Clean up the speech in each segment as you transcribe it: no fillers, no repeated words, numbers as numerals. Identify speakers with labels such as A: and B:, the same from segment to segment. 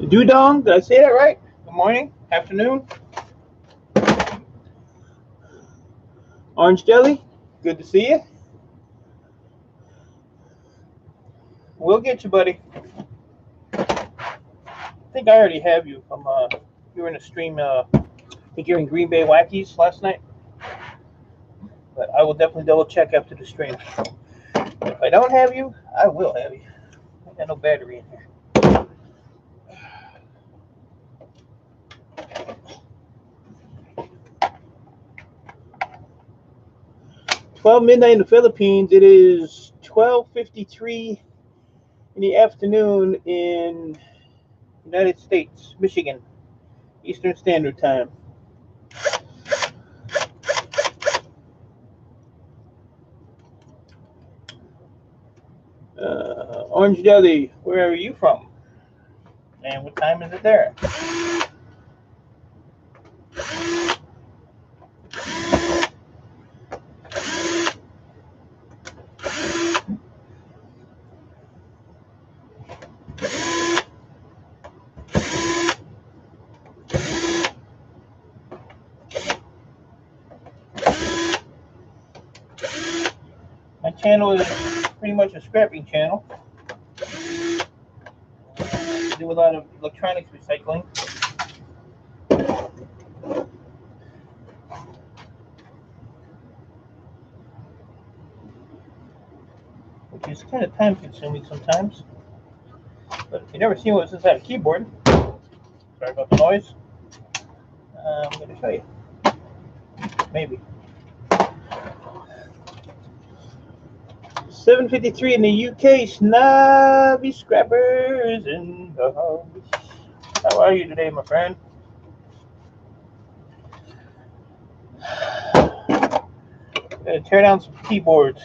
A: Dudong, did I say that right? Good morning, afternoon. Orange Jelly, good to see you. We'll get you, buddy. I think I already have you from, you were in a stream, I think you're in Green Bay Wackies last night. But I will definitely double check after the stream. If I don't have you, I will have you. I got no battery in here. 12 midnight in the Philippines. It is 12:53 in the afternoon in United States, Michigan, Eastern Standard Time. Orange Jelly, where are you from? And what time is it there? My channel is pretty much a scrapping channel. I do a lot of electronics recycling. Which is kind of time consuming sometimes. But if you've never seen what's inside a keyboard, sorry about the noise, I'm going to show you. Maybe. 7:53 in the UK, snobby scrappers in the house. How are you today, my friend? Gonna tear down some keyboards.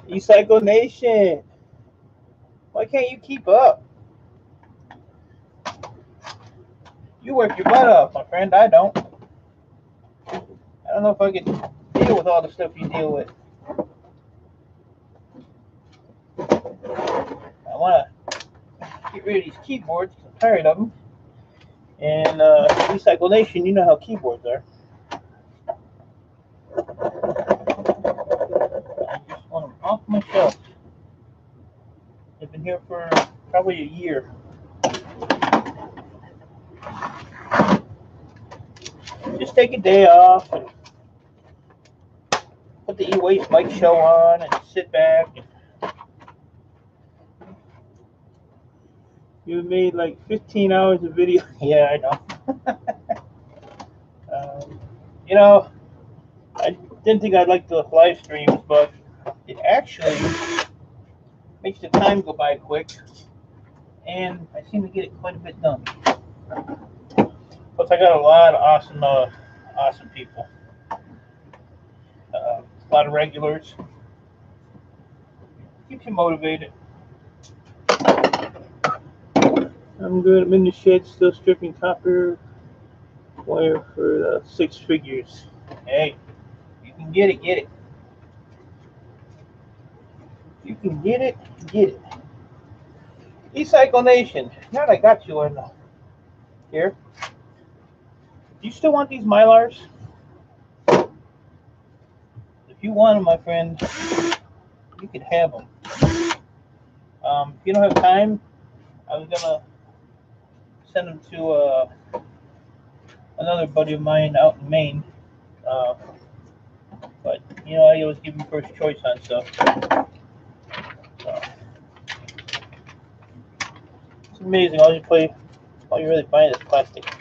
A: eCycle Nation, why can't you keep up? You work your butt off, my friend. I don't. I don't know if I can deal with all the stuff you deal with. I want to get rid of these keyboards because I'm tired of them. And eCycle Nation, you know how keyboards are. I just want them off my shelf. They've been here for probably a year. Just take a day off and put the E-Waste Mike show on and sit back. You made like 15 hours of video. Yeah, I know. You know, I didn't think I'd like the live streams, but it actually makes the time go by quick, and I seem to get it quite a bit done. Plus, I got a lot of awesome people. A lot of regulars. Keeps you motivated. I'm good. I'm in the shed still stripping copper wire for 6 figures. Hey, you can get it, get it. You can get it, get it. eCycle Nation, now that I got you in here, Do you still want these Mylars? If you want them, my friend, you could have them. If you don't have time, I was gonna send them to another buddy of mine out in Maine. But you know, I always give him first choice on stuff. It's amazing. All you really find is plastic.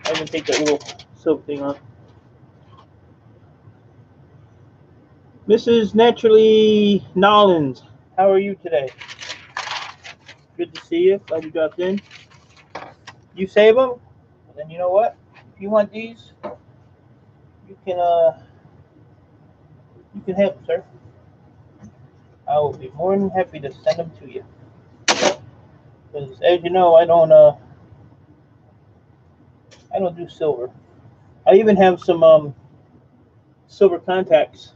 A: I'm gonna take that little soap thing off. Mrs. Naturally Nollins, how are you today? Good to see you. Glad you dropped in. You save them, and then you know what? If you want these, you can have them, sir. I will be more than happy to send them to you. Because as you know, I don't do silver. I even have some silver contacts.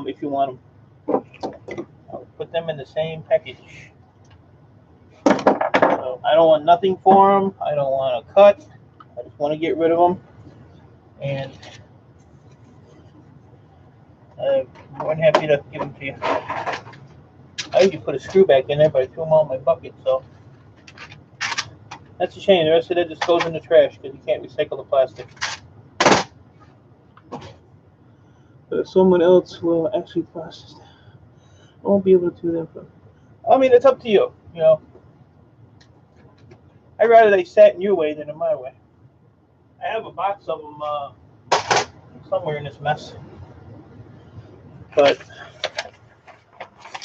A: If you want them, I'll put them in the same package. So I don't want nothing for them. I don't want a cut. I just want to get rid of them. And I'm more than happy to give them to you. I usually put a screw back in there, but I threw them all in my bucket, so that's a shame. The rest of it just goes in the trash because you can't recycle the plastic. But if someone else will actually process that, I won't be able to do that for them. I mean, it's up to you. You know, I'd rather they sat in your way than in my way. I have a box of them somewhere in this mess, but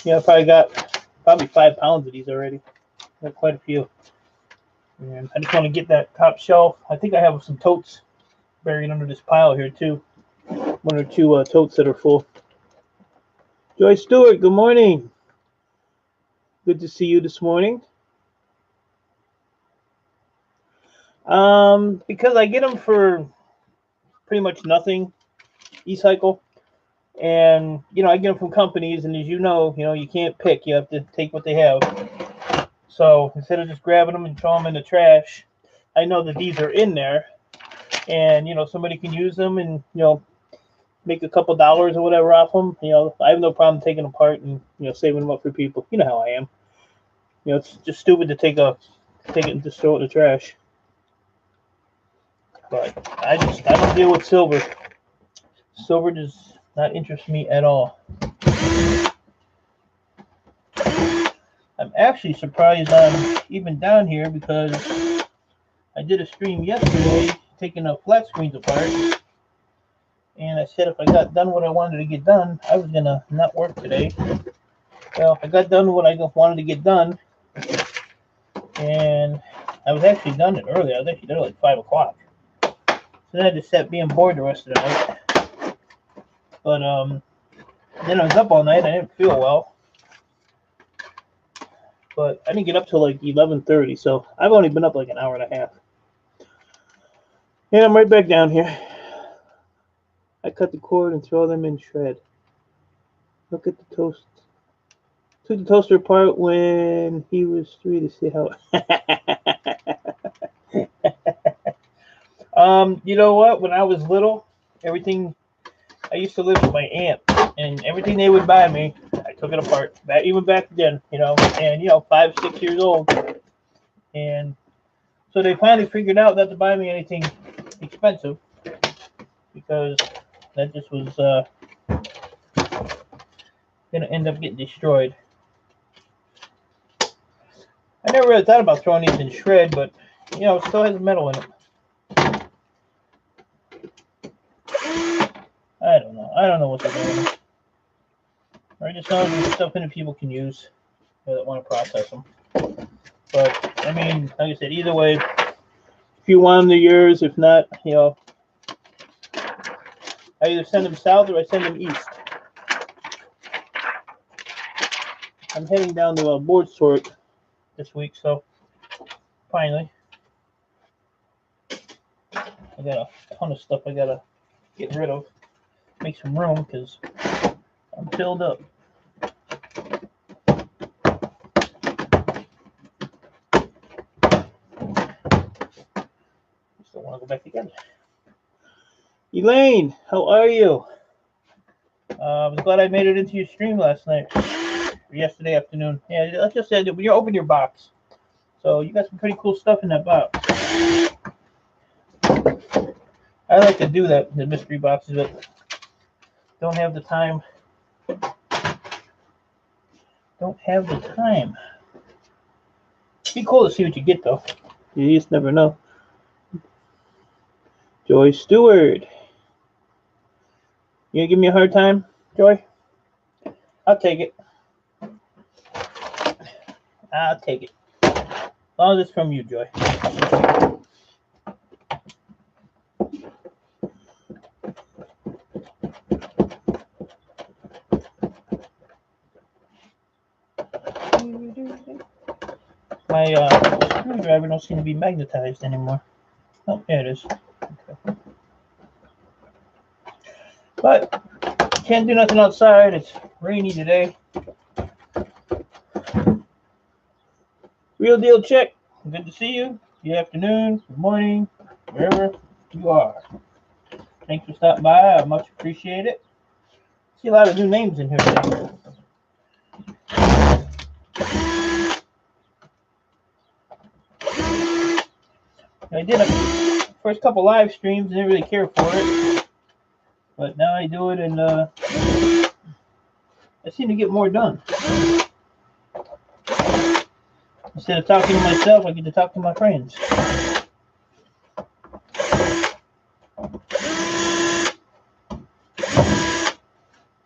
A: you know, I probably got 5 pounds of these already. Got quite a few. And I just want to get that top shelf. I think I have some totes buried under this pile here too. 1 or 2 totes that are full. Joy Stewart, good morning. Good to see you this morning. Because I get them for pretty much nothing, e-cycle, and you know, I get them from companies, and as you know, you can't pick. You have to take what they have. So instead of just grabbing them and throwing them in the trash, I know that these are in there, and you know, somebody can use them and make a couple dollars or whatever off them. I have no problem taking them apart and saving them up for people. You know how I am. It's just stupid to take it and just throw it in the trash. But I don't deal with silver. Silver does not interest me at all. I'm actually surprised I'm even down here because I did a stream yesterday taking the flat screens apart. And I said if I got done what I wanted to get done, I was going to not work today. Well, I got done what I wanted to get done. And I was actually done it early. I was actually done at like 5 o'clock. So then I just sat being bored the rest of the night. But then I was up all night. I didn't feel well. But I didn't get up till like 11:30. So I've only been up like an hour and a half. And I'm right back down here. I cut the cord and throw them in shred. Look at the toast. Took the toaster apart when he was 3 to see how. You know what? When I was little, everything. I used to live with my aunt, and everything they would buy me, I took it apart. Even back then, and 5, 6 years old, and so they finally figured out not to buy me anything expensive because that just was gonna end up getting destroyed. I never really thought about throwing these in shred, but it still has metal in it. I don't know. I don't know what they're doing. I just know there's stuff in it people can use that want to process them. But I mean, like I said, either way, if you want them, they're yours. If not, I either send them south or I send them east. I'm heading down to a board sort this week, so finally, I got a ton of stuff I gotta get rid of, make some room because I'm filled up. go back together. Elaine, how are you? I was glad I made it into your stream last night. Or yesterday afternoon. Yeah, let's just say that when you open your box. So you got some pretty cool stuff in that box. I like to do that, the mystery boxes, but don't have the time. Don't have the time. It'd be cool to see what you get, though. You just never know. Joy Stewart. You gonna give me a hard time, Joy? I'll take it. I'll take it. As long as it's from you, Joy. My screwdriver don't seem to be magnetized anymore. Oh, there it is. Okay. But can't do nothing outside. It's rainy today. Real Deal Chick. Good to see you. Good afternoon, good morning, wherever you are. Thanks for stopping by. I much appreciate it. See a lot of new names in here today. I did a first couple live streams, didn't really care for it, but now I do it, and I seem to get more done. Instead of talking to myself, I get to talk to my friends.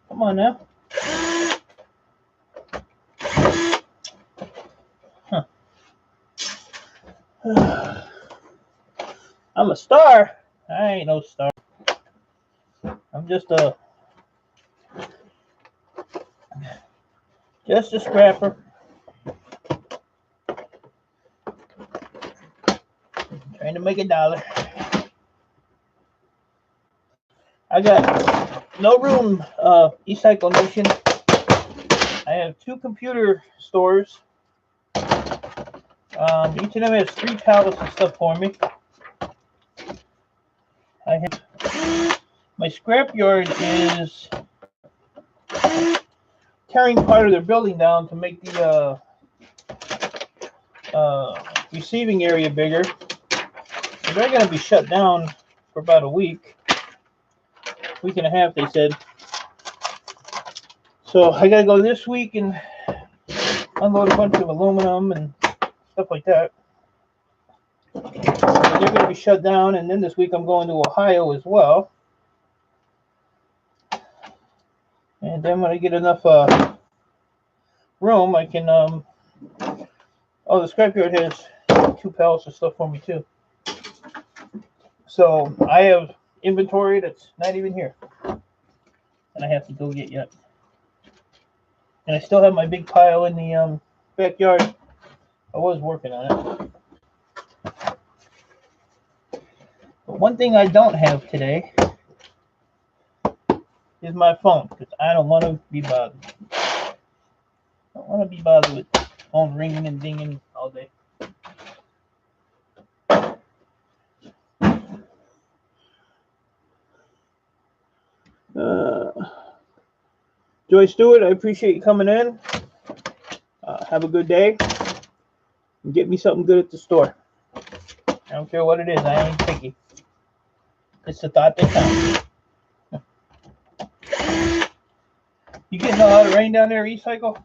A: Come on now. Huh. I'm a star. I ain't no star. I'm just a scrapper. Trying to make $1. I got no room, eCycle Nation. I have 2 computer stores. Each of them has 3 pallets of stuff for me. I have my scrapyard is tearing part of their building down to make the receiving area bigger. So they're going to be shut down for about a week and a half, they said. So I got to go this week and unload a bunch of aluminum and stuff like that. They're going to be shut down, and then this week I'm going to Ohio as well. And then when I get enough room, I can the scrapyard has 2 pallets of stuff for me too. So I have inventory that's not even here, and I have to go get yet. And I still have my big pile in the backyard. I was working on it. But one thing I don't have today is my phone, because I don't want to be bothered. I don't want to be bothered with phone ringing and dinging all day. Joy Stewart, I appreciate you coming in. Have a good day. And get me something good at the store. I don't care what it is. I ain't picky. It's the thought that counts. You getting a lot of rain down there, eCycle?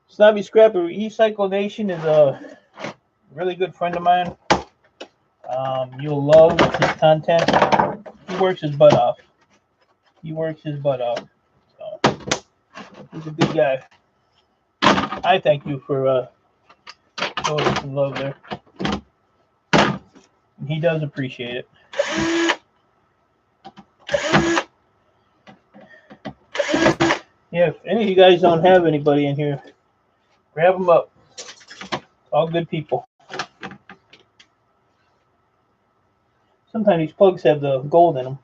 A: Snobby Scrapper, eCycle Nation is a really good friend of mine. You'll love his content. He works his butt off. So, he's a good guy. I thank you for showing some love there. And he does appreciate it. Yeah, if any of you guys don't have anybody in here, grab them up. All good people. Sometimes these plugs have the gold in them.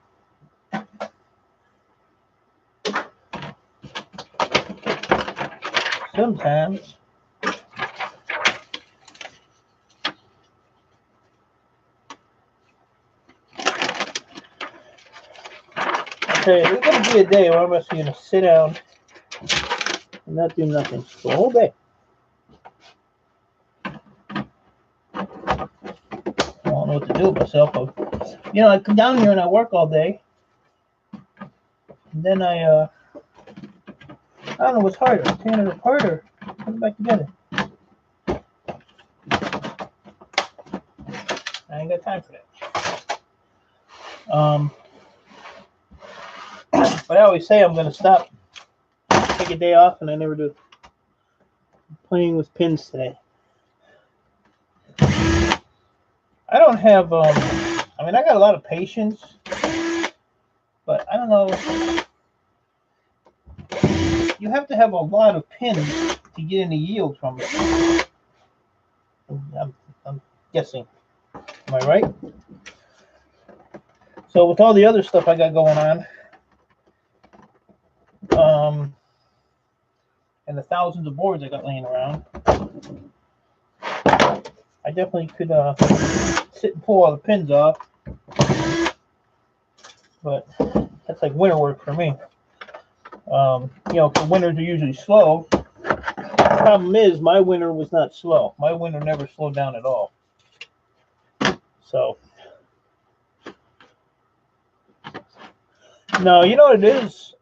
A: sometimes. Okay, there's going to be a day where I'm just going to sit down and not do nothing the whole day. I don't know what to do with myself. You know, I come down here and I work all day. And then I don't know what's harder, tearing it apart or put it back together. I ain't got time for that. But I always say I'm going to stop, take a day off, and I never do. I'm playing with pins today. I don't have, I mean, I got a lot of patience, but I don't know. You have to have a lot of pins to get any yield from it. I'm guessing. Am I right? So with all the other stuff I got going on, and the thousands of boards I got laying around, I definitely could sit and pull all the pins off. But that's like winter work for me. You know, the winters are usually slow. The problem is my winter was not slow. My winter never slowed down at all. So, no, you know what it is?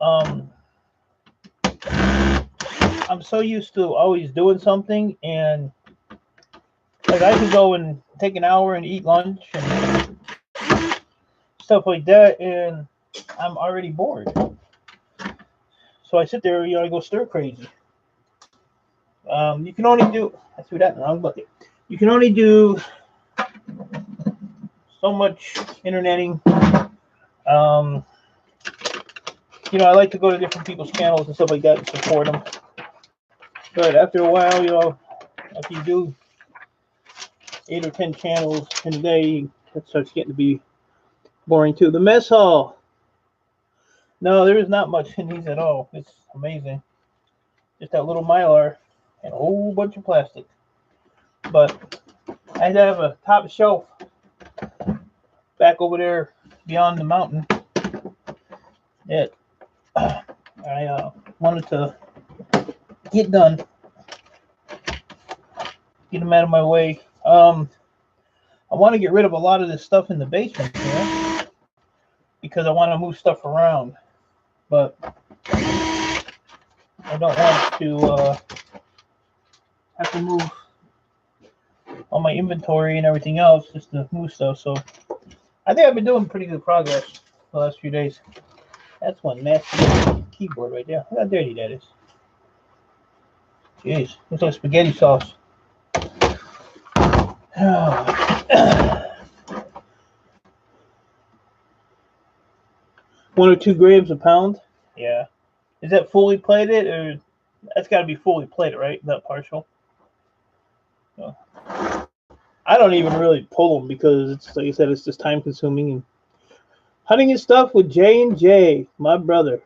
A: I'm so used to always doing something, and like I could go and take an hour and eat lunch and stuff like that, and I'm already bored. So I sit there, you know, I go stir crazy. You can only do, I threw that in the wrong bucket. You can only do so much interneting. You know, I like to go to different people's channels and stuff like that and support them. But after a while, you know, if you do 8 or 10 channels in a day, it starts getting to be boring too. The mess hall. No, there is not much in these at all. It's amazing. Just that little Mylar and a whole bunch of plastic. But I have a top shelf back over there beyond the mountain that I wanted to get done. Get them out of my way. I want to get rid of a lot of this stuff in the basement here because I want to move stuff around. But I don't want to have to move all my inventory and everything else just to move stuff. So I think I've been doing pretty good progress the last few days. That's one nasty keyboard right there. Look how dirty that is. Jeez, looks like spaghetti sauce. 1 or 2 grams a pound. Yeah. Is that fully plated, or that's got to be fully plated, right? Not partial. So, I don't even really pull them because it's, like I said, it's just time consuming. And hunting and stuff with J&J, my brother.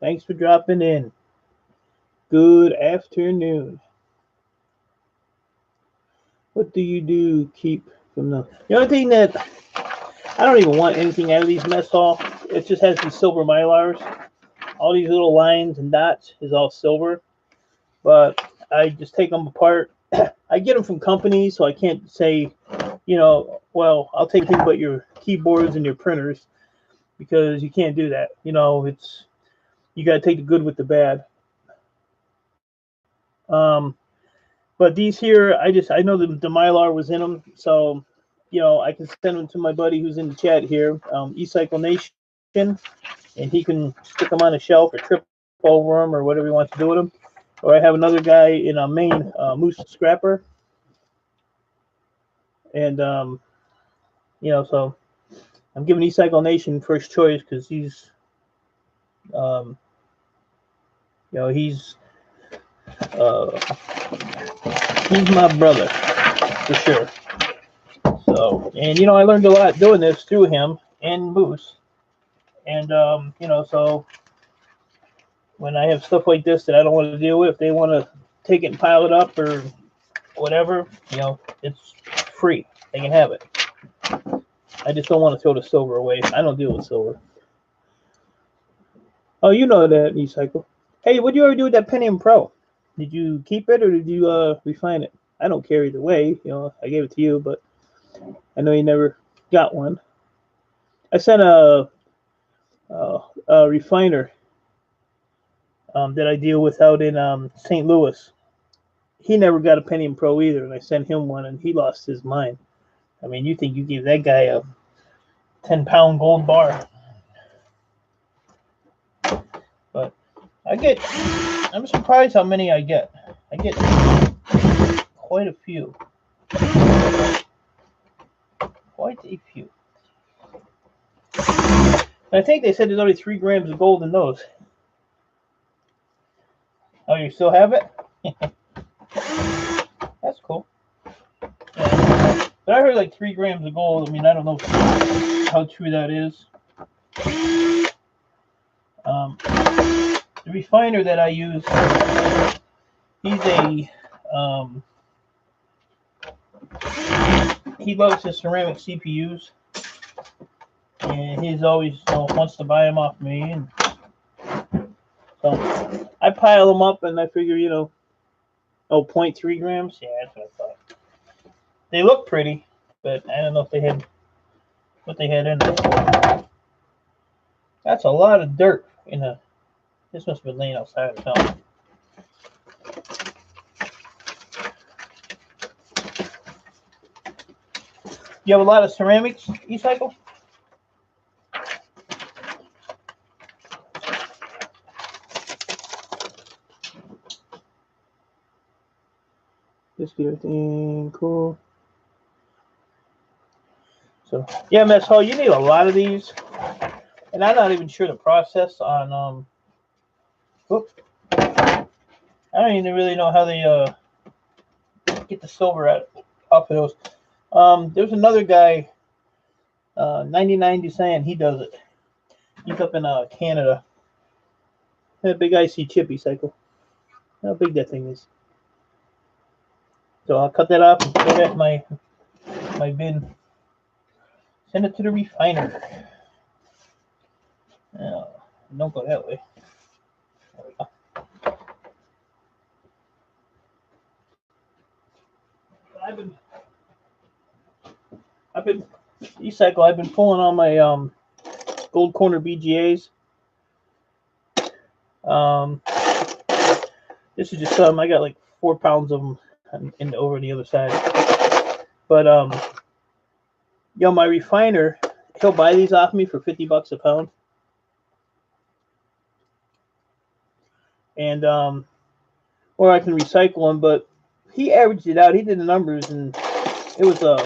A: Thanks for dropping in. Good afternoon. What do you do keep from the only thing that I don't even want anything out of these mess hall. It just has these silver Mylars. All these little lines and dots is all silver. But I just take them apart. I get them from companies, so I can't say, you know, well, I'll take anything but your keyboards and your printers because you can't do that. You know, it's you got to take the good with the bad. But these here, I know the Mylar was in them, so you know I can send them to my buddy who's in the chat here, eCycle Nation, and he can stick them on a shelf or trip over them or whatever he wants to do with them. Or I have another guy in a Maine, Moose Scrapper, and you know, so I'm giving eCycle Nation first choice because he's, you know, he's my brother for sure. So, and you know, I learned a lot doing this through him and Moose, and you know, so when I have stuff like this that I don't want to deal with, if they want to take it and pile it up or whatever, you know, it's free. They can have it. I just don't want to throw the silver away. I don't deal with silver. Oh, you know that, E-Cycle. Hey, what did you ever do with that Pentium Pro? Did you keep it or did you refine it? I don't care either way. You know, I gave it to you, but I know you never got one. I sent a refiner that I deal with out in St. Louis. He never got a Pentium Pro either, and I sent him one, and he lost his mind. I mean, you think you gave that guy a 10-pound gold bar? But I'm surprised how many I get. I get quite a few. Quite a few. And I think they said there's only 3 grams of gold in those. Oh, you still have it? That's cool. Yeah. But I heard like 3 grams of gold. I mean, I don't know how true that is. The refiner that I use, he loves his ceramic CPUs, and he's always wants to buy them off me, and so I pile them up, and I figure, 0.3 grams. Yeah, that's what I thought. They look pretty, but I don't know if they had what they had in there. That's a lot of dirt in a. This must have been laying outside of town. You have a lot of ceramics, E-Cycle? Just get everything cool. So yeah, Miss Ho, you need a lot of these, and I'm not even sure the process on I don't even really know how they get the silver out of those. There's another guy, 99 Design. He does it. He's up in Canada. That big IC chip, E-Cycle. How big that thing is. So I'll cut that off and put that in my bin. Send it to the refiner. No, don't go that way. There we go. E-Cycle, I've been pulling on my Gold Corner BGAs. This is just some. I got like 4 pounds of them over the other side. But my refiner, he'll buy these off me for $50 a pound. And or I can recycle them, but he averaged it out. He did the numbers, and it was I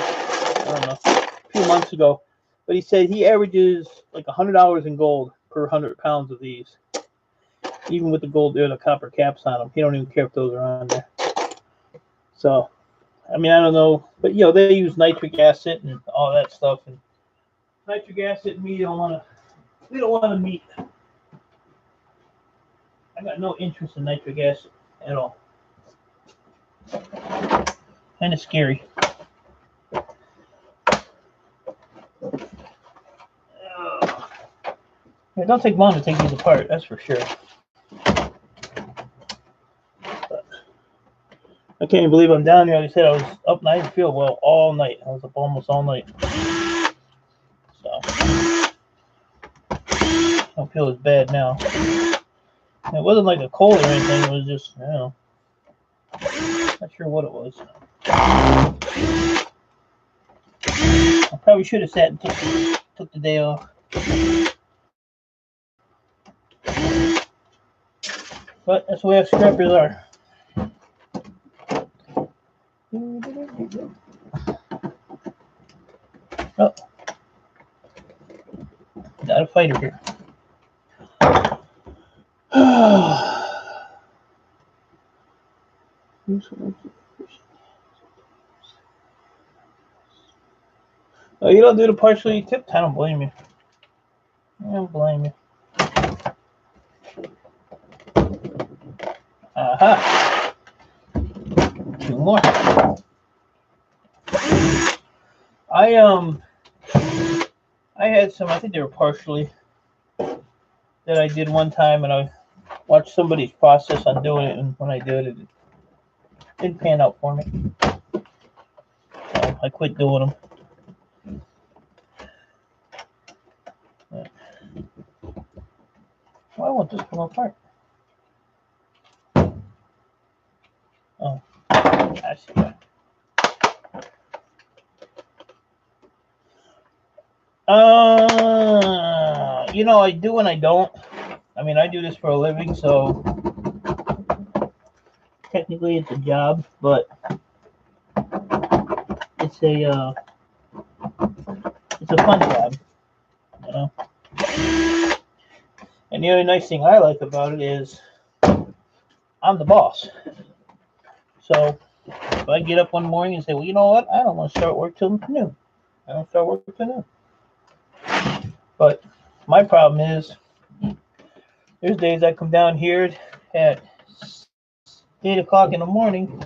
A: don't know, a few months ago. But he said he averages like $100 in gold per 100 pounds of these, even with the gold, the copper caps on them. He don't even care if those are on there. So, I mean, I don't know, but they use nitric acid and all that stuff, and nitric acid and me don't want to meet. I got no interest in nitric acid at all. Kind of scary. It don't take long to take these apart, that's for sure. But I can't even believe I'm down here. Like I said, I was up and I didn't feel well all night. I was up almost all night. So I don't feel as bad now. It wasn't like a cold or anything. It was just, not sure what it was. I probably should have sat and took the day off. But that's the way us scrappers are. Oh. Got a fighter here. Oh, you don't do the partially tipped? I don't blame you. I don't blame you. Aha. 2 more. I had some, I think they were partially, that I did one time, and I watched somebody's process on doing it, and when I did it, it didn't pan out for me. So I quit doing them. Why won't this come apart? Oh, I see that. You know, I do and I don't. I mean, I do this for a living, so technically it's a job, but it's a fun job, you know. And the other nice thing I like about it is I'm the boss. So if I get up one morning and say, well, you know what, I don't want to start work till noon. I don't start work till noon. But my problem is, there's days I come down here at 8 o'clock in the morning,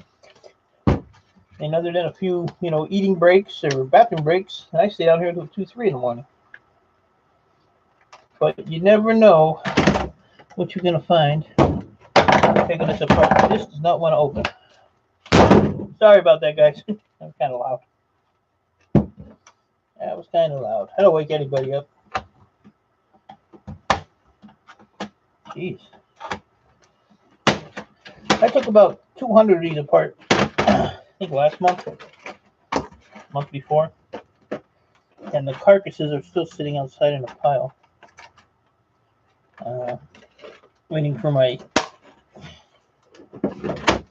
A: and other than a few, you know, eating breaks or bathroom breaks, and I stay down here until 2, 3 in the morning. But you never know what you're going to find taking this apart. This does not want to open. Sorry about that, guys. That was kind of loud. That was kind of loud. I don't wake anybody up. Jeez. I took about 200 of these apart, I think last month before. And the carcasses are still sitting outside in a pile. Waiting for my...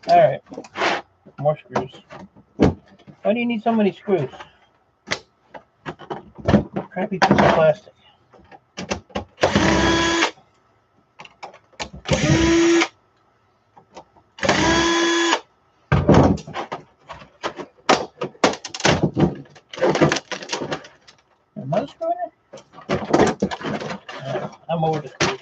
A: Alright. More screws. Why do you need so many screws? Crappy piece of plastic. Another screw in it? I'm over the screws.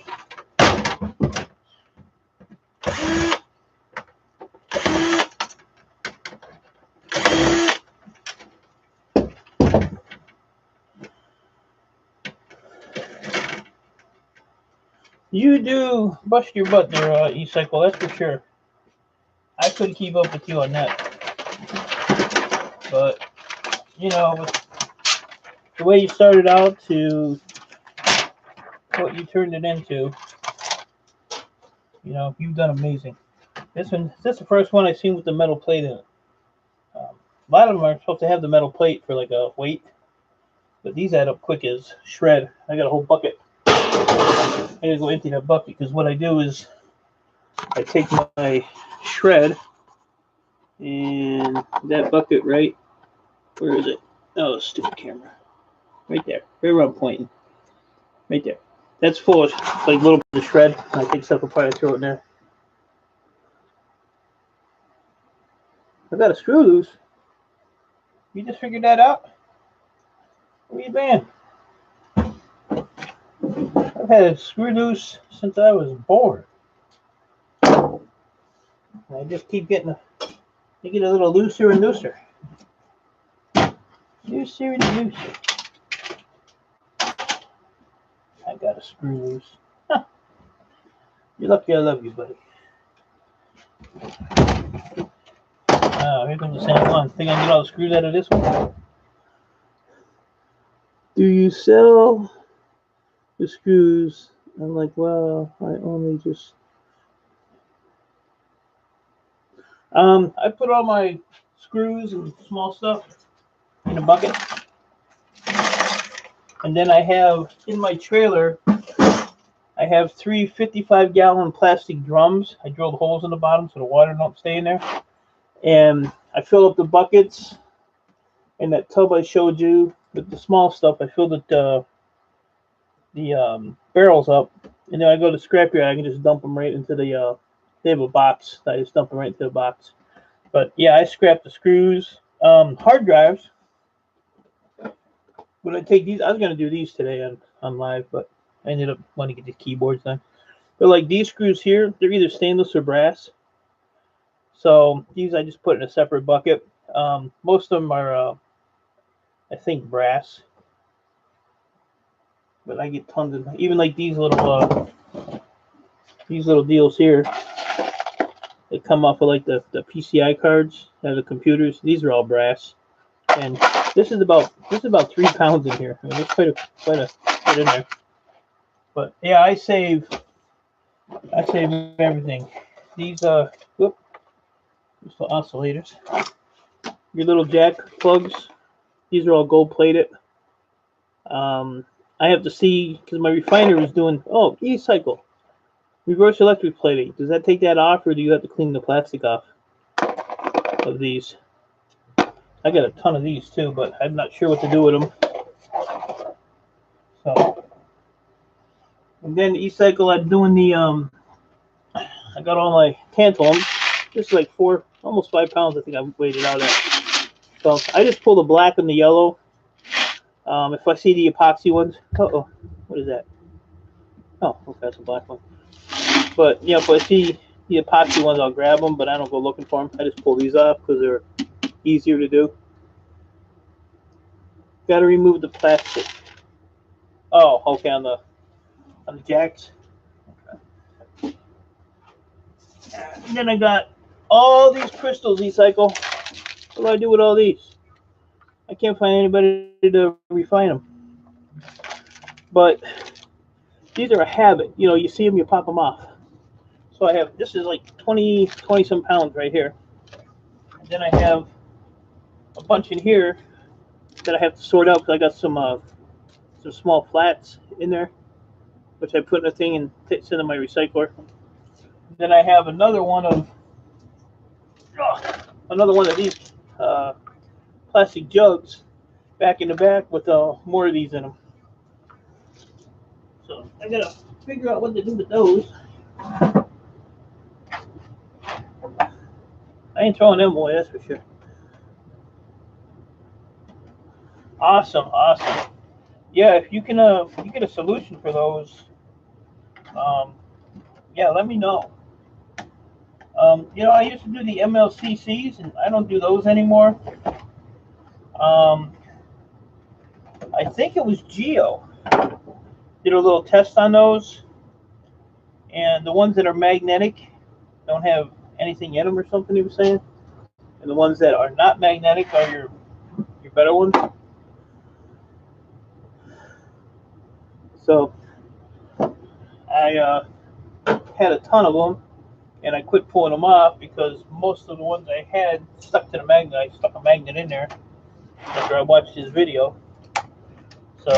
A: You do bust your butt there, E-Cycle, that's for sure. I couldn't keep up with you on that. But, you know, with the way you started out to what you turned it into, you know, you've done amazing. This is the first one I've seen with the metal plate in it. A lot of them are supposed to have the metal plate for like a weight, but these add up quick as shred. I got a whole bucket. I gotta go empty that bucket, because what I do is I take my shred and that bucket right, where is it? Oh, stupid camera. Right there, right where I'm pointing. Right there. That's full of like little bit of shred. I take stuff apart, I throw it in there. I got a screw loose. You just figured that out? Where you been? I've had a screw loose since I was born. I just keep getting they get a little looser and looser. Looser and looser. I got a screw loose. Huh. You're lucky I love you, buddy. Here comes the same one. Think I can get all the screws out of this one? Do you sell the screws? I'm like, well, I only just... I put all my screws and small stuff in a bucket. And then I have, in my trailer, I have 3 55-gallon plastic drums. I drilled holes in the bottom so the water don't stay in there. And I fill up the buckets in that tub I showed you with the small stuff. I filled it, the barrels up, and then I go to scrapyard. I can just dump them right into the. They have a box. I just dump them right into the box. But yeah, I scrapped the screws, hard drives. When I take these, I was gonna do these today on live, but I ended up wanting to get the keyboards done. But like these screws here, they're either stainless or brass. So these I just put in a separate bucket. Most of them are, I think, brass, but I get tons of even like these little deals here. They come off of like the PCI cards and the computers. These are all brass, and this is about 3 pounds in here. I mean, there's quite a bit in there. But yeah, I save everything. These whoop, these little oscillators. Your little jack plugs. These are all gold plated. I have to see because my refiner is doing E-cycle reverse electric plating. Does that take that off, or do you have to clean the plastic off of these? I got a ton of these too, but I'm not sure what to do with them. So, and then E-cycle, I'm doing the I got all my tantalum. This is like almost 5 pounds. I think I weighed it out at. So I just pull the black and the yellow. If I see the epoxy ones, what is that? Oh, okay, that's a black one. But yeah, if I see the epoxy ones, I'll grab them, but I don't go looking for them. I just pull these off because they're easier to do. Got to remove the plastic. Oh, okay, on the jacks. Okay. And then I got all these crystals E-cycle. What do I do with all these? I can't find anybody to refine them. But these are a habit. You know, you see them, you pop them off. So I have, this is like 20 some pounds right here. And then I have a bunch in here that I have to sort out because I got some small flats in there, which I put in a thing and send in my recycler. Then I have another one of these plastic jugs back in the back with more of these in them. So I gotta figure out what to do with those. I ain't throwing them away, that's for sure. Awesome. Yeah, if you can you get a solution for those, yeah, let me know. You know, I used to do the MLCCs, and I don't do those anymore. I think it was Geo did a little test on those, and the ones that are magnetic don't have anything in them or something, he was saying, and the ones that are not magnetic are your better ones. So I had a ton of them, and I quit pulling them off because most of the ones I had stuck to the magnet. I stuck a magnet in there after I watched his video. So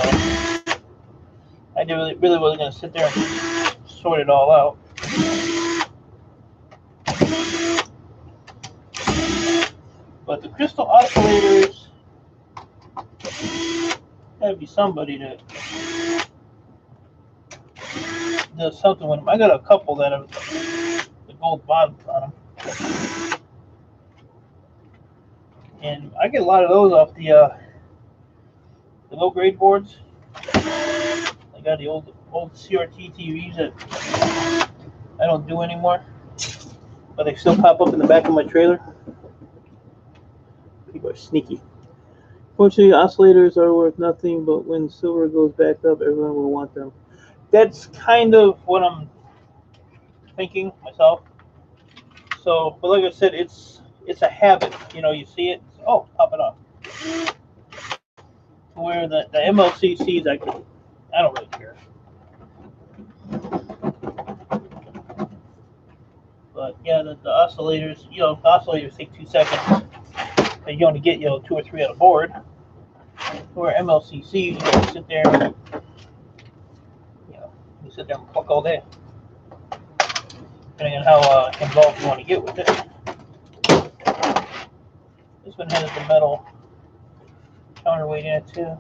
A: I really wasn't going to sit there and sort it all out. But the crystal oscillators, gotta be somebody that does something with them. I got a couple that have the gold bottoms on them, and I get a lot of those off the low grade boards. I got the old CRT TVs that I don't do anymore, but they still pop up in the back of my trailer. People are sneaky. Fortunately, oscillators are worth nothing, but when silver goes back up, everyone will want them. That's kind of what I'm thinking myself. So, but like I said, it's a habit. You know, you see it, oh, pop it off. Where the MLCCs, I don't really care. But yeah, the oscillators, you know, the oscillators take 2 seconds, and you only get 2 or 3 on a board. Where MLCCs, you gotta sit there, and, you sit there and pluck all day, depending on how involved you want to get with it. This one has the metal counterweight in it too.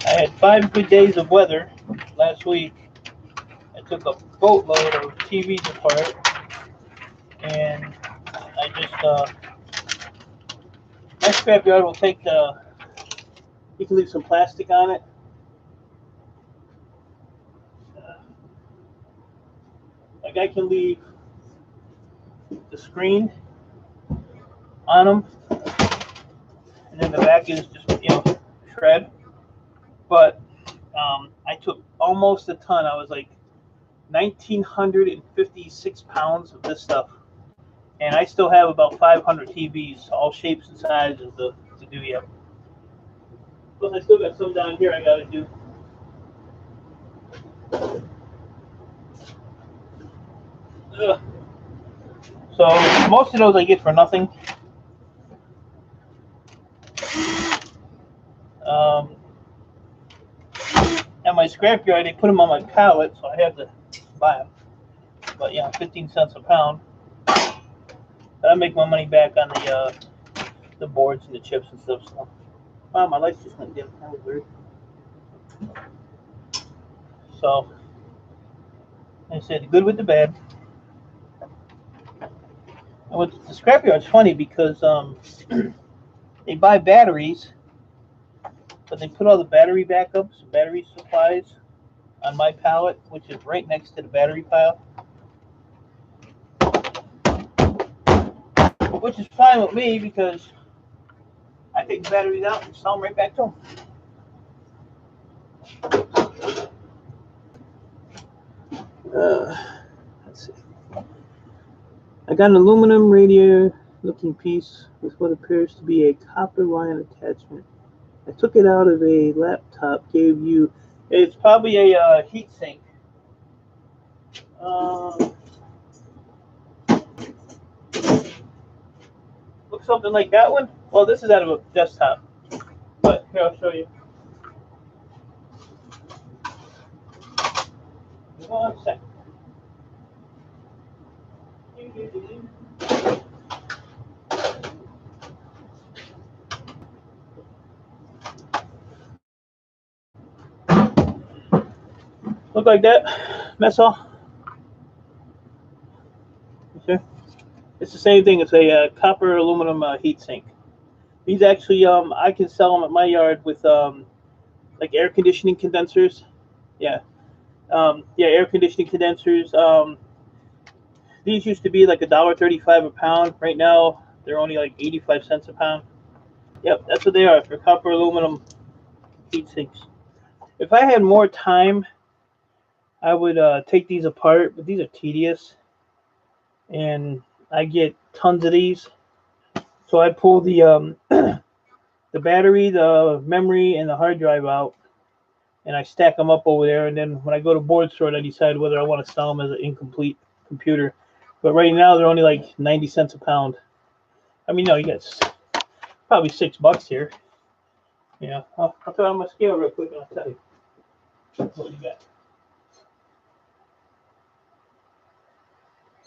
A: I had 5 good days of weather last week. I took a boatload of TVs apart, and I just my scrapyard will take you can leave some plastic on it, like I can leave the screen on them, and then the back is just, you know, shred. But I took almost a ton. I was like 1,956 pounds of this stuff, and I still have about 500 TVs, all shapes and sizes to do yet. Plus, I still got some down here I got to do. Ugh. So most of those I get for nothing. At my scrapyard, they put them on my pallet, so I have to buy them. But yeah, 15 cents a pound. But I make my money back on the boards and the chips and stuff. So, wow, my lights just went dim. That was weird. So, like I said, the good with the bad. And with the scrapyard's funny because they buy batteries, but they put all the battery backups, battery supplies on my pallet, which is right next to the battery pile. Which is fine with me because I take the batteries out and sell them right back to them. Let's see. I got an aluminum radio looking piece with what appears to be a copper line attachment. I took it out of a laptop, gave you, it's probably a heat sink. Looks something like that one. Well, this is out of a desktop, but here, I'll show you. One second. Look like that, that's all. Okay. It's the same thing. It's a copper aluminum heat sink. These actually, I can sell them at my yard with like air conditioning condensers. Yeah, air conditioning condensers. These used to be like $1.35 a pound. Right now, they're only like 85 cents a pound. Yep, that's what they are for copper aluminum heat sinks. If I had more time, I would take these apart, but these are tedious, and I get tons of these. So I pull the the battery, the memory, and the hard drive out, and I stack them up over there. And then when I go to board sort, I decide whether I want to sell them as an incomplete computer. But right now they're only like 90 cents a pound. I mean, no, you got probably $6 here. Yeah, I'll throw on my scale real quick and I'll tell you what you got.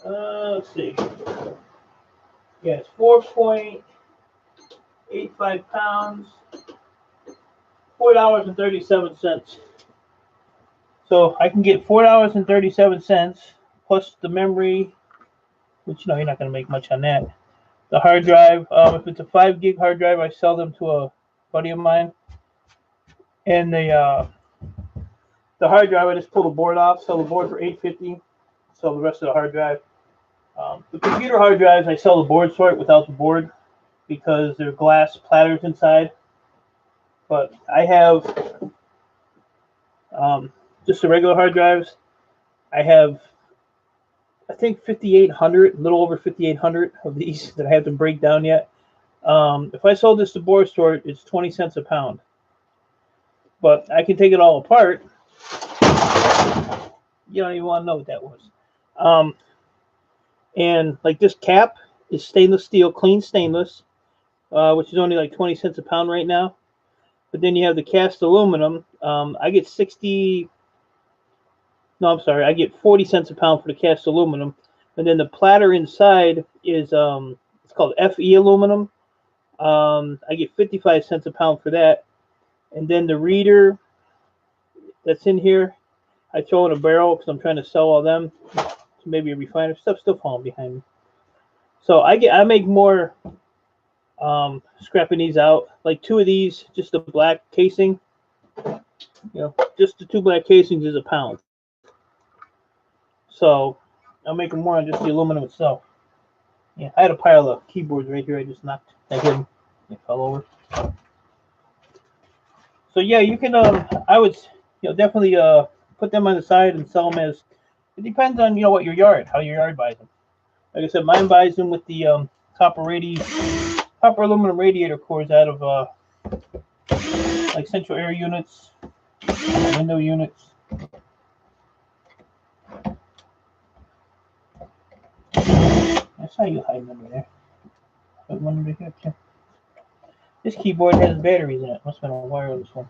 A: Let's see. Yeah, it's 4.85 pounds, $4.37. So I can get $4.37 plus the memory, which you're not going to make much on that. The hard drive, if it's a 5 gig hard drive, I sell them to a buddy of mine. And the hard drive, I just pull the board off, sell the board for $8.50, sell the rest of the hard drive. The computer hard drives, I sell the board for it without the board because they're glass platters inside. But I have just the regular hard drives. I have, I think, 5,800, a little over 5,800 of these that I haven't break down yet. If I sold this to board store, it's 20 cents a pound. But I can take it all apart. You don't even want to know what that was. And like this cap is stainless steel, clean stainless, which is only like 20 cents a pound right now. But then you have the cast aluminum. I get 40 cents a pound for the cast aluminum. And then the platter inside is it's called FE aluminum. I get 55 cents a pound for that. And then the reader that's in here, I throw in a barrel because I'm trying to sell all them. So maybe a refiner. Stuff's still falling behind me. So I make more scrapping these out. Like 2 of these, just the black casing. You know, just the 2 black casings is a pound. So I'll make them more on just the aluminum itself. Yeah, I had a pile of keyboards right here. I just knocked. I hit them. They fell over. So yeah, you can. I would, definitely put them on the side and sell them as. It depends on what your yard, how your yard buys them. Like I said, mine buys them with the copper aluminum radiator cores out of like central air units, window units. I saw you hiding under there. Put one under here too. This keyboard has batteries in it. Must have been a wireless one.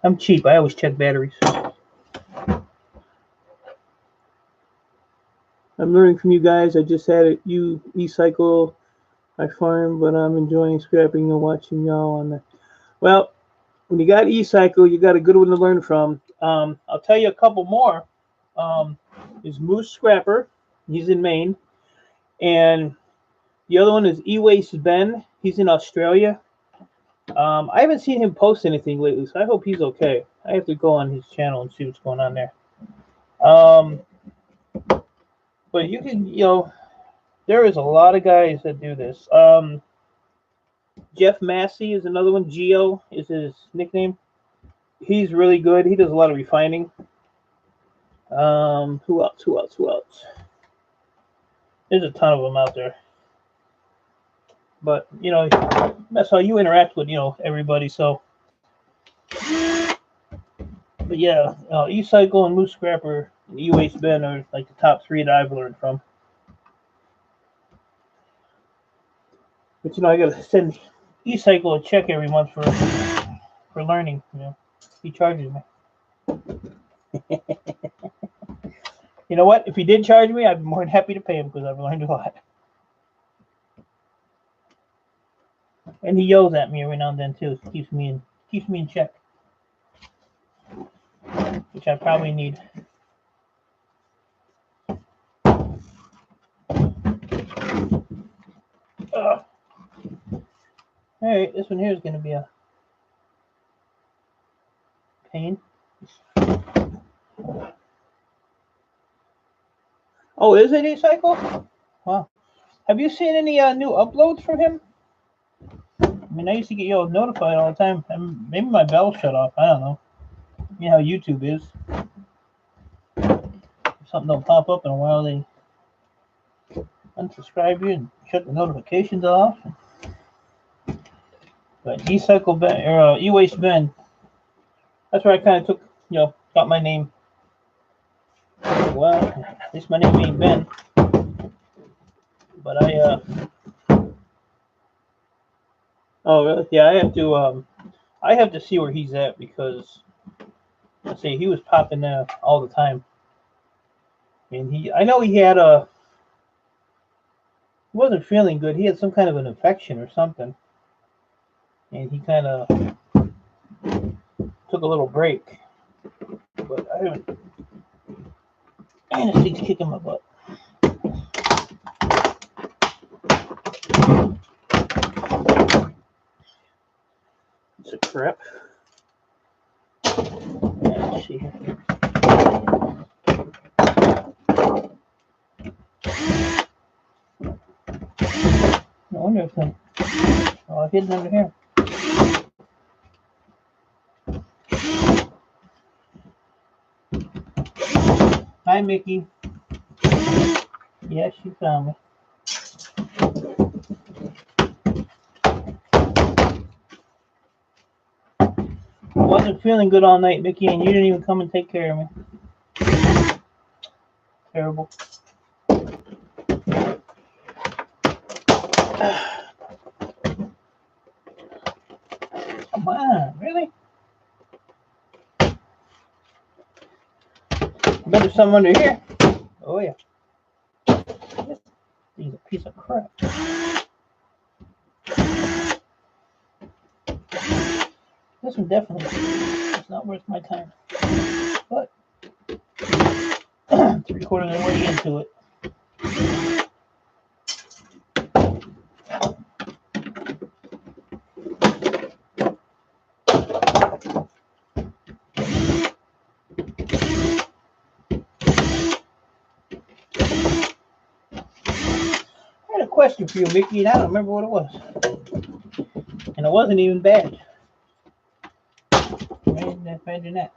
A: I'm cheap. I always check batteries. I'm learning from you guys. I just had e-cycle my farm, but I'm enjoying scrapping and watching y'all on the. Well, when you got e-cycle, you got a good one to learn from. I'll tell you a couple more. Is Moose Scrapper. He's in Maine, and the other one is E-Waste Ben. He's in Australia. I haven't seen him post anything lately, so I hope he's okay. I have to go on his channel and see what's going on there. But you can, there is a lot of guys that do this. Jeff Massey is another one. Geo is his nickname. He's really good. He does a lot of refining. Who else? There's a ton of them out there. But, that's how you interact with, everybody. So, but yeah, E-Cycle and Moose Scrapper and E-Waste Ben are like the top 3 that I've learned from. But, I got to send E-Cycle a check every month for learning, He charges me. You know what? If he did charge me, I'd be more than happy to pay him because I've learned a lot. And he yells at me every now and then too. It keeps me in check, which I probably need. All right, this one here is going to be a pain. Oh, is it E-Cycle? Wow. Have you seen any new uploads from him? I mean, I used to get notified all the time. Maybe my bell shut off. I don't know. You know how YouTube is. If something don't pop up in a while, they unsubscribe you and shut the notifications off. But E-Cycle Ben, or E-Waste Ben, that's where I kind of took, got my name. Well, at least my name ain't Ben. But oh really? Yeah, I have to see where he's at because, let's see, he was popping all the time. And I know he had he wasn't feeling good. He had some kind of an infection or something. And he kind of took a little break. But I haven't. Man, this thing's kicking my butt. It's a crap. Let's see here. I wonder if I've hidden under here. Hi, Mickey. Yes, you found me. I wasn't feeling good all night, Mickey, and you didn't even come and take care of me. Terrible. Come on, really? I bet there's something under here. Oh, yeah. This thing's a piece of crap. This one definitely is not worth my time. But 3/4 of the way into it. question for you, Mickey, and I don't remember what it was. And it wasn't even bad. Imagine that.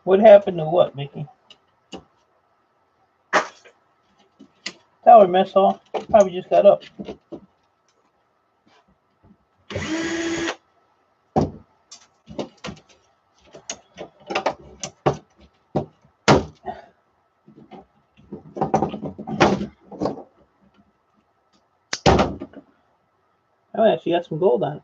A: What happened to what, Mickey? Tower mess hall. Probably just got up. Oh, actually got some gold on it.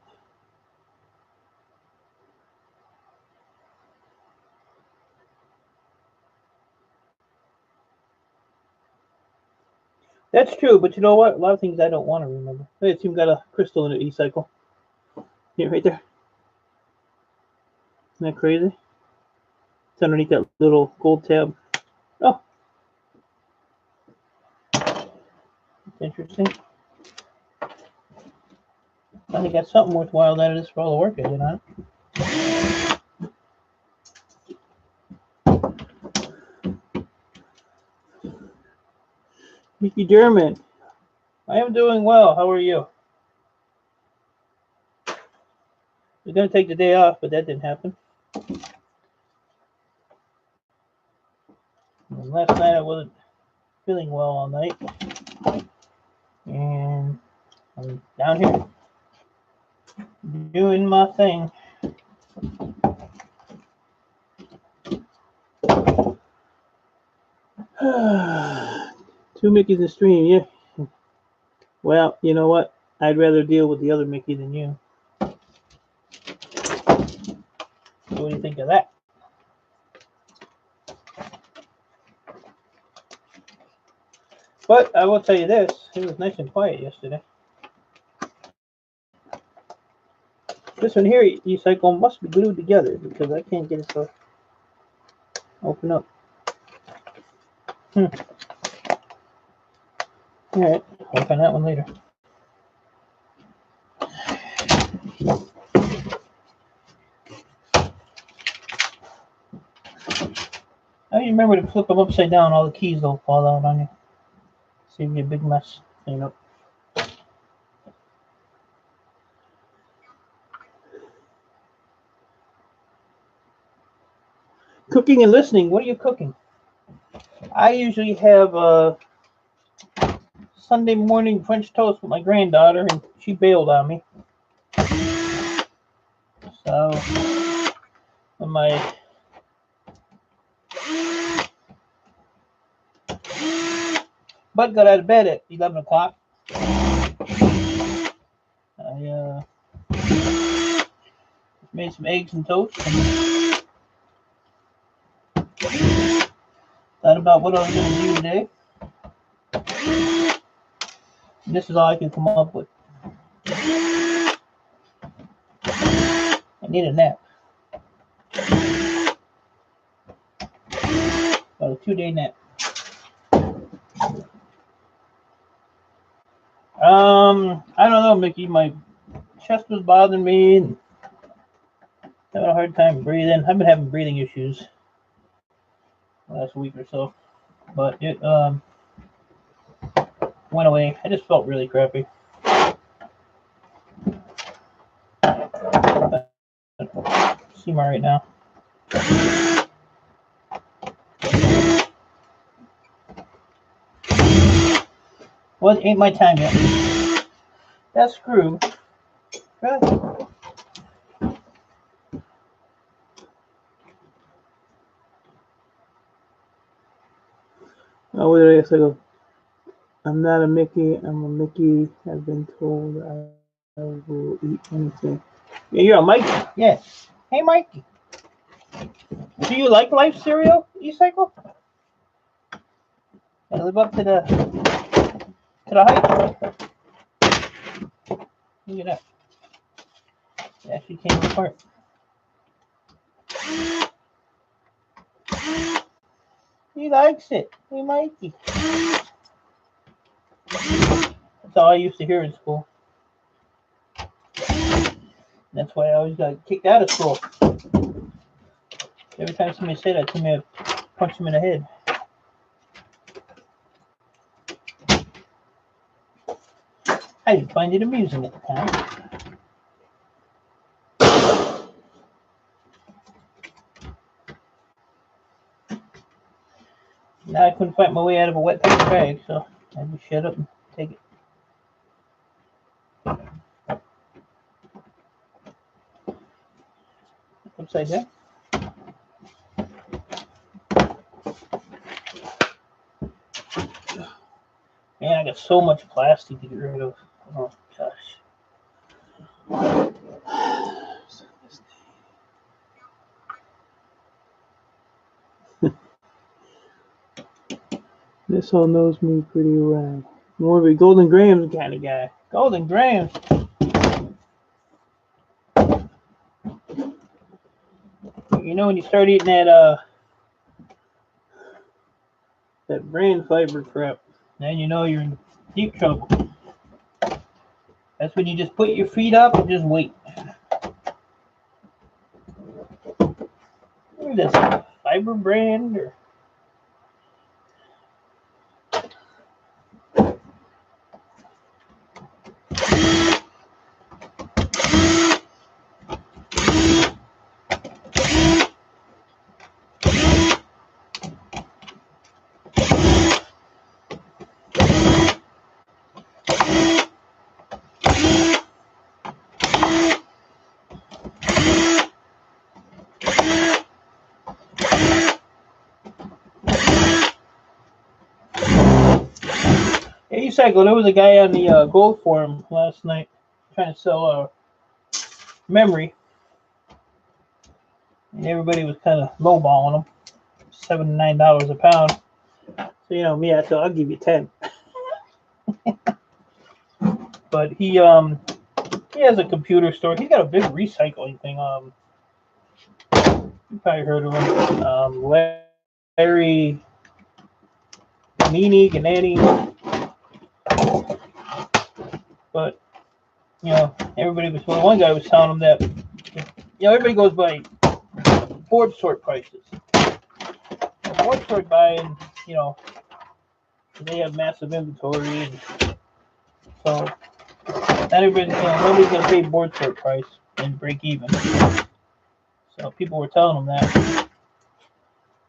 A: That's true, but you know what? A lot of things I don't want to remember. It's even got a crystal in it, E-Cycle. Yeah, right there. Isn't that crazy? It's underneath that little gold tab. Oh. That's interesting. I think that's something worthwhile out of this for all the work I did on it. Mickey German. I am doing well. How are you? I was going to take the day off, but that didn't happen. And last night I wasn't feeling well all night. And I'm down here doing my thing. Two Mickeys in the stream, yeah. Well, you know what? I'd rather deal with the other Mickey than you. What do you think of that? But I will tell you this, it was nice and quiet yesterday. This one here, E-Cycle, must be glued together because I can't get it to open up. Alright, I'll find that one later. How do you remember to flip them upside down? All the keys don't fall out on you. Save you a big mess. Clean up. Cooking and listening. What are you cooking? I usually have Sunday morning French toast with my granddaughter, and she bailed on me. So, when my butt got out of bed at 11 o'clock, I made some eggs and toast. And thought about what I was going to do today. And this is all I can come up with. I need a nap. About a 2-day nap. I don't know, Mickey. My chest was bothering me and having a hard time breathing. I've been having breathing issues last week or so, but it went away. I just felt really crappy. See my right now. Well, it ain't my time yet. That screw. Really? Oh, wait a second. I'm not a Mickey. I'm a Mickey. I've been told I will eat anything. Yeah, you're a Mikey. Yeah. Hey, Mikey. Do you like Life cereal, E-Cycle? Gotta live up to the hype. Look at that. It actually came apart. He likes it. Hey, Mikey. That's all I used to hear in school. That's why I always got kicked out of school. Every time somebody said that to me, I'd punch him in the head. I didn't find it amusing at the time. Now I couldn't fight my way out of a wet paper bag, so I just shut up and take it. Upside down. Man, I got so much plastic to get rid of. Oh gosh. This all knows me pretty well. More of a Golden Grahams kind of guy. Golden Grahams. You know when you start eating that bran fiber crap, then you know you're in deep trouble. That's when you just put your feet up and just wait. What is this? Fiber brand or? Cycle. There was a guy on the Gold Forum last night trying to sell memory, and everybody was kind of lowballing him, $7 to $9 a pound. So you know me, I thought I'll give you 10. But he has a computer store. He's got a big recycling thing. You probably heard of him. Larry Ganani. But you know, one guy was telling him that everybody goes by board sort prices. Board sort buying, they have massive inventory, and so not everybody's nobody's gonna pay board sort price and break even. So people were telling him that.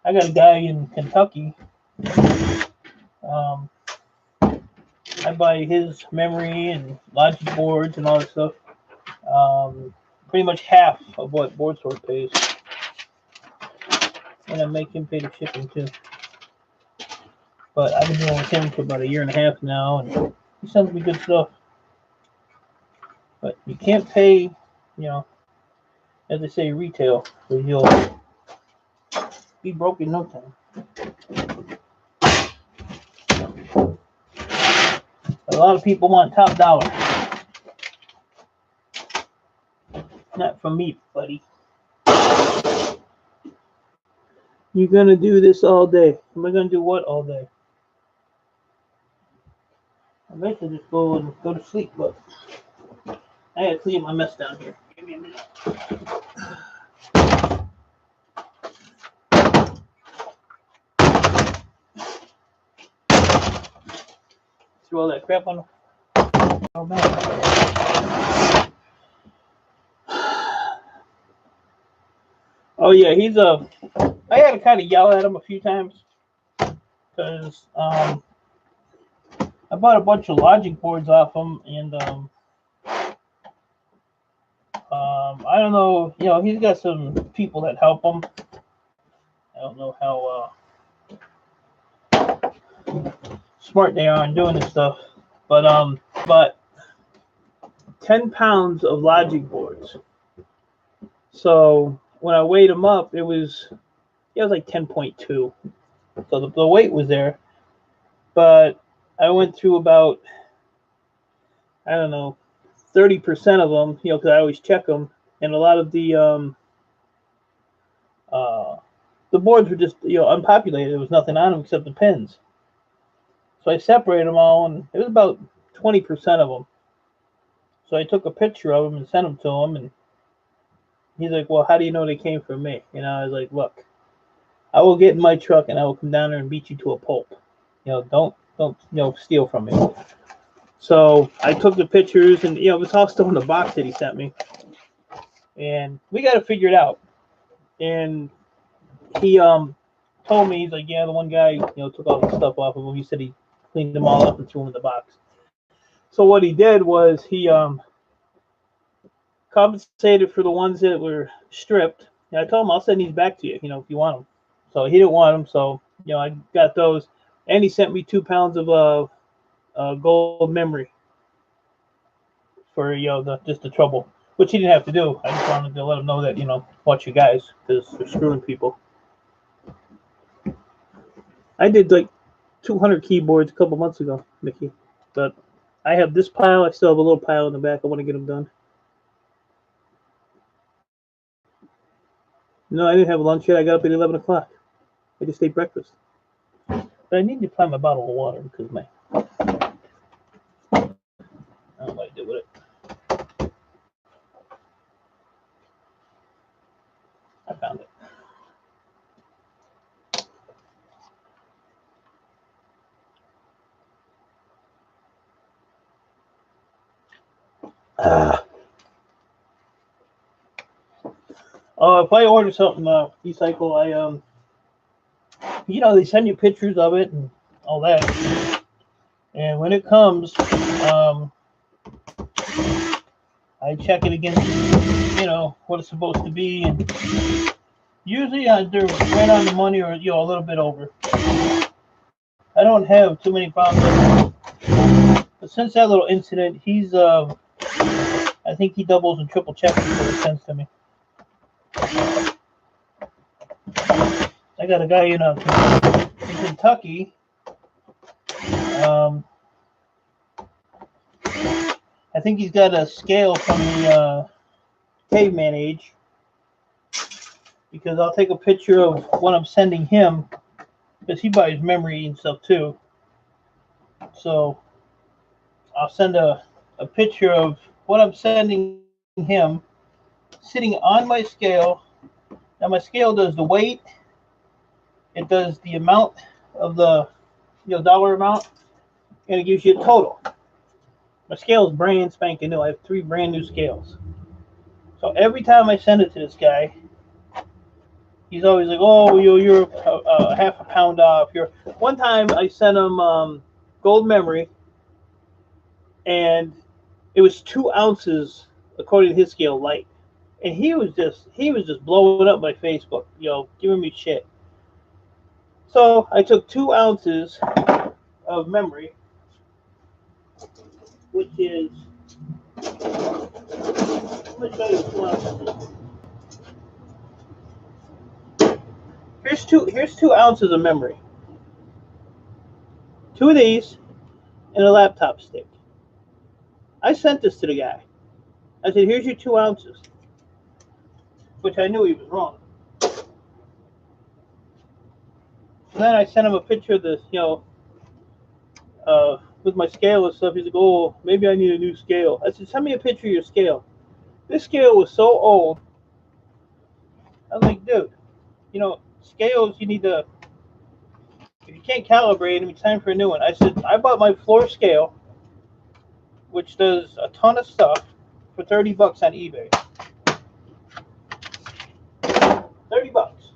A: I got a guy in Kentucky. I buy his memory and logic boards and all that stuff. Pretty much half of what board sort pays. And I make him pay the shipping too. But I've been dealing with him for about 1.5 years now, and he sends me good stuff. But you can't pay, as they say, retail, so you'll be broke in no time. A lot of people want top dollar. Not from me, buddy. You're gonna do this all day. Am I gonna do what all day? I meant to just go to sleep, but I gotta clean my mess down here. Give me a minute. Throw all that crap on. Oh man. Oh yeah, I had to kind of yell at him a few times because I bought a bunch of logic boards off him, and I don't know, he's got some people that help him. I don't know how smart they are in doing this stuff, but 10 pounds of logic boards. So when I weighed them up, it was like 10.2. So the weight was there, but I went through about, I don't know, 30% of them, because I always check them, and a lot of the the boards were just, unpopulated. There was nothing on them except the pins. So I separated them all, and it was about 20% of them. So I took a picture of them and sent them to him, and he's like, well, how do you know they came from me? I was like, look, I will get in my truck and I will come down there and beat you to a pulp. Don't steal from me. So I took the pictures, and it was all still in the box that he sent me. And we got to figure it out. And he told me, he's like, yeah, the one guy took all the stuff off of him. He said he cleaned them all up and threw them in the box. So what he did was he compensated for the ones that were stripped. And I told him, I'll send these back to you, if you want them. So he didn't want them. So, I got those. And he sent me 2 pounds of gold memory for, just the trouble, which he didn't have to do. I just wanted to let him know that, watch you guys, because they're screwing people. I did like 200 keyboards a couple months ago, Mickey. But I have this pile. I still have a little pile in the back. I want to get them done. No, I didn't have lunch yet. I got up at 11 o'clock. I just ate breakfast. But I need to find my bottle of water because I don't know what I did with it. I found it. If I order something eCycle, they send you pictures of it and all that. And when it comes, I check it against, what it's supposed to be. And usually they're right on the money or, a little bit over. I don't have too many problems. But since that little incident, he's, I think he doubles and triple checks before he sends to me. I got a guy in Kentucky. I think he's got a scale from the caveman age, because I'll take a picture of what I'm sending him, because he buys memory and stuff too. So I'll send a picture of what I'm sending him sitting on my scale. Now my scale does the weight, it does the amount of the dollar amount, and it gives you a total. My scale is brand spanking new. I have 3 brand new scales. So every time I send it to this guy, he's always like, "Oh, you're half a pound off." One time I sent him gold memory, and it was 2 ounces according to his scale light, and he was just blowing up my Facebook, giving me shit. So I took 2 ounces of memory, which is, let me show you 2 ounces. Here's 2 ounces of memory. 2 of these and a laptop stick. I sent this to the guy. I said, here's your 2 ounces, which I knew he was wrong. Then I sent him a picture of this, with my scale and stuff. He's like, "Oh, maybe I need a new scale." I said, "Send me a picture of your scale." This scale was so old. I was like, dude, scales, you need to, if you can't calibrate them, it's time for a new one. I said, I bought my floor scale, which does a ton of stuff, for $30 on eBay. $30.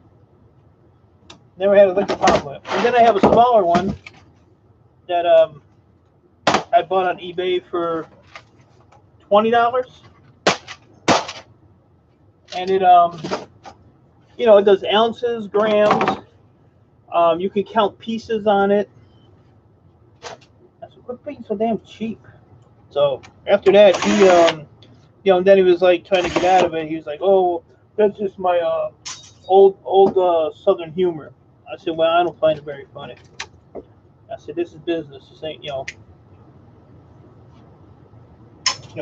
A: Never had a lick of problem with it. And then I have a smaller one that I bought on eBay for $20, and it it does ounces, grams. You can count pieces on it. I said, quit being so damn cheap. So after that, he then he was like trying to get out of it. He was like, "Oh, that's just my old Southern humor." I said, "Well, I don't find it very funny." I said, "This is business. This ain't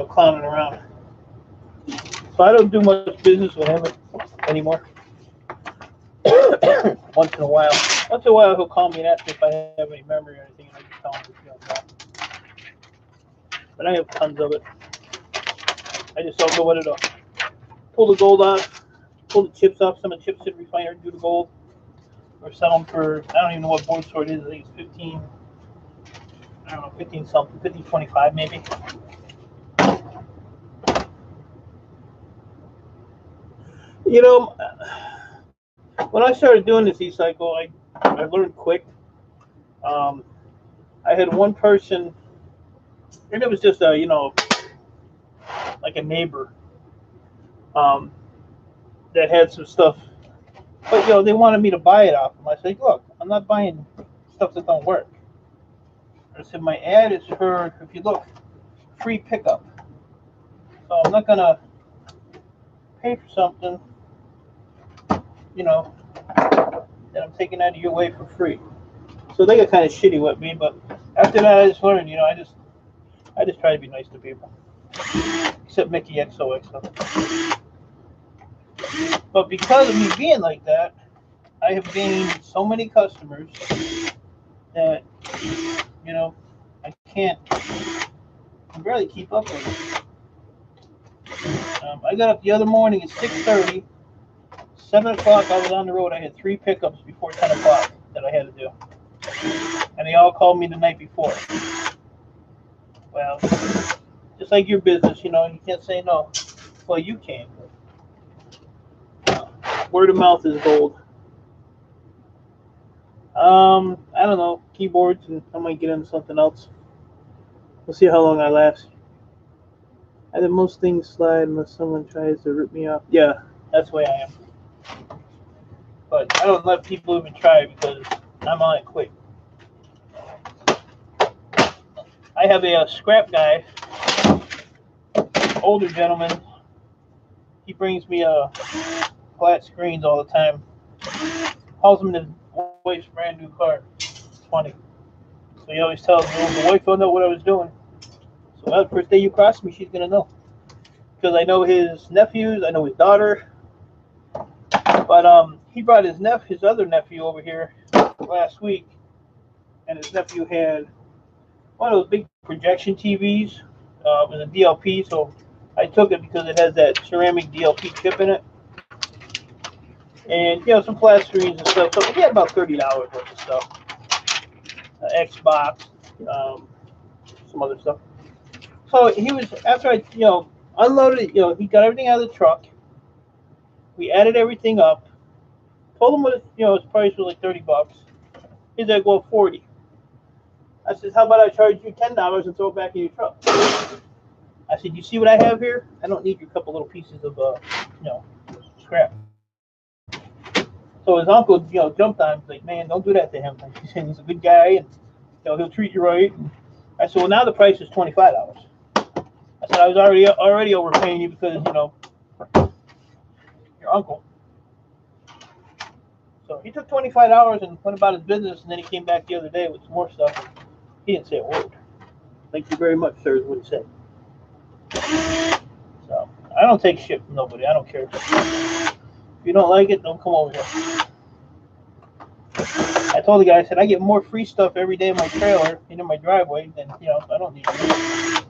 A: clowning around." So I don't do much business with him anymore. once in a while. Once in a while, he'll call me and ask me if I have any memory or anything, and I just tell him, no. But I have tons of it. I just don't know what to pull the gold off, pull the chips off. Some of the chips should refiner, do the gold, or sell them for, I don't even know what board sort it is. I think it's 15, I don't know, 15 something, 15.25 maybe. You know, when I started doing this e-cycle, I learned quick. I had one person, and it was just a, like a neighbor, that had some stuff, but they wanted me to buy it off them. I said, look, I'm not buying stuff that don't work. I said, my ad is for, if you look, free pickup. So I'm not gonna pay for something, that I'm taking out of your way for free. So they got kind of shitty with me, but after that, I just learned, I just try to be nice to people, except Mickey XOXO. But because of me being like that, I have gained so many customers that, I can't barely keep up with it. I got up the other morning at 6:30. 7 o'clock, I was on the road. I had 3 pickups before 10 o'clock that I had to do. And they all called me the night before. Well, just like your business, you can't say no. Well, you can. Word of mouth is gold. I don't know, keyboards, and I might get into something else. We'll see how long I last. I think most things slide unless someone tries to rip me off. Yeah, that's the way I am. But I don't let people even try because I'm on it quick. I have a scrap guy, older gentleman. He brings me flat screens all the time. Hauls them in his wife's brand new car. It's funny. So he always tells me, the wife will know what I was doing. So the first day you cross me, she's gonna know. Because I know his nephews, I know his daughter. But he brought his other nephew over here last week, and his nephew had one of those big projection TVs with a DLP. So I took it because it has that ceramic DLP chip in it, and some flat screens and stuff. So we had about $30 worth of stuff. Xbox, some other stuff. So he was, after I unloaded it, he got everything out of the truck. We added everything up. Told him what his price was like $30. He's like, well, 40. I said, how about I charge you $10 and throw it back in your truck? I said, you see what I have here? I don't need your couple little pieces of scrap. So his uncle, jumped on him. He's like, man, don't do that to him. He said, he's a good guy, and he'll treat you right. And I said, well, now the price is $25. I said, I was already overpaying you because your uncle. So he took $25 and went about his business, and then he came back the other day with some more stuff. He didn't say a word. Thank you very much, sir, is what he said. So I don't take shit from nobody. I don't care. If you don't like it, don't come over here. I told the guy, I said, I get more free stuff every day in my trailer and in my driveway than, I don't need it.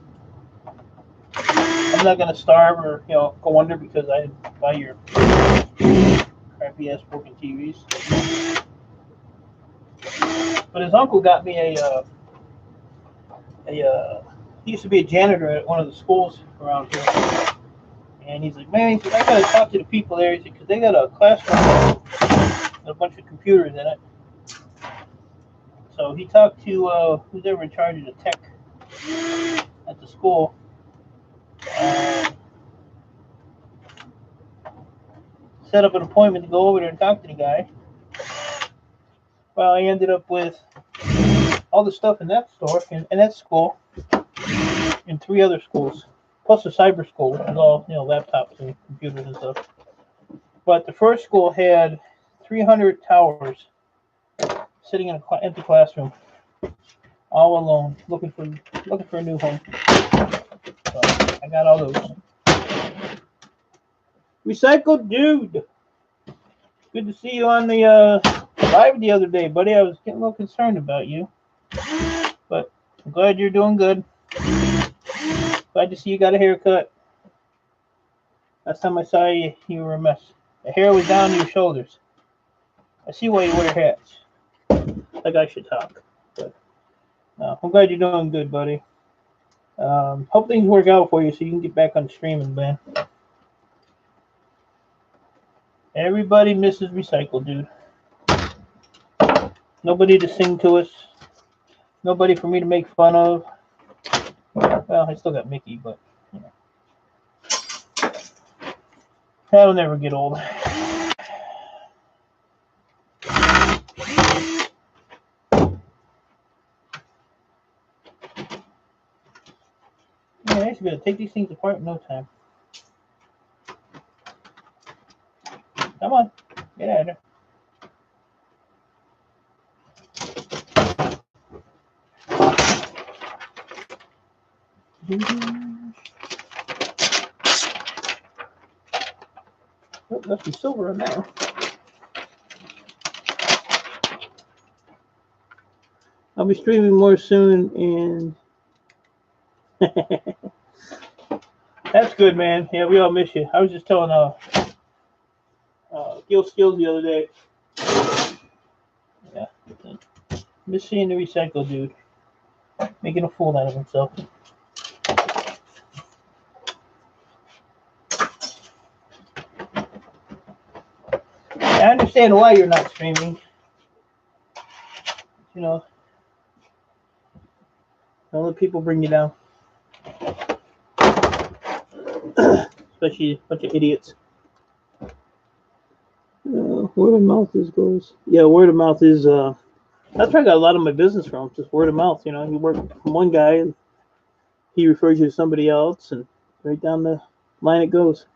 A: I'm not going to starve or, go under because I didn't buy your crappy ass broken TVs. But his uncle got me he used to be a janitor at one of the schools around here. And he's like, man, I got to talk to the people there. He said, because they got a classroom with a bunch of computers in it. So he talked to who's ever in charge of the tech at the school. Set up an appointment to go over there and talk to the guy. Well, I ended up with all the stuff in that store, in that school, and 3 other schools, plus a cyber school, which is all, laptops and computers and stuff. But the first school had 300 towers sitting in an empty classroom, all alone, looking for a new home. So I got all those. Recycled dude. Good to see you on the live the other day, buddy. I was getting a little concerned about you, but I'm glad you're doing good. Glad to see you got a haircut. Last time I saw you, you were a mess. The hair was down to your shoulders. I see why you wear hats. Like I should talk. But I'm glad you're doing good, buddy. Hope things work out for you so you can get back on streaming, man. Everybody misses Recycle, dude. Nobody to sing to us. Nobody for me to make fun of. Well, I still got Mickey, but you know, that'll never get old. Yeah, I should be able to take these things apart in no time. Come on, get out of there. Oh, must be silver in there. I'll be streaming more soon, and that's good, man. Yeah, we all miss you. I was just telling Gil Skills the other day. Yeah, miss seeing the Recycle dude making a fool out of himself. I understand why you're not streaming. You know, don't let people bring you down. Especially a bunch of idiots. Word of mouth goes. Yeah, word of mouth is. That's where I got a lot of my business from. Just word of mouth. You know, you work from one guy and he refers you to somebody else, and right down the line it goes.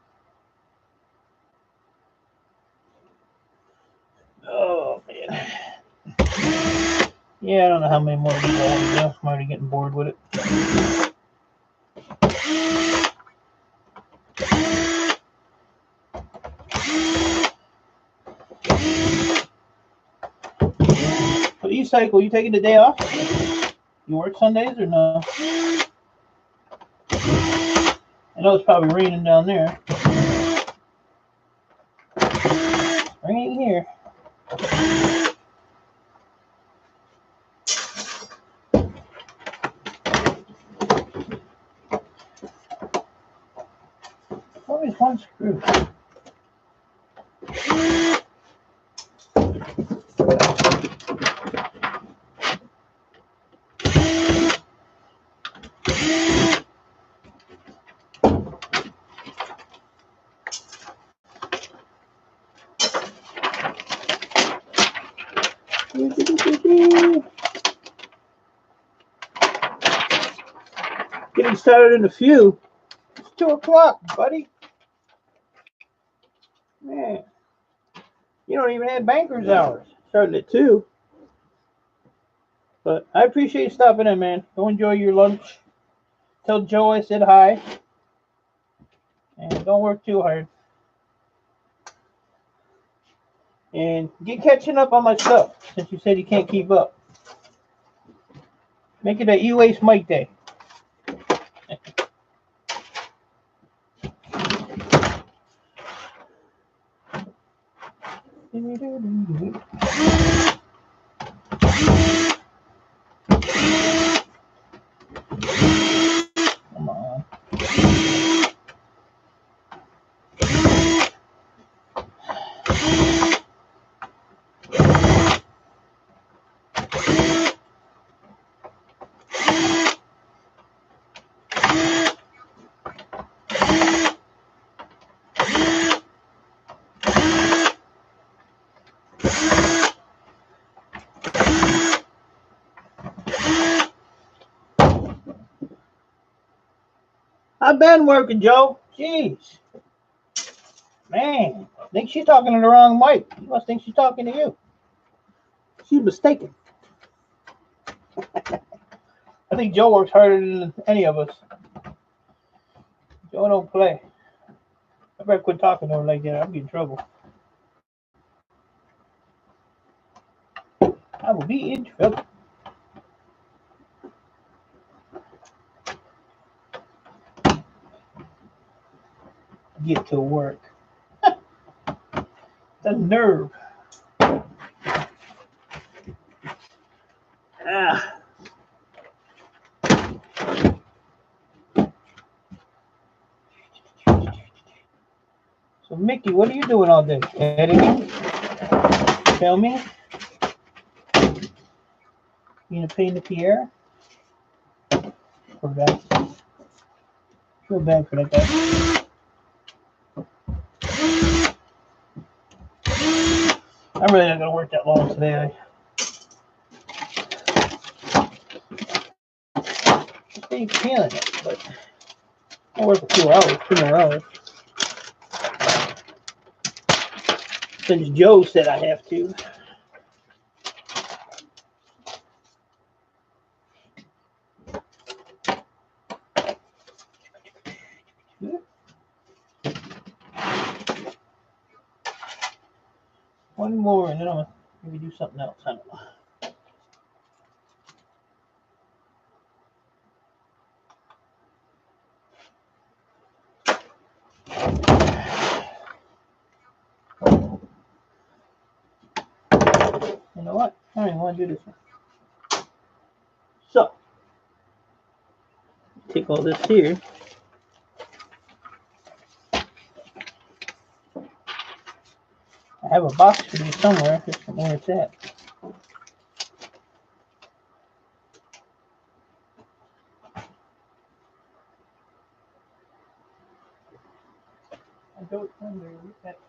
A: Oh man. Yeah, I don't know how many more people I want to do. I'm already getting bored with it. So E-Cycle, you taking the day off? You work Sundays or no? I know it's probably raining down there. Raining here. Always one screw. Getting started in a few. It's 2 o'clock, buddy. Man, you don't even have banker's hours. Starting at 2. But I appreciate you stopping in, man. Go enjoy your lunch. Tell Joe I said hi. And don't work too hard. And get catching up on my stuff, since you said you can't keep up. Make it a E-Waste Mike Day. Come on. I've been working, Joe. Jeez. Man, I think she's talking to the wrong mic. You must think she's talking to you. She's mistaken. I think Joe works harder than any of us. Joe don't play. I better quit talking to her like that. I'll be in trouble. I will be in trouble. Get to work. The nerve. Ah. So Mickey, what are you doing all day? Editing? Filming? You gonna paint the Pierre? Poor guy. Feel bad for that guy. I'm really not gonna work that long today. I ain't feeling it, but I'll work for 2 hours, 2 more hours. Since Joe said I have to. One more, and then I'll maybe do something else. I don't know. You know what? I don't even want to do this one. So, take all this here. I have a box for these somewhere. Just where it's at. I don't remember that.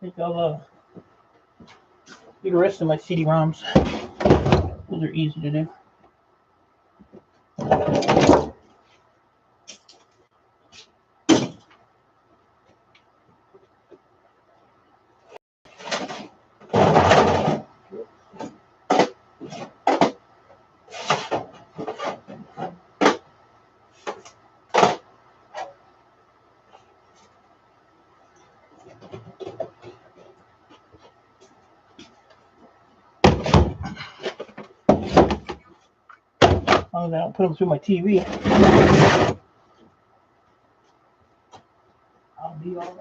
A: I think I'll do the rest of my CD-ROMs. Those are easy to do. As long as I don't put them through my TV, I'll be all right.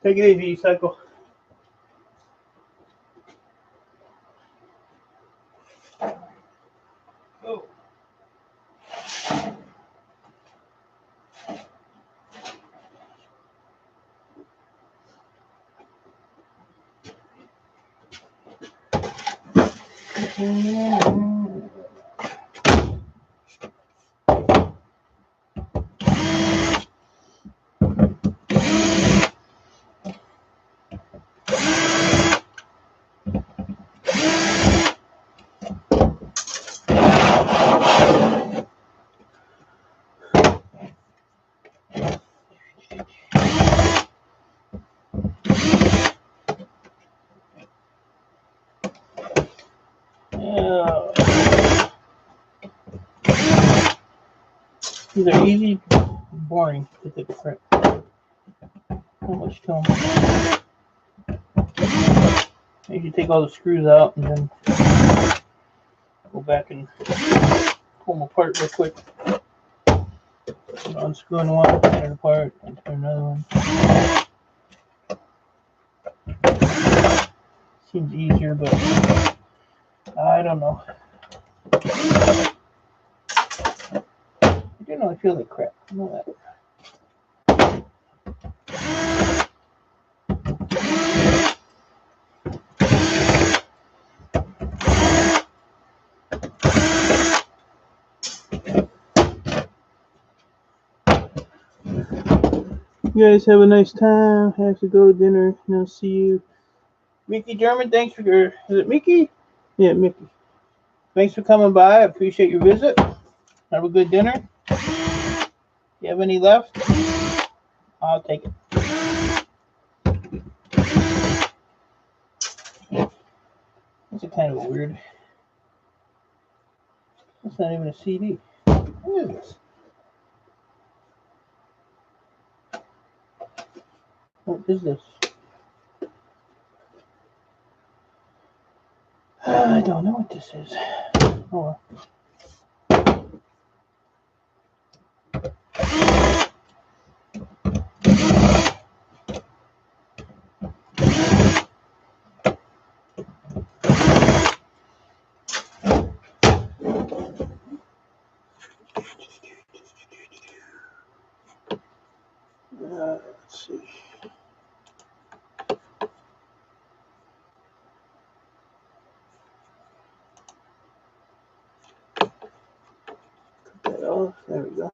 A: Take it easy, Cycle. Oh. These are easy, boring to take apart. Not much to them. I usually take all the screws out and then go back and pull them apart real quick. Unscrewing one, tear it apart, and turn another one. Seems easier, but I don't know. I do know I feel like crap. I know that. You guys have a nice time. Have to go to dinner, and I'll see you. Mickey German, thanks for your. Is it Mickey? Yeah, Mickey. Thanks for coming by. I appreciate your visit. Have a good dinner. You have any left? I'll take it. That's a kind of a weird. It's not even a CD. What is this? What is this? I don't know what this is. Oh well. Let's see. Cut that off. There we go.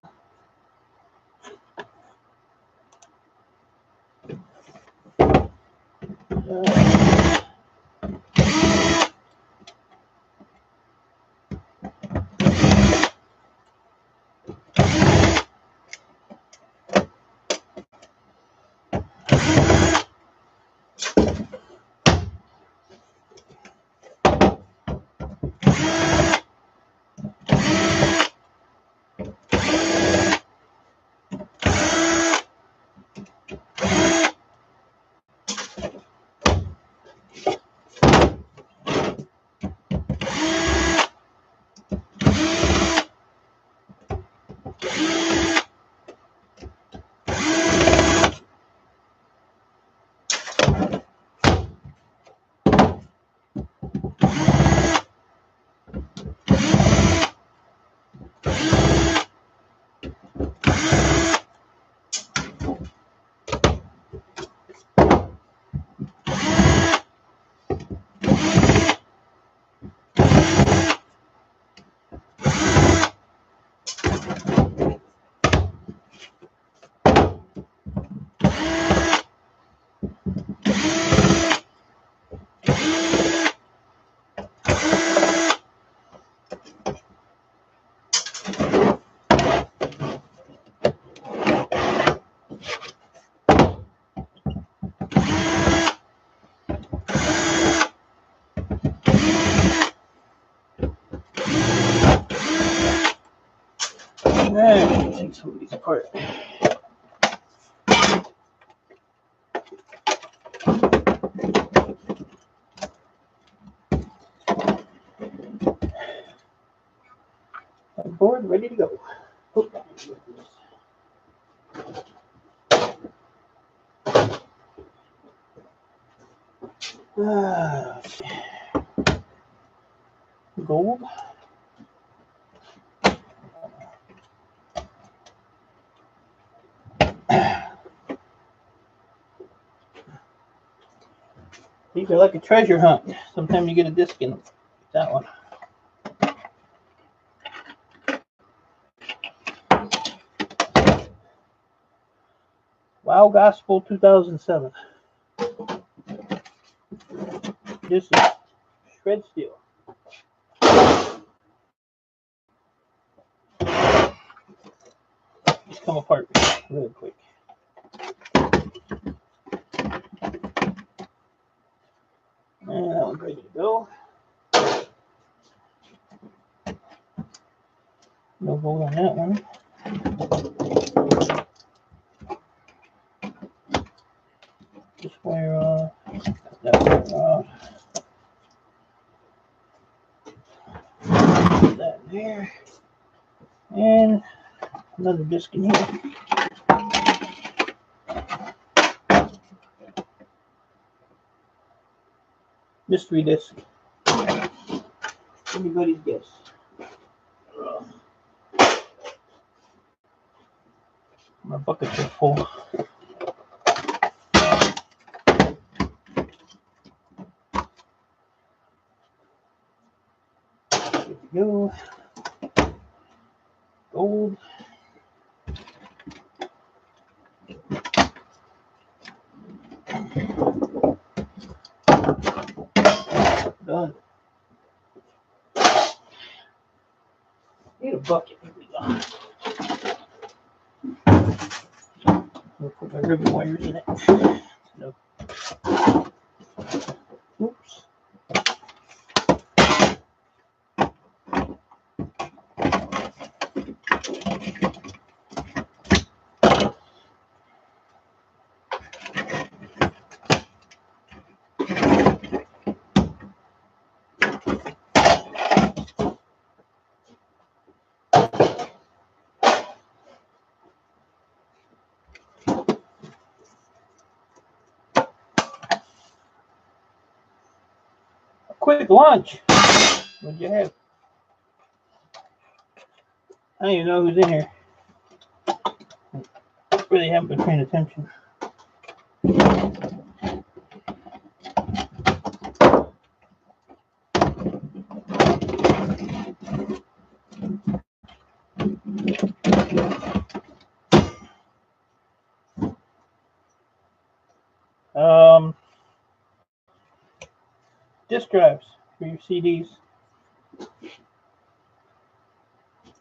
A: Alright, take some of these apart. I'm bored, ready to go. Oh. Gold. These are like a treasure hunt. Sometimes you get a disc in them. That one. Wow Gospel 2007. This is shred steel. Just come apart really quick. And that one's ready to go. No gold on that one. This wire off. Cut that wire off. there. And another disc in here. Mystery disc. Anybody's guess. My buckets are full. There we go. Gold. Done. Need a bucket. Here we go. I'll put my ribbon wires in it. No. Oops. Quick lunch. What'd you have? I don't even know who's in here. Really haven't been paying attention. Disk drives for your CDs.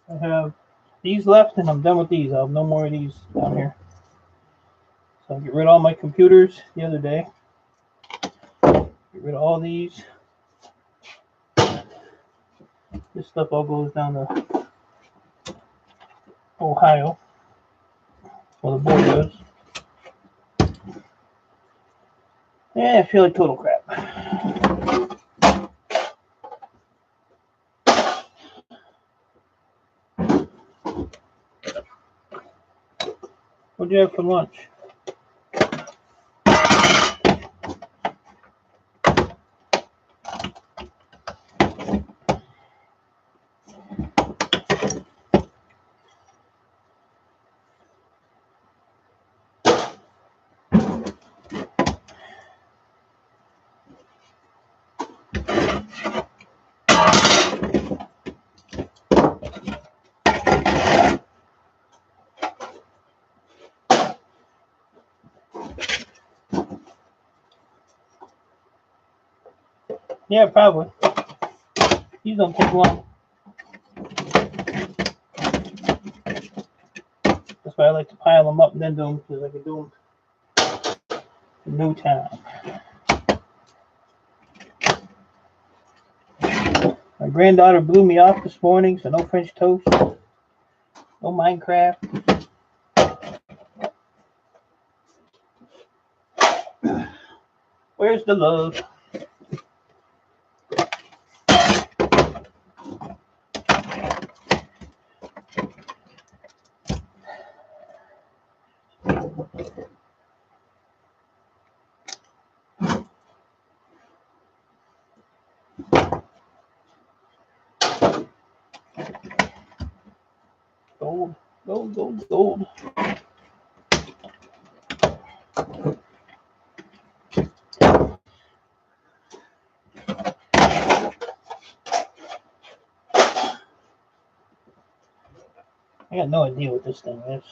A: I have these left, and I'm done with these. I'll have no more of these down here. So I get rid of all my computers the other day. Get rid of all these. This stuff all goes down to Ohio. Well, the board goes. Yeah, I feel like total crap. What'd you have for lunch? Yeah, probably. These don't take long. That's why I like to pile them up and then do them, because I can do them in no time. My granddaughter blew me off this morning, so no French toast, no Minecraft. Where's the love? Gold, gold, gold, gold. I got no idea what this thing is.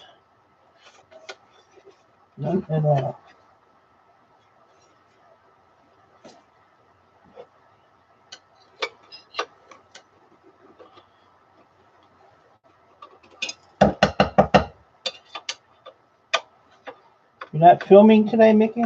A: None at all. You're not filming today, Mickey?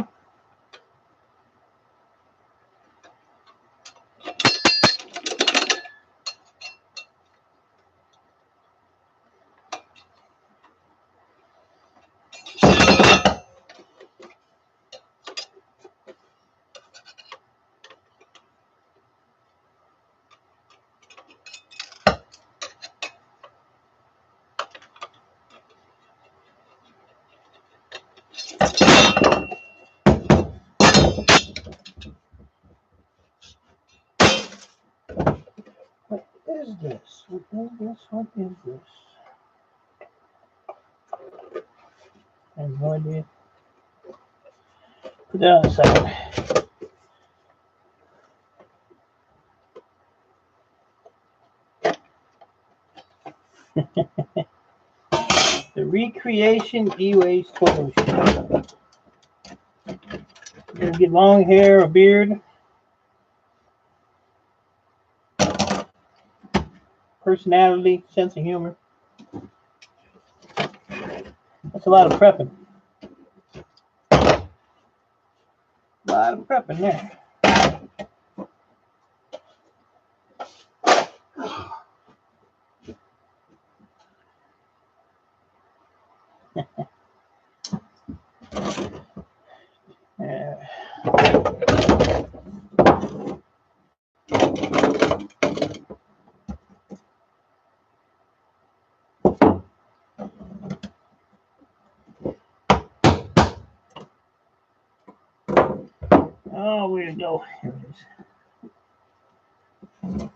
A: is this? What is this? I have no idea. Put that on the side. The Recreation E-Waste Photo Shoot. You're gonna get long hair or beard. Personality, sense of humor. That's a lot of prepping. A lot of prepping there. Yeah. Oh, where'd it go? Here it is.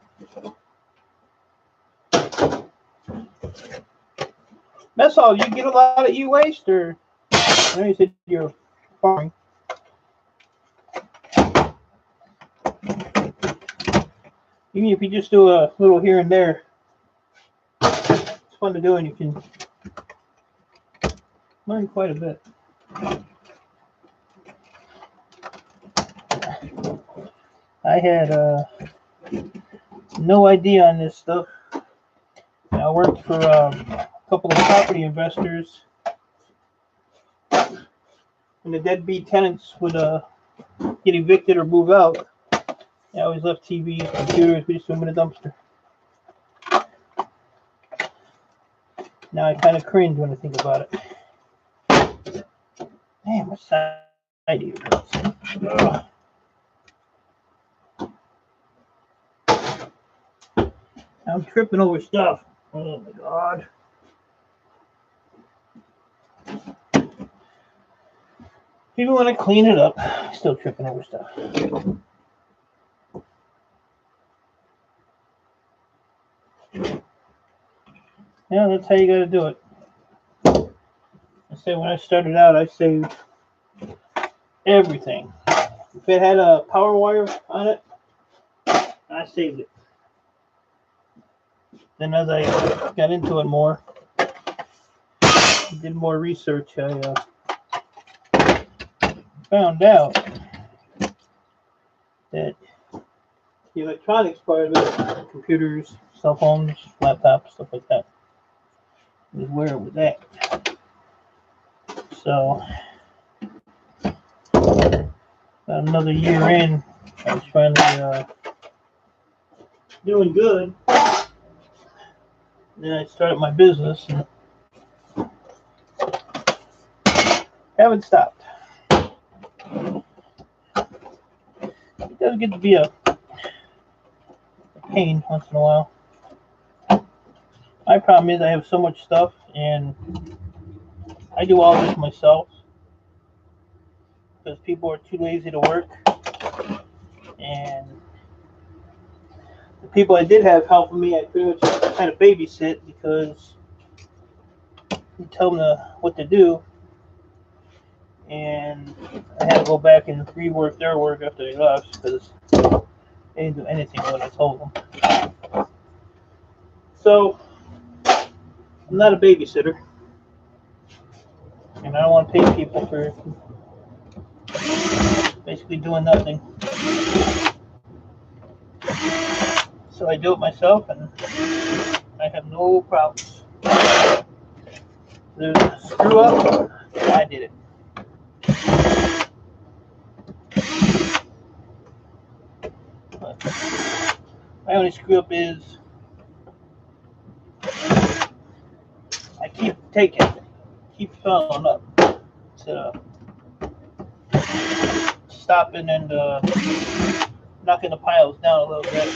A: That's all. You get a lot of e-waste, or I know you said you're farming. Even if you just do a little here and there, it's fun to do, and you can learn quite a bit. I had no idea on this stuff. I worked for a couple of property investors. When the deadbeat tenants would get evicted or move out, I always left TVs, computers, we just threw them in a dumpster. Now I kind of cringe when I think about it. Damn, what side do you hurt? I'm tripping over stuff. Oh my god. Even when I clean it up, I'm still tripping over stuff. Yeah, that's how you gotta do it. I say when I started out, I saved everything. If it had a power wire on it, I saved it. Then as I got into it more, did more research, I found out that the electronics part of it, computers, cell phones, laptops, stuff like that, is where it was at. So, about another year in, I was finally doing good. Then I started my business and haven't stopped. It does get to be a pain once in a while. My problem is I have so much stuff and I do all this myself because people are too lazy to work. And the people I did have helping me, I pretty much kind of babysit because you tell them what to do. And I had to go back and rework their work after they left because they didn't do anything when I told them. So I'm not a babysitter, and I don't want to pay people for basically doing nothing. So I do it myself, and I have no problems. There's a screw up, I did it. But my only screw up is I keep taking, keep filling up instead of stopping and knocking the piles down a little bit.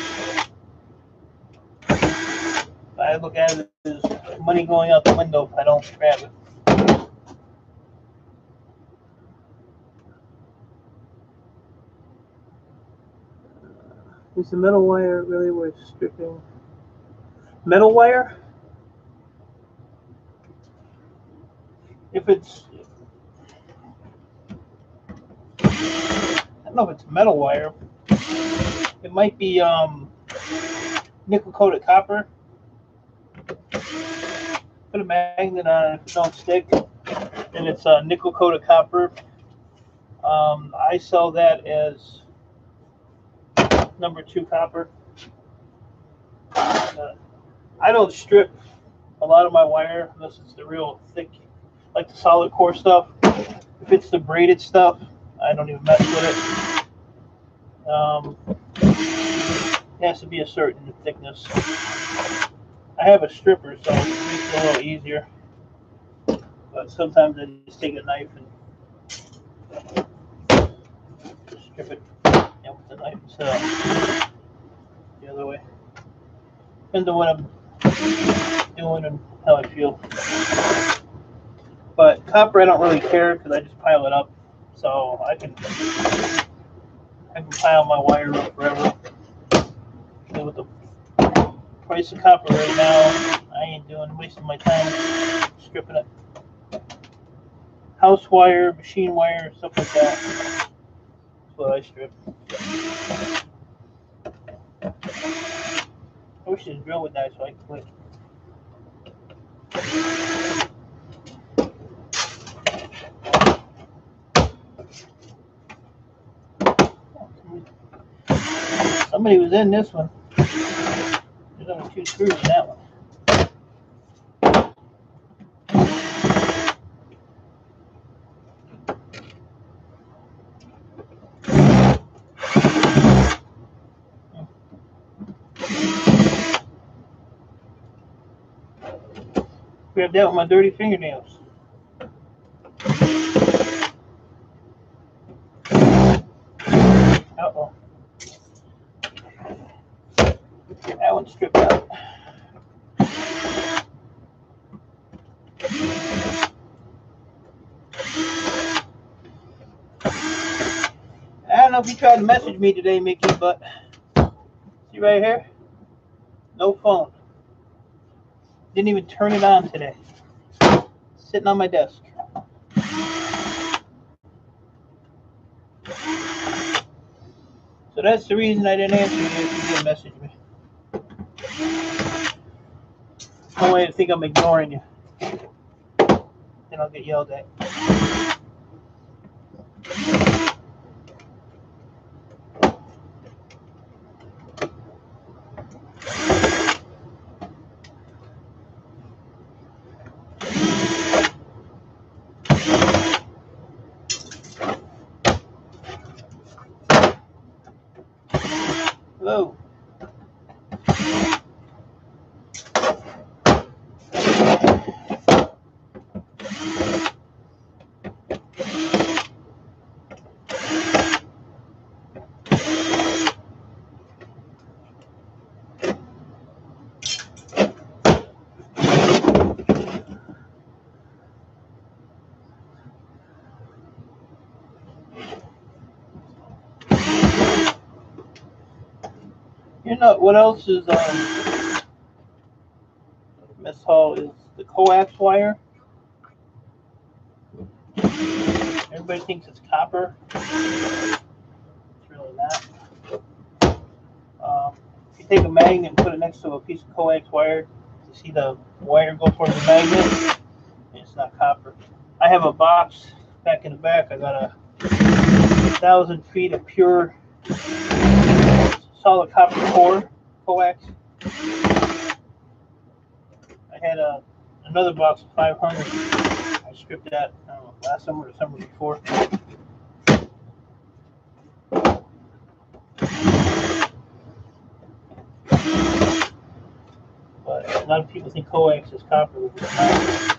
A: I look at it as money going out the window if I don't grab it. Is the metal wire really worth stripping? metal wire, if it's, I don't know if it's metal wire, it might be nickel coated copper. Put a magnet on it if it don't stick, and it's nickel coated copper. I sell that as number 2 copper. I don't strip a lot of my wire unless it's the real thick, like the solid core stuff. If it's the braided stuff, I don't even mess with it. It has to be a certain thickness. I have a stripper, so it makes it a little easier. But sometimes I just take a knife and strip it with the knife instead of the other way. Depends on what I'm doing and how I feel. But copper, I don't really care because I just pile it up, so I can pile my wire up forever. And with the price of copper right now, I ain't wasting my time stripping it. House wire, machine wire, stuff like that. That's what I strip. I wish this drill would die so I could quit. Somebody was in this one. There's only 2 screws in that one. Grab that with my dirty fingernails. Uh-oh. That one's stripped out. I don't know if you tried to message me today, Mickey, but see right here? No phone. Didn't even turn it on today. Sitting on my desk. So that's the reason I didn't answer you if you didn't message me. No way to think I'm ignoring you. Then I'll get yelled at. Hello. You know what else is Miss Hall is the coax wire. Everybody thinks it's copper. It's really not. If you take a magnet and put it next to a piece of coax wire, you see the wire go towards the magnet. It's not copper. I have a box back in the back. I got 1,000 feet of pure solid copper core coax. I had another box of 500. I stripped that last summer or the summer before. But a lot of people think coax is copper, which is not.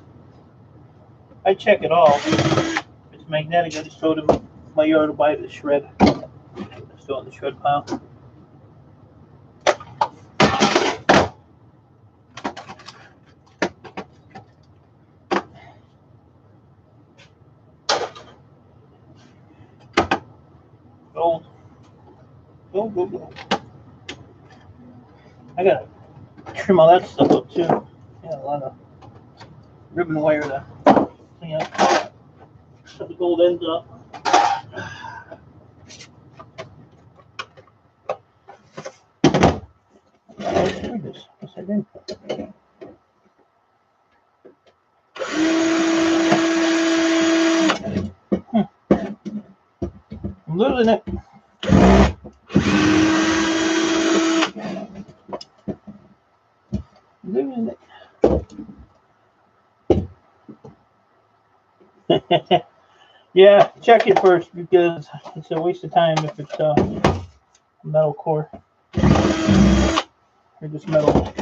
A: I check it all. If it's magnetic, I just throw it in my yard to buy it to shred. It's still in the shred pile. Gold. Gold. I got trim all that stuff up too. Yeah, a lot of ribbon wire to clean up. Shut the gold ends up. Let's do this. What's that in? I'm losing it. Losing it. Yeah, check it first because it's a waste of time if it's a metal core or just metal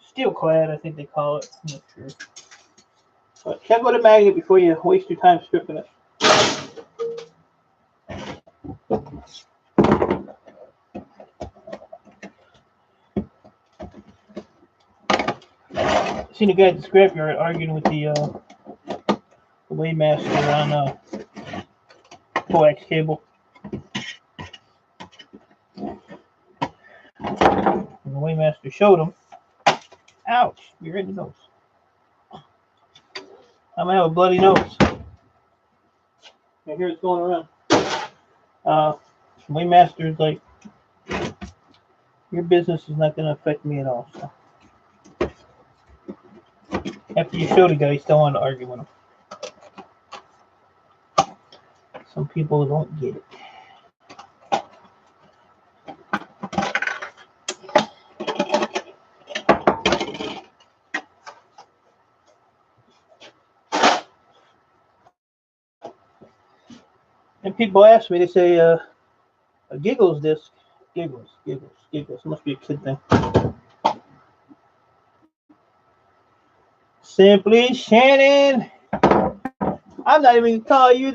A: steel clad. I think they call it. I'm not sure. But check with a magnet before you waste your time stripping it. I seen a guy at the scrapyard arguing with the Waymaster on coax cable. And the Waymaster showed him. Ouch! You're in the nose. I'm gonna have a bloody nose. I hear it's going around. Waymaster's like, your business is not gonna affect me at all. So. After you show the guy, you still want to argue with him. Some people don't get it. And people ask me, they say, a Giggles disc. Giggles. It must be a kid thing. Simply Shannon. I'm not even gonna call you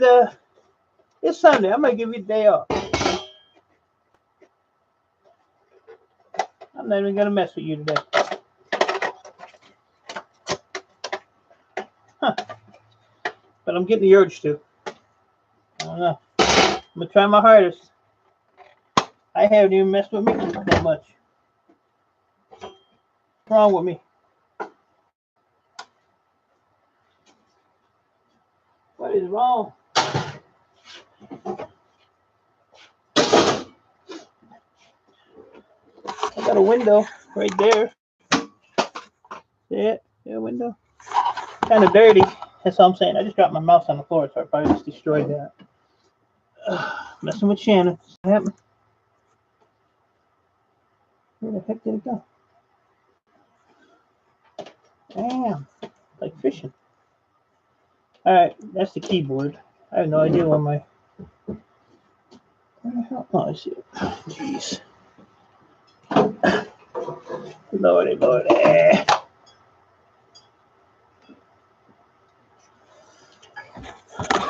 A: it's Sunday. I'm gonna give you a day off. I'm not even gonna mess with you today. Huh. But I'm getting the urge to. I don't know. I'm gonna try my hardest. I haven't even messed with Mickey that much. What's wrong with me? What is wrong? I got a window right there. See it? See a window? Kind of dirty. That's all I'm saying. I just dropped my mouse on the floor, so I probably just destroyed that. Messing with Shannon. What happened? Where the heck did it go? Damn. Like fishing. Alright, that's the keyboard. I have no idea where my... Where the hell? Oh, I see it. Jeez. Lordy.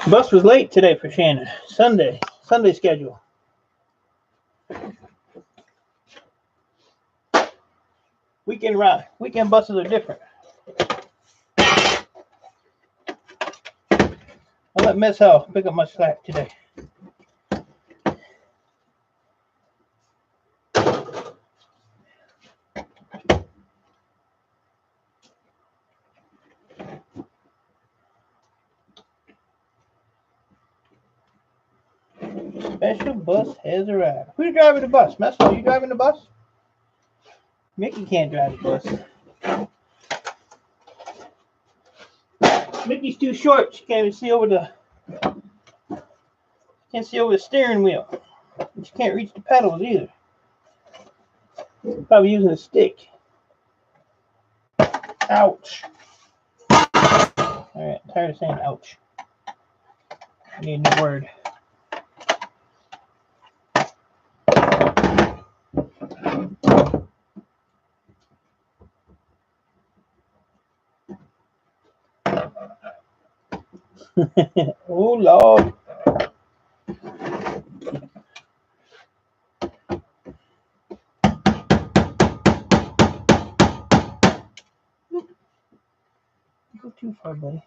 A: Bus was late today for Shannon. Sunday schedule. Weekend buses are different. I'll let Miss Hell pick up my slack today. Special bus has arrived. Who's driving the bus? Messel, you driving the bus? Mickey can't drive the bus. Mickey's too short. She can't even see over the steering wheel. And she can't reach the pedals either. Probably using a stick. Ouch. Alright, I'm tired of saying ouch. I need a new word. Oh, Lord. Go too far, buddy.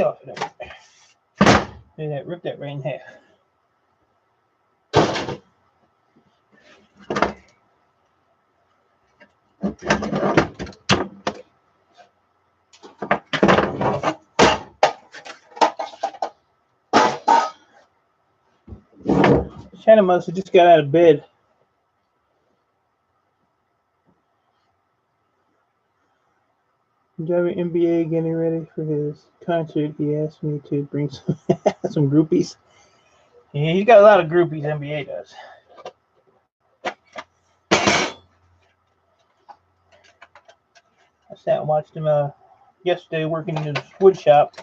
A: off of that. Look at that, rip that right in half. Shannon must have just got out of bed. Driving NBA getting ready for his concert. He asked me to bring some groupies. Yeah, he's got a lot of groupies, NBA does. I sat and watched him yesterday working in his wood shop.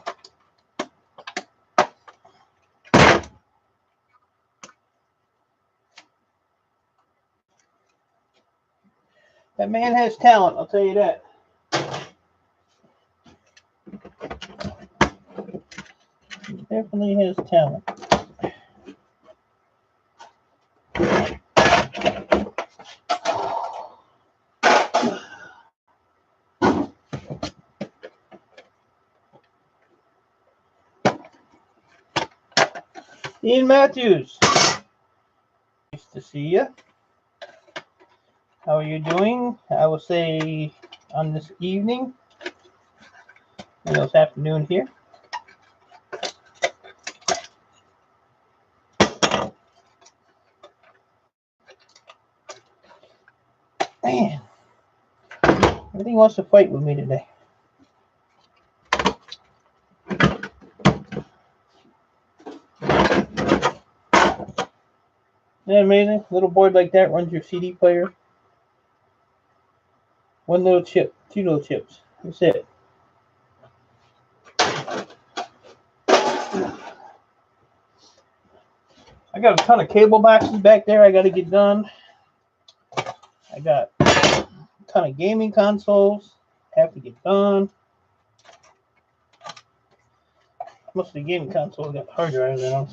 A: That man has talent, I'll tell you that. He definitely has talent. Ian Matthews, nice to see you. How are you doing? I will say on this evening, and this afternoon here. Man, everything wants to fight with me today. Isn't that amazing? A little board like that runs your CD player. One little chip, two little chips. That's it. I got a ton of cable boxes back there I got to get done. I got a ton of gaming consoles have to get done. Most of the gaming consoles got hard drives in them.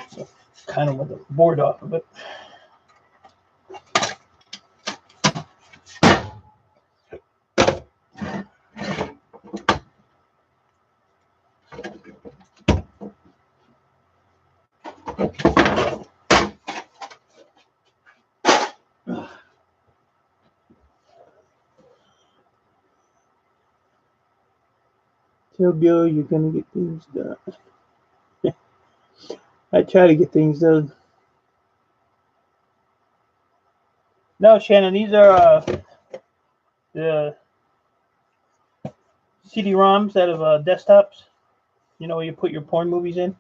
A: So kind of with the board off of it. Tell Bill you're gonna get things done. I try to get things done. No, Shannon, these are the CD-ROMs out of desktops. You know where you put your porn movies in?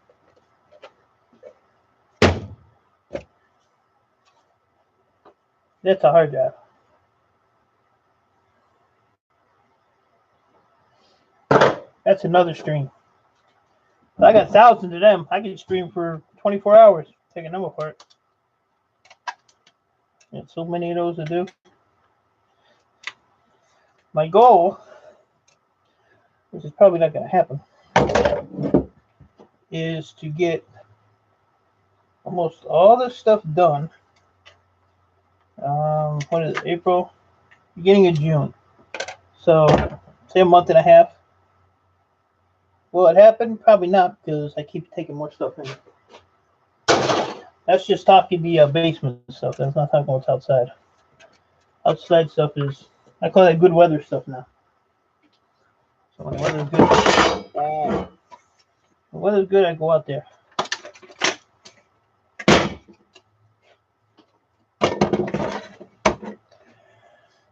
A: That's a hard drive. That's another stream. I got thousands of them. I can stream for 24 hours. Taking them apart. And so many of those to do. My goal, which is probably not going to happen, is to get almost all this stuff done. What is it? April, beginning of June. So, say a month and a half. Will it happen? Probably not, because I keep taking more stuff in. That's just talking the basement stuff. That's not talking what's outside. Outside stuff is, I call that good weather stuff now. So when the weather's good, when the weather's good, I go out there.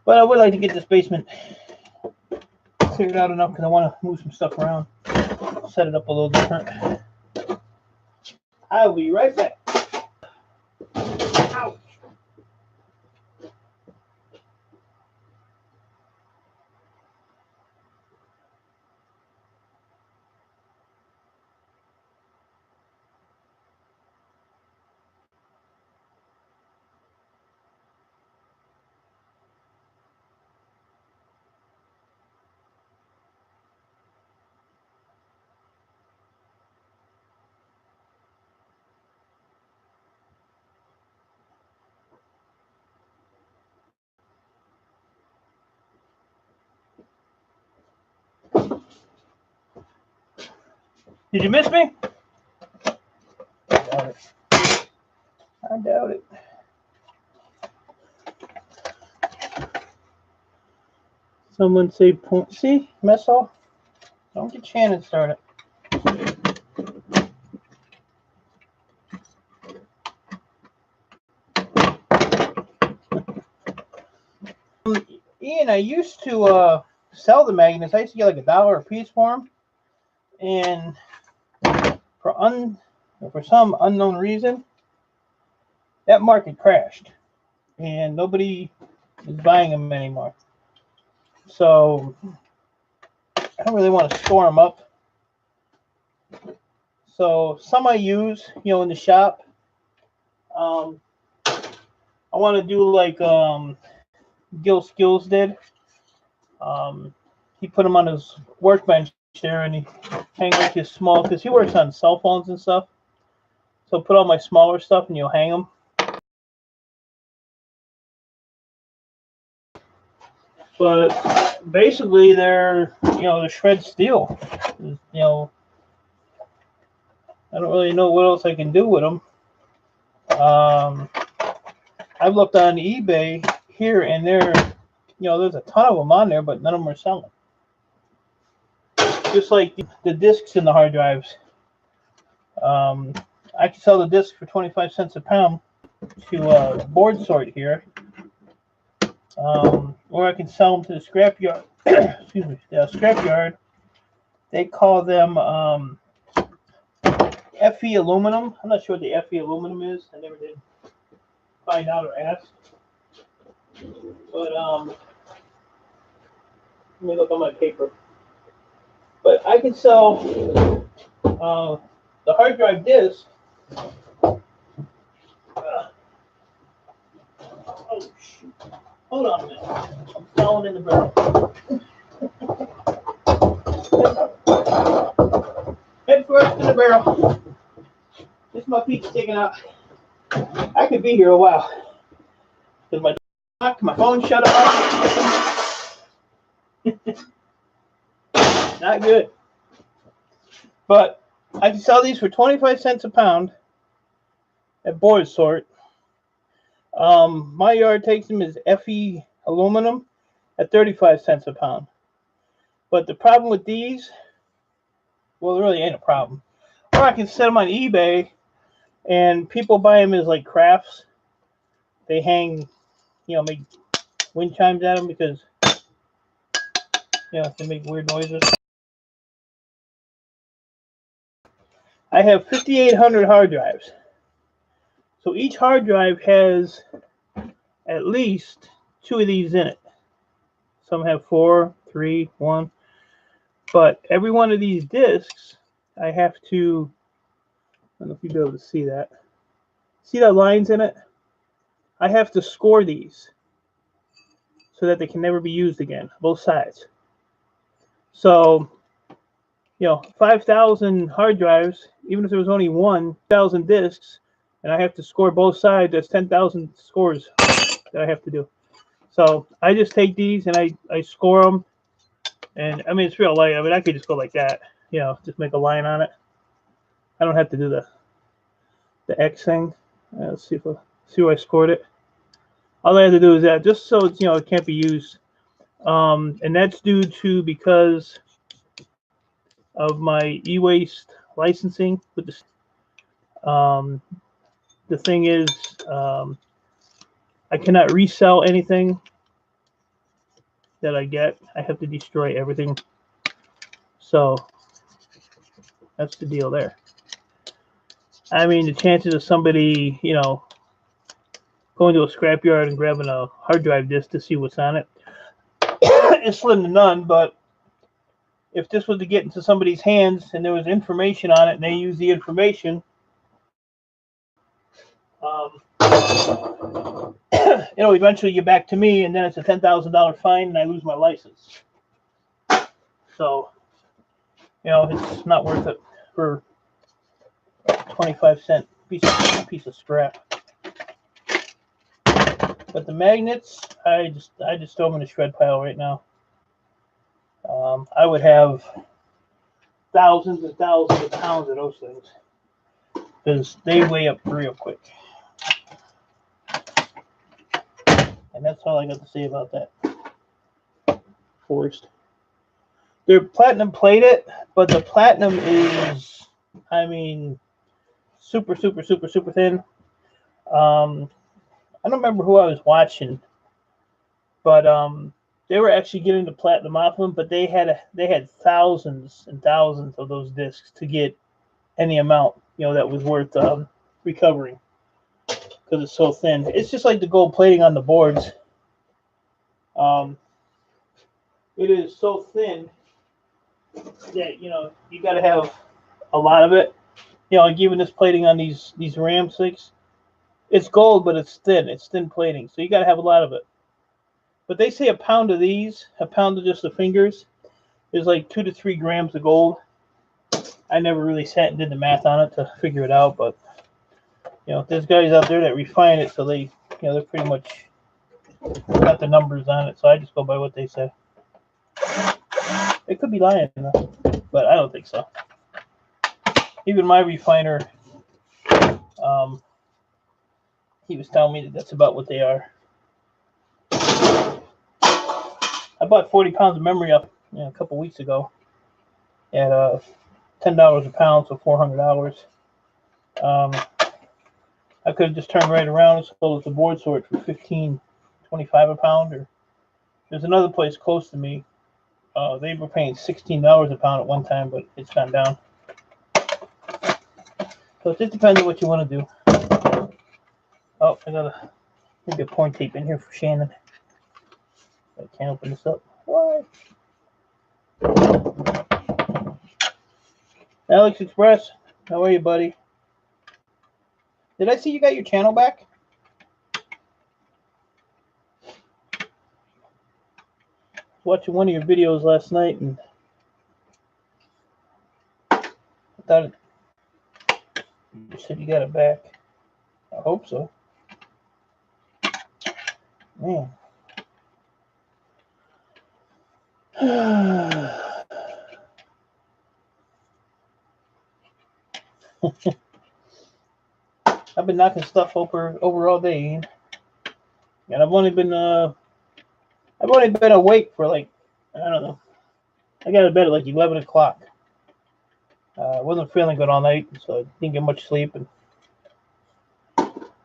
A: But I would like to get this basement cleared out enough because I want to move some stuff around, set it up a little different. I will be right back. Ouch. Did you miss me? I doubt it. I doubt it. Someone say point. See, mess off. Don't get Shannon started. Ian, I used to sell the magnets. I used to get like $1 a piece for them, and for some unknown reason, that market crashed, and nobody is buying them anymore. So I don't really want to store them up. So some I use, in the shop. I want to do like Gil Skills did. He put them on his workbench there, and he hang like his small, because he works on cell phones and stuff. So put all my smaller stuff and you'll hang them. But basically, they're they're shred steel. I don't really know what else I can do with them. I've looked on eBay here and there. There's a ton of them on there, but none of them are selling. Just like the discs in the hard drives. I can sell the disc for 25 cents a pound to Board Sort here. Or I can sell them to the scrapyard. Excuse me, the scrapyard. They call them FE aluminum. I'm not sure what the FE aluminum is. I never did find out or ask. But let me look on my paper. But I can sell the hard drive disc. Oh shoot! Hold on a minute. I'm falling in the barrel. Head first in the barrel. This is my feet sticking out. I could be here a while. Because my phone shut off. Not good. But I can sell these for 25 cents a pound at Board Sort. My yard takes them as FE aluminum at 35 cents a pound. But the problem with these, well, there really ain't a problem. Or I can set them on eBay, and people buy them as like crafts. They hang, make wind chimes at them because, they make weird noises. I have 5,800 hard drives. So each hard drive has at least 2 of these in it. Some have 4, 3, 1. But every one of these discs, I have to, I don't know if you'll be able to see that. See that lines in it? I have to score these so that they can never be used again, both sides. So, 5,000 hard drives, even if there was only 1,000 discs, and I have to score both sides, that's 10,000 scores that I have to do. So I just take these and I score them. And I mean, it's real light. I mean, I could just go like that, just make a line on it. I don't have to do the X thing. Let's see where I scored it. All I have to do is that, just so it's, it can't be used. And that's due to because of my e-waste licensing with the thing is, I cannot resell anything that I get. I have to destroy everything. So that's the deal there. I mean, the chances of somebody, going to a scrapyard and grabbing a hard drive disk to see what's on it is slim to none. But if this was to get into somebody's hands and there was information on it and they use the information, it'll eventually get back to me, and then it's a $10,000 fine and I lose my license. So, it's not worth it for a 25-cent piece of scrap. But the magnets, I just throw them in the shred pile right now. I would have thousands and thousands of pounds of those things because they weigh up real quick. And that's all I got to say about that. Forest. They're platinum plated, but the platinum is, I mean, super, super, super, super thin. I don't remember who I was watching, but they were actually getting the platinum off them, but they had thousands and thousands of those discs to get any amount, that was worth recovering because it's so thin. It's just like the gold plating on the boards. It is so thin that you got to have a lot of it. Like even this plating on these Ram 6, it's gold, but it's thin. It's thin plating, so you got to have a lot of it. But they say a pound of these, a pound of just the fingers, is like 2 to 3 grams of gold. I never really sat and did the math on it to figure it out, but there's guys out there that refine it, so they, they're pretty much got the numbers on it. So I just go by what they say. It could be lying, but I don't think so. Even my refiner, he was telling me that that's about what they are. I bought 40 pounds of memory up a couple weeks ago at $10 a pound, so $400. I could have just turned right around and sold it to board sort for $15.25 a pound. Or there's another place close to me. They were paying $16 a pound at one time, but it's gone down. So it just depends on what you want to do. Oh, I got maybe a porn tape in here for Shannon. I can't open this up. Why? Alex Express, how are you, buddy? Did I see you got your channel back? Watching one of your videos last night, and I thought you said you got it back. I hope so. Man. I've been knocking stuff over all day, and I've only been awake for like, I don't know. I got to bed at like 11 o'clock. I wasn't feeling good all night, so I didn't get much sleep. And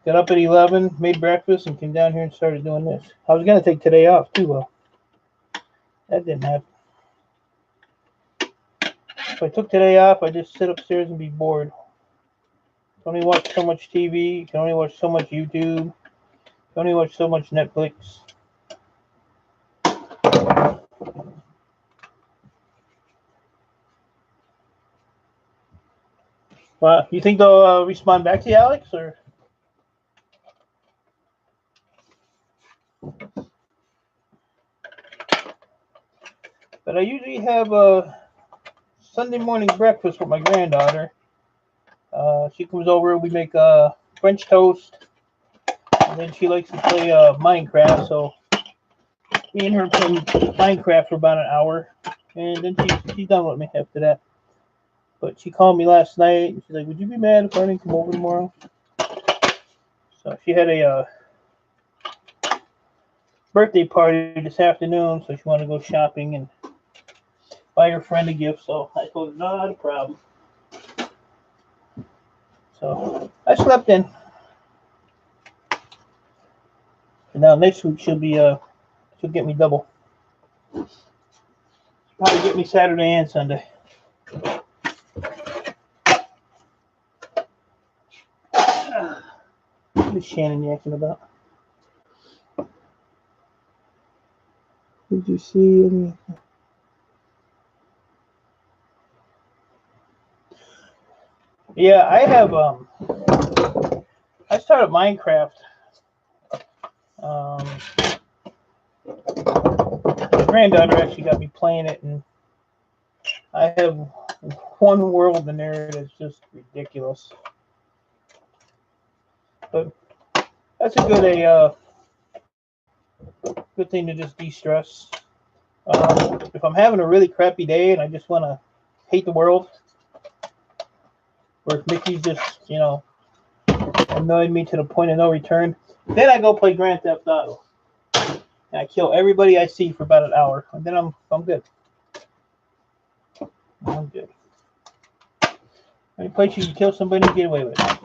A: got up at 11, made breakfast, and came down here and started doing this. I was gonna take today off too, that didn't happen. If I took today off, I just sit upstairs and be bored. Can only watch so much TV. Can only watch so much YouTube. Can only watch so much Netflix. Well, you think they'll respond back to you, Alex, or? But I usually have a Sunday morning breakfast with my granddaughter. She comes over, we make French toast, and then she likes to play Minecraft, so me and her play Minecraft for about an hour, and then she's done with me after that. But she called me last night, and she's like, would you be mad if I didn't come over tomorrow? So she had a birthday party this afternoon, so she wanted to go shopping and buy her friend a gift, so I told her, not a problem. So I slept in. And now next week she'll get me double. She'll probably get me Saturday and Sunday. What is Shannon yakking about? Did you see any? Yeah, I have I started Minecraft. My granddaughter actually got me playing it, and I have one world in there that's just ridiculous. But that's a good thing to just de-stress. If I'm having a really crappy day and I just want to hate the world, or if Mickey's just, you know, annoyed me to the point of no return, then I go play Grand Theft Auto. And I kill everybody I see for about an hour, and then I'm good. I'm good. Any place you can kill somebody and get away with it.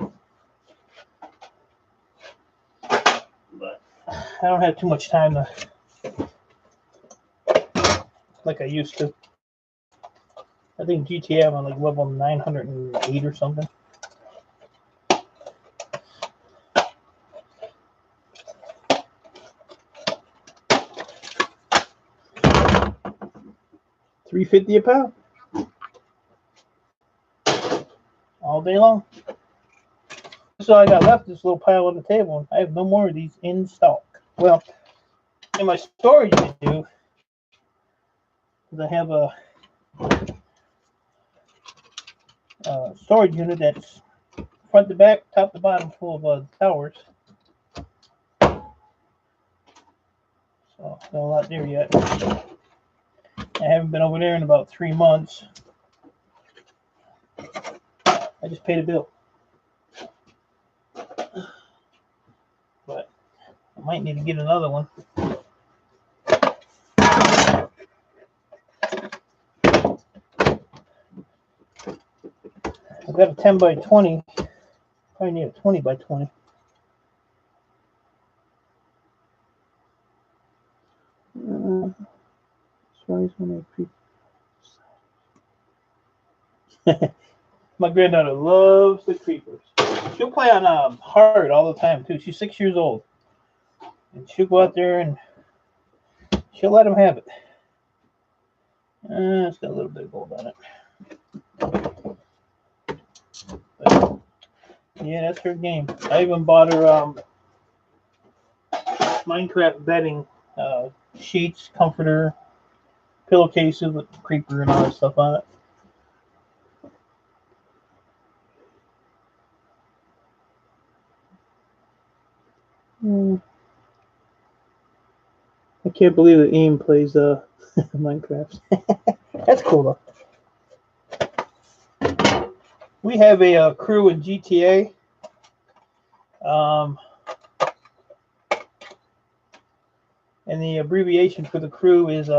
A: But I don't have too much time to, like I used to. I think GTA I'm on like level 908 or something. $3.50 a pound. All day long. So I got left this little pile on the table. I have no more of these in stock. Well, in my storage I do, because I have a storage unit that's front to back, top to bottom, full of towers. So not a lot there yet. I haven't been over there in about 3 months. I just paid a bill. But I might need to get another one. I've got a 10 by 20. Probably need a 20 by 20. My granddaughter loves the creepers. She'll play on hard all the time too. She's 6 years old, and she'll go out there and she'll let them have it. It's got a little bit of gold on it. But, yeah, that's her game. I even bought her Minecraft bedding sheets, comforter, pillowcases with creeper and all that stuff on it. I can't believe that AIM plays Minecraft. That's cool though. We have a crew in GTA. And the abbreviation for the crew is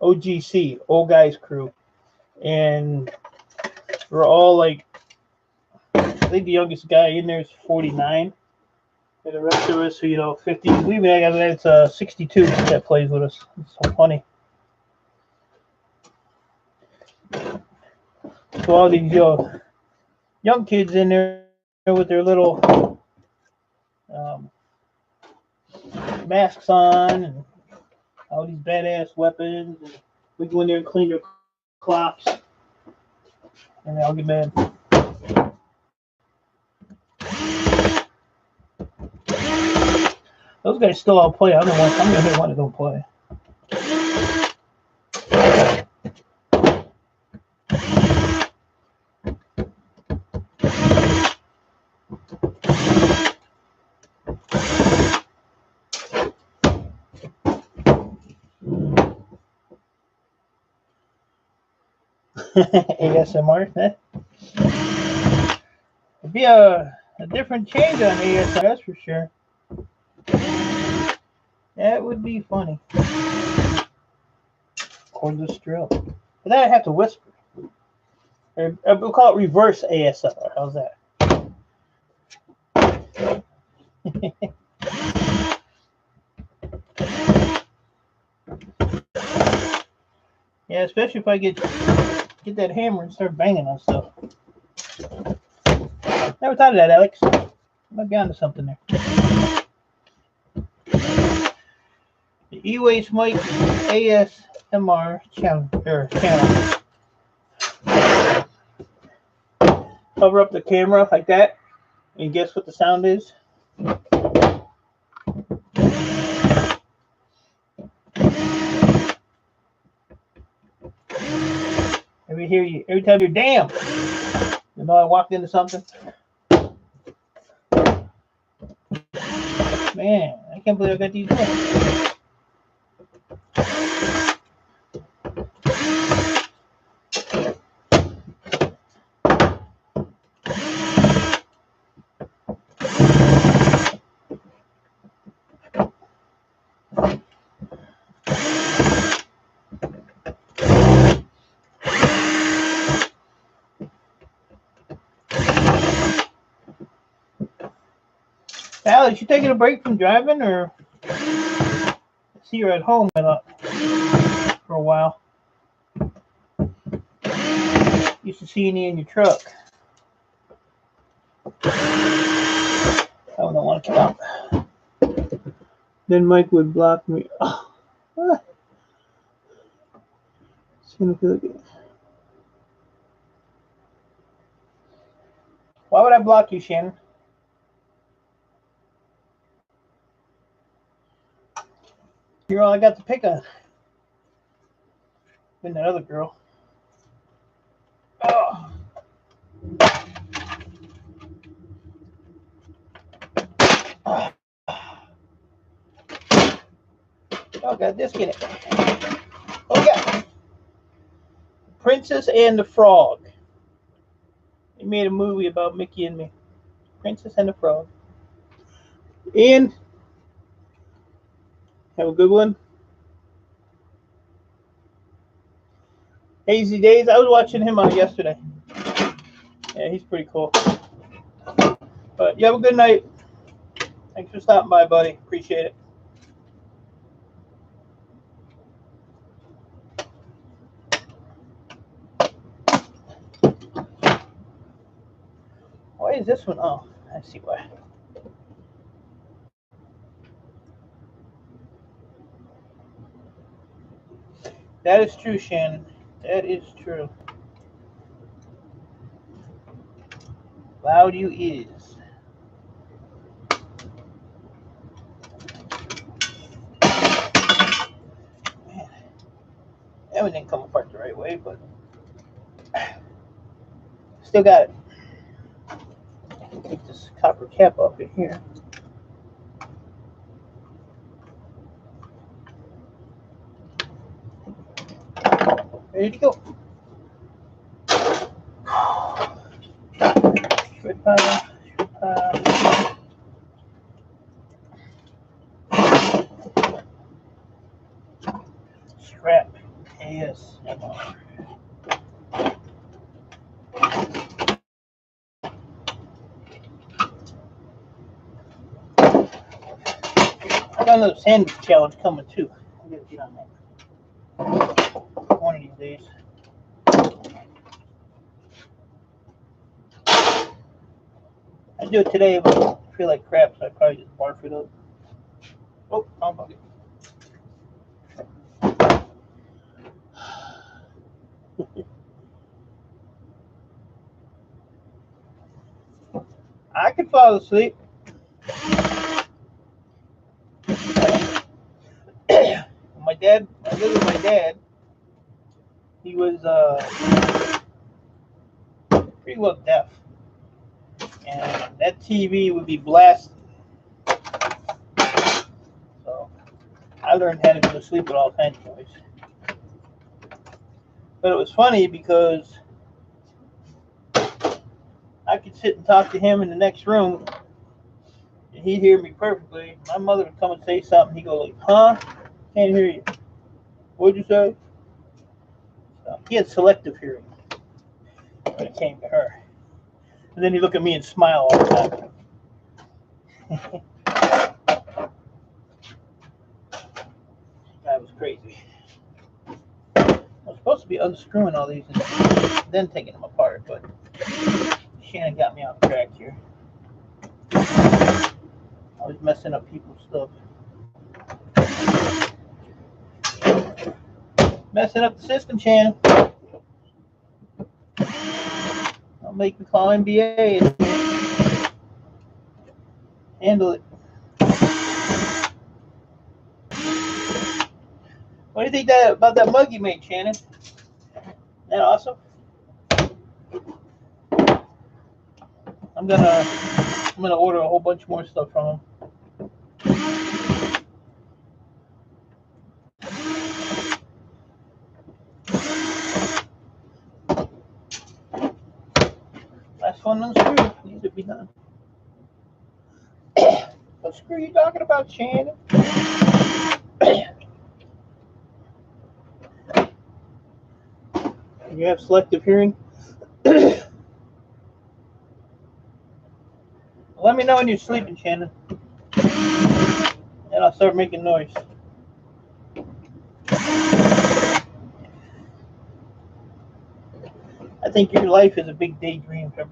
A: OGC, Old Guys Crew. And we're all like, I think the youngest guy in there is 49. And the rest of us are, you know, 50. We even got it's 62 that plays with us. It's so funny. So all these young kids in there with their little masks on and all these badass weapons. And we go in there and clean their clocks, and they all get mad. Those guys still all play. I'm the one that don't play. ASMR. It'd be a different change on ASMR, that's for sure. That would be funny. Cordless drill. But then I'd have to whisper. We'll call it reverse ASMR. How's that? Yeah, especially if I get that hammer and start banging on stuff. Never thought of that, Alex. Might be onto something there. The E-Waste Mike ASMR channel. Cover up the camera like that, and guess what the sound is? Every time you're damn. You know I walked into something. Man, I can't believe I got these Alex, you taking a break from driving, or I see you're at home for a while. Used to seeing you in your truck. I don't want to come out. Then Mike would block me. Oh, what? Why would I block you, Shannon? You're all I got to pick on. Than that other girl. Oh. Oh, got this in it. Oh, yeah. Princess and the Frog. They made a movie about Mickey and me. Princess and the Frog. And have a good one. Hazy Days. I was watching him on yesterday. Yeah, he's pretty cool. But you have a good night. Thanks for stopping by, buddy. Appreciate it. Why is this one? Oh, I see why. That is true, Shannon. That is true. Loud you is. Man, that one didn't come apart the right way, but still got it. Take this copper cap off in here. Ready to go. Shred pile. Scrap. Yes. I got another sandwich challenge coming too. I'm gonna get on that one of these days. I do it today, but I feel like crap, so I probably just barf it up. Oh, wrong bucket. I could fall asleep. My dad, I lived with my dad. He was pretty well deaf, and that TV would be blasted. So I learned how to go to sleep with all kinds of noise. But it was funny because I could sit and talk to him in the next room, and he'd hear me perfectly. My mother would come and say something. He'd go like, "Huh? Can't hear you. What'd you say?" So he had selective hearing when it came to her. And then he'd look at me and smile all the time. That was crazy. I was supposed to be unscrewing all these and then taking them apart, but Shannon got me off track here. I was messing up people's stuff. Messing up the system, Shannon. I'll make me call NBA and handle it. What do you think about that mug you made, Shannon? Isn't that awesome? I'm gonna order a whole bunch more stuff from him. Last one unscrewed needs to be done. What screw are you talking about, Shannon? You have selective hearing? Let me know when you're sleeping, Shannon. and I'll start making noise. I think your life is a big daydream from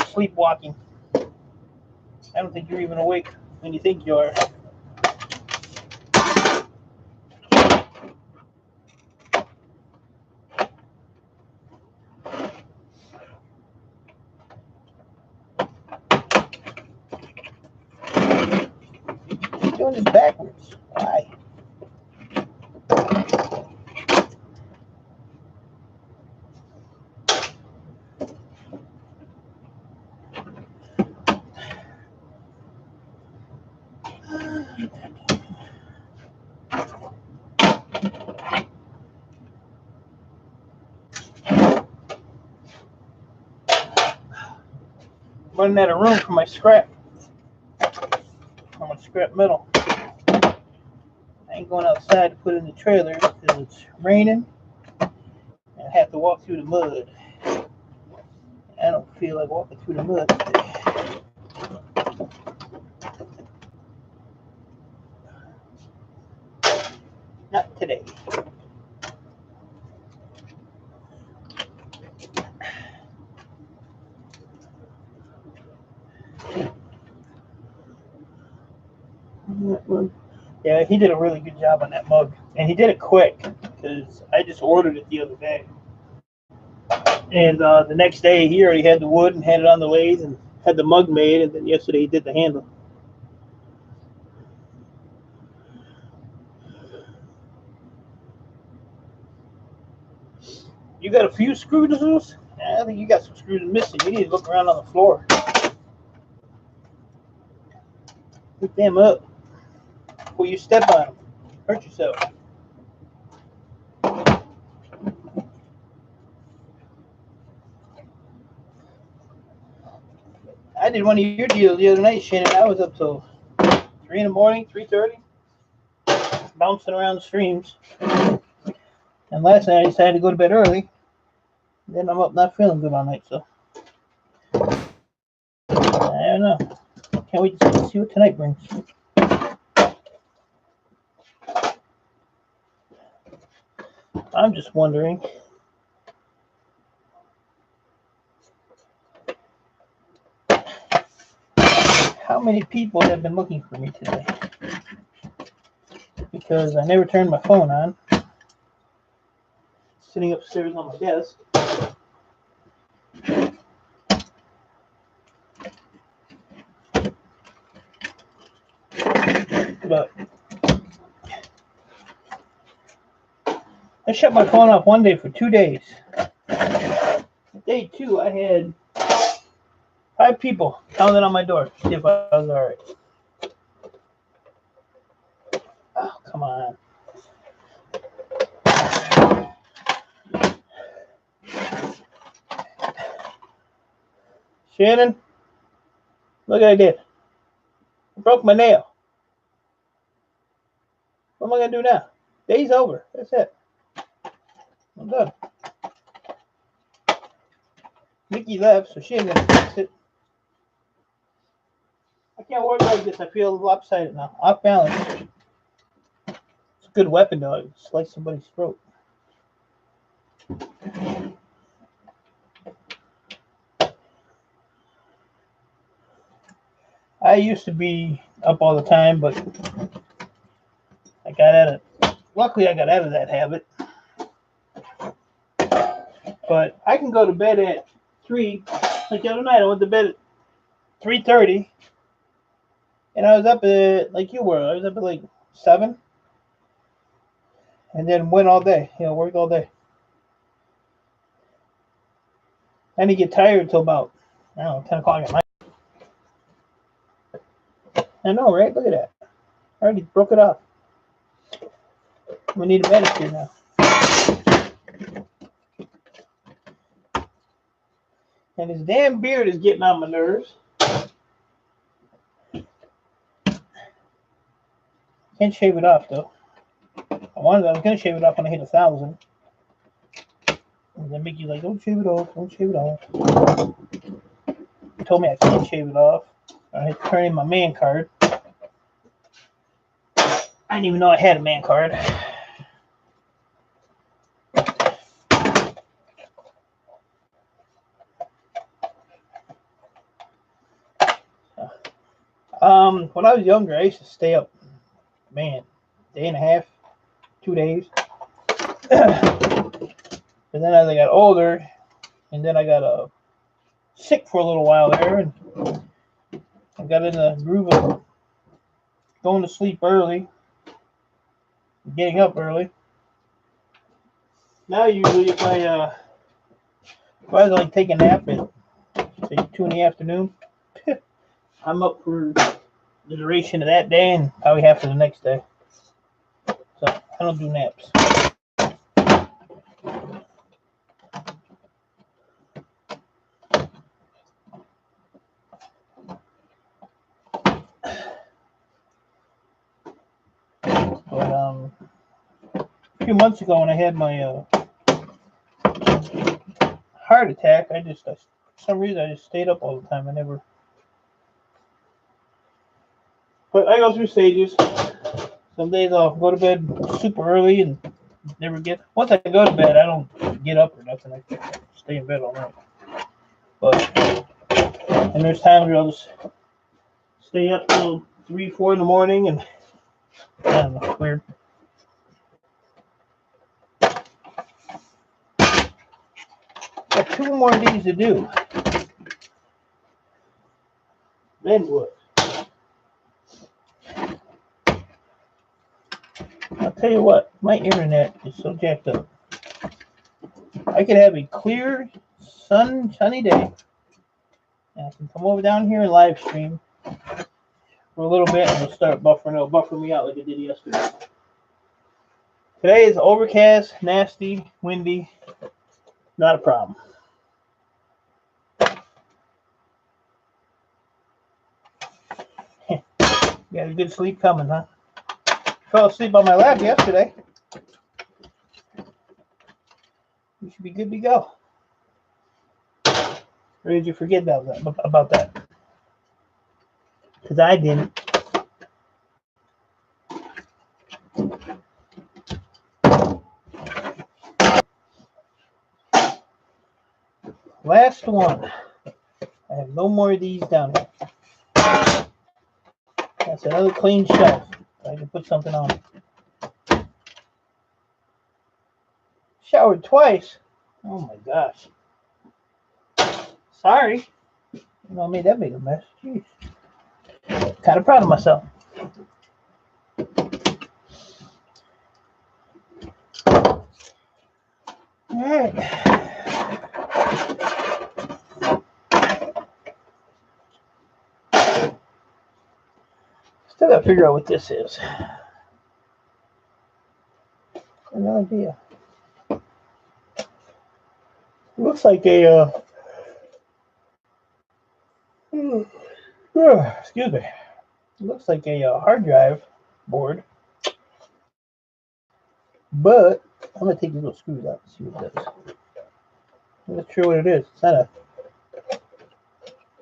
A: sleepwalking. I don't think you're even awake when you think you are. You're doing this backwards. Why? Running out of room for my scrap. For my scrap metal. I ain't going outside to put in the trailer because it's raining and I have to walk through the mud. I don't feel like walking through the mud today. Not today. Yeah, he did a really good job on that mug. And he did it quick because I just ordered it the other day. And the next day he already had the wood and had it on the lathe and had the mug made. And then yesterday he did the handle. You got a few screws loose? I think you got some screws missing. You need to look around on the floor. Pick them up before you step on them. Hurt yourself. I did one of your deals the other night, Shannon. I was up till 3 in the morning, 3:30, bouncing around the streams. And last night I decided to go to bed early. Then I'm up not feeling good all night, so I don't know. Can't wait to see what tonight brings. I'm just wondering how many people have been looking for me today, because I never turned my phone on. It's sitting upstairs on my desk. But I shut my phone off one day for 2 days. Day 2, I had 5 people pounding on my door to see if I was all right. Oh, come on. Shannon, look what I did. I broke my nail. What am I going to do now? Day's over. That's it. I'm done. Mickey left, so she ain't going to fix it. I can't work like this. I feel lopsided now. Off balance. It's a good weapon, though. I can slice somebody's throat. I used to be up all the time, but I got out of. Luckily, I got out of that habit. But I can go to bed at 3. Like the other night, I went to bed at 3:30, and I was up at, like you were, I was up at like 7, and then went all day. Worked all day. I didn't get tired until about, 10 o'clock at night. I know, right? Look at that. I already broke it off. We need a manicure now. And his damn beard is getting on my nerves. Can't shave it off, though. I was going to shave it off when I hit 1,000. And then Mickey's like, don't shave it off. Don't shave it off. He told me I can't shave it off. I had to turn in my man card. didn't even know I had a man card. When I was younger, I used to stay up, man, day and a half, 2 days. And then as I got older, and then I got sick for a little while there, and I got in the groove of going to sleep early, getting up early. Now usually if I was like take a nap at say 2 in the afternoon, I'm up for the duration of that day and probably half of the next day. So I don't do naps. But a few months ago when I had my heart attack, for some reason I just stayed up all the time. But I go through stages. Some days I'll go to bed super early and once I go to bed, I don't get up or nothing. I stay in bed all night. And there's times where I'll just stay up till 3, 4 in the morning, and I don't know, it's weird. Got 2 more of these to do. Then what? I'll tell you what, my internet is so jacked up. I could have a clear, sunny day, and I can come over down here and live stream for a little bit, and it'll start buffering. It'll buffer me out like it did yesterday. Today is overcast, nasty, windy. Not a problem. You got a good sleep coming, huh? Fell asleep on my lap yesterday. You should be good to go. Or did you forget about that? Because I didn't. Last one. I have no more of these down here. That's another clean shelf. I can put something on it. Showered twice. Oh my gosh. Sorry. I made that big a mess. Jeez. Kind of proud of myself. All right. Still got to figure out what this is. No idea. It looks like a excuse me. It looks like a hard drive board. But I'm gonna take these little screws out and see what it does. I'm not sure what it is. It's not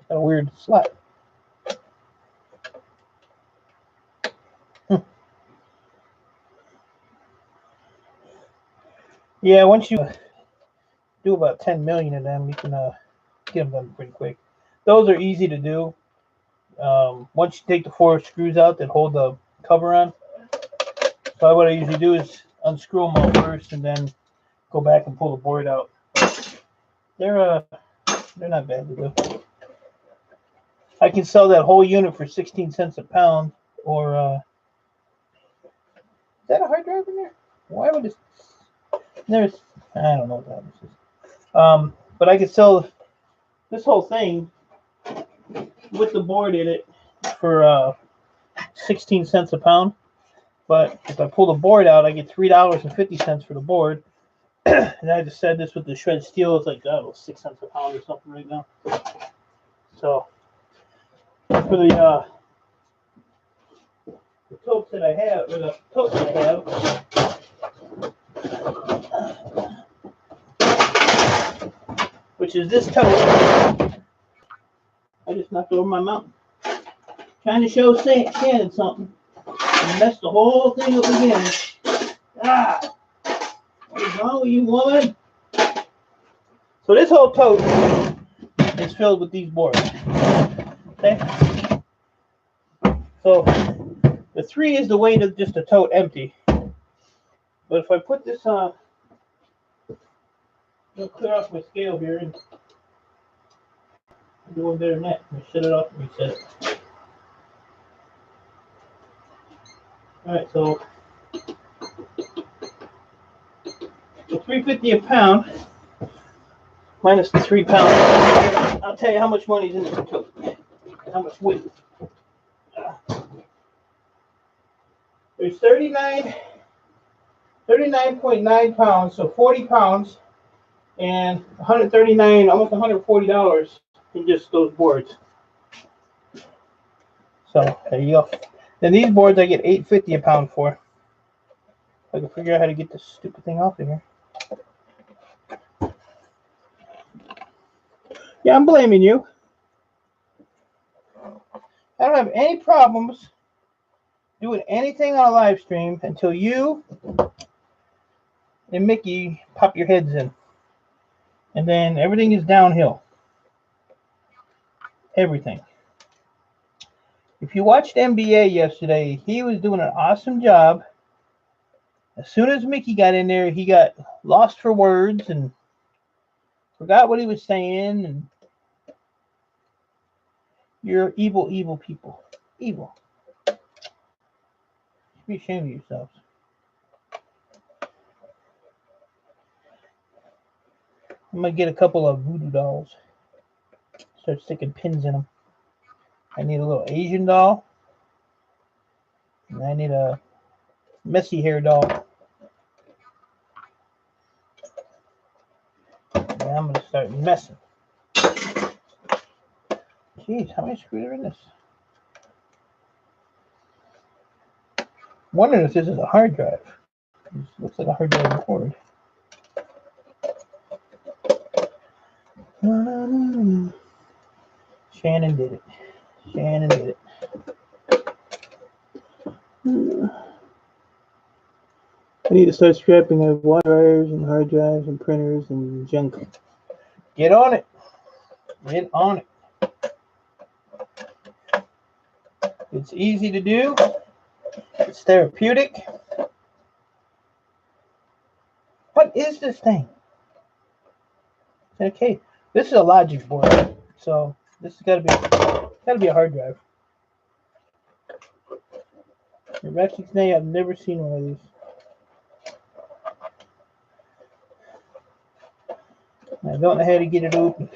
A: a weird slot. Yeah, once you do about 10 million of them, you can get them done pretty quick. Those are easy to do. Once you take the 4 screws out that hold the cover on, so what I usually do is unscrew them all first and then go back and pull the board out. They're not bad to do. I can sell that whole unit for 16 cents a pound, or is that a hard drive in there? Why would it? I don't know what that is. But I could sell this whole thing with the board in it for 16 cents a pound. But if I pull the board out, I get $3.50 for the board. And I just said this with the shred steel, it's like 6 cents a pound or something right now. So for the totes that I have, or the totes that I have, which is this tote, I just knocked over my mountain. Trying to show Shannon something. messed the whole thing up again. Ah, what is wrong with you, woman? So this whole tote is filled with these boards. Okay. So the 3 is the weight of just a tote empty. But if I put this on, I'll clear off my scale here and do one better than that. Let me shut it off and reset it. Alright, so 350 a pound minus the 3 pounds. I'll tell you how much money is in this tote. How much weight. There's 39.9 pounds, so 40 pounds, and 139, almost $140 in just those boards. So there you go. Then these boards I get $8.50 a pound for. I can figure out how to get this stupid thing off of here. Yeah, I'm blaming you. I don't have any problems doing anything on a live stream until you and Mickey pop your heads in. And then everything is downhill. Everything. If you watched NBA yesterday, he was doing an awesome job. As soon as Mickey got in there, he got lost for words and forgot what he was saying. And you're evil, evil people. Evil. You should be ashamed of yourselves. I'm going to get a couple of voodoo dolls. Start sticking pins in them. I need a little Asian doll. And I need a messy hair doll. And I'm going to start messing. Jeez, how many screws are in this? I'm wondering if this is a hard drive. This looks like a hard drive record. Shannon did it. Shannon did it. I need to start scrapping my wire dryers and hard drives and printers and junk. Get on it. Get on it. It's easy to do. It's therapeutic. What is this thing? Okay, this is a logic board, so this has got to be a hard drive. The Ratchet Snake, I've never seen one of these. I don't know how to get it open.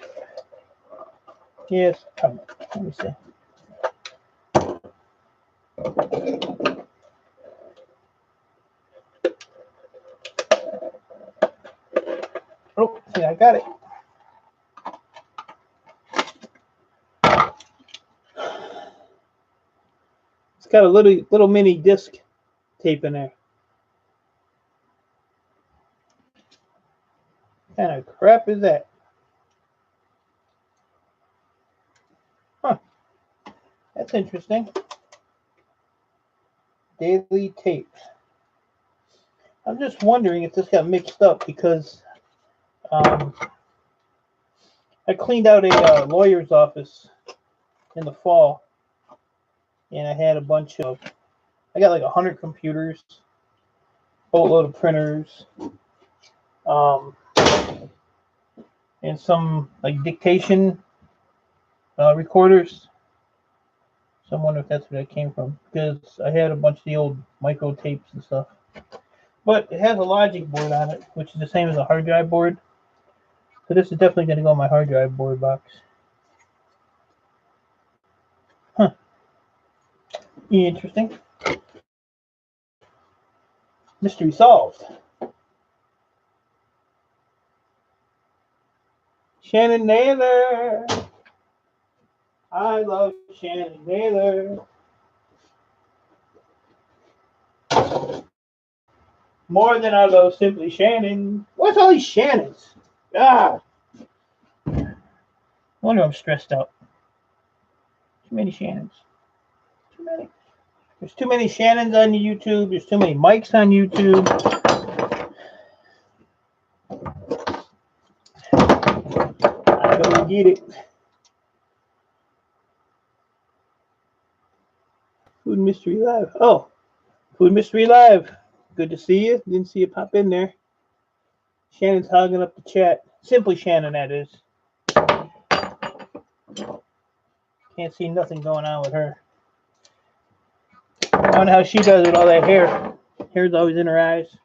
A: Yes, let me see. Oh, see, I got it. It's got a little mini disc tape in there. What kind of crap is that? Huh. That's interesting. Daily tape. I'm just wondering if this got mixed up because I cleaned out a lawyer's office in the fall, and I had a bunch of, I got like 100 computers, boatload of printers, and some like dictation recorders. So I wonder if that's where that came from, because I had a bunch of the old micro tapes and stuff. But it has a logic board on it, which is the same as a hard drive board. So this is definitely going to go in my hard drive board box. Huh. Interesting. Mystery solved. Shannon Naylor. I love Shannon Naylor. More than I love Simply Shannon. What's all these Shannons? Ah. I wonder I'm stressed out. Too many Shannons. Too many. There's too many Shannons on YouTube. There's too many Mikes on YouTube. I don't get it. Food Mystery Live. Oh, Food Mystery Live. Good to see you. Didn't see you pop in there. Shannon's hogging up the chat. Simply Shannon, that is. Can't see nothing going on with her. I don't know how she does it with all that hair. Hair's always in her eyes.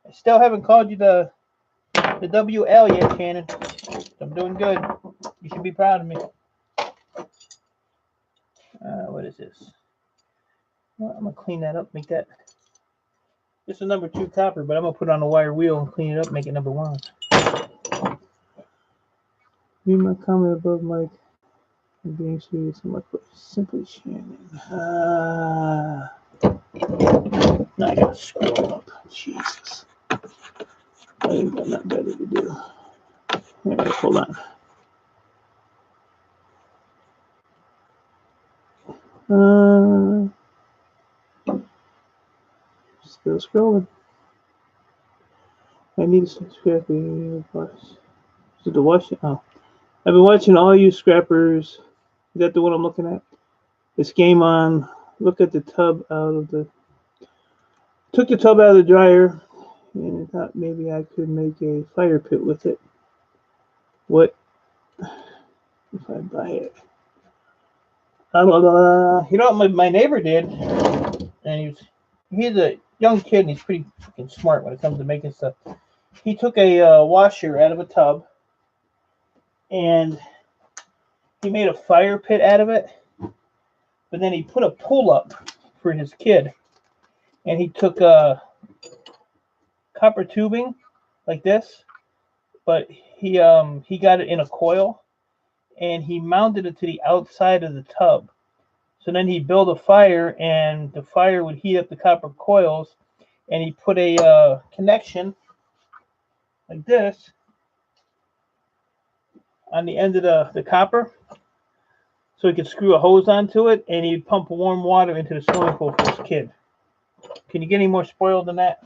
A: I still haven't called you the WL yet, Shannon. I'm doing good. You should be proud of me. What is this? Well, I'm going to clean that up, make that. This is number 2 copper, but I'm going to put it on a wire wheel and clean it up, make it number 1. Read my comment above, Mike. I'm being serious. I'm like, Simply Shannon. Now I got to scroll up. Jesus. I ain't got nothing better to do. Right, hold on. Still scrolling. I need to subscribe to the watch. Oh, I've been watching all you scrappers. Is that the one I'm looking at? This game on. Look at the tub out of the. Took the tub out of the dryer, and I thought maybe I could make a fire pit with it. What if I buy it? You know what my neighbor did, and he's a young kid, and he's pretty freaking smart when it comes to making stuff. He took a washer out of a tub, and he made a fire pit out of it, but then he put a pull-up for his kid, and he took copper tubing like this, but he got it in a coil, and he mounted it to the outside of the tub. So then he built a fire, and the fire would heat up the copper coils, and he put a connection like this on the end of the copper, so he could screw a hose onto it, and he'd pump warm water into the swimming pool for his kid. Can you get any more spoiled than that?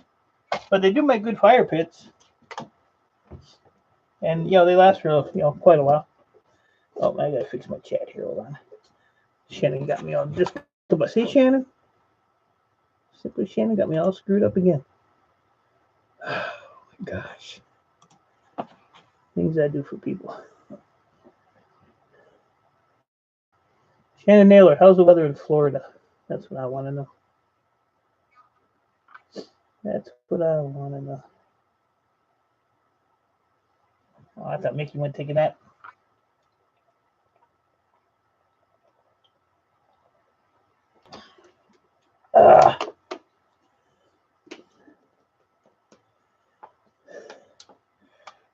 A: But they do make good fire pits, and they last for quite a while. Oh, I gotta fix my chat here. Hold on. Shannon got me all just. See, Shannon? Simply Shannon got me all screwed up again. Oh my gosh. Things I do for people. Shannon Naylor, how's the weather in Florida? That's what I want to know. That's what I want to know. Oh, I thought Mickey went take a nap.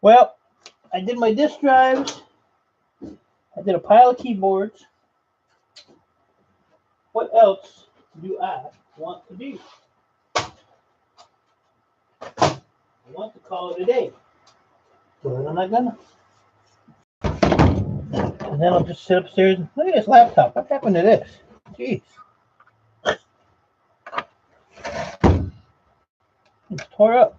A: Well, I did my disk drives. I did a pile of keyboards. What else do I want to do? I want to call it a day, but I'm not gonna. And then I'll just sit upstairs and look at this laptop. What happened to this? Jeez. It's tore up.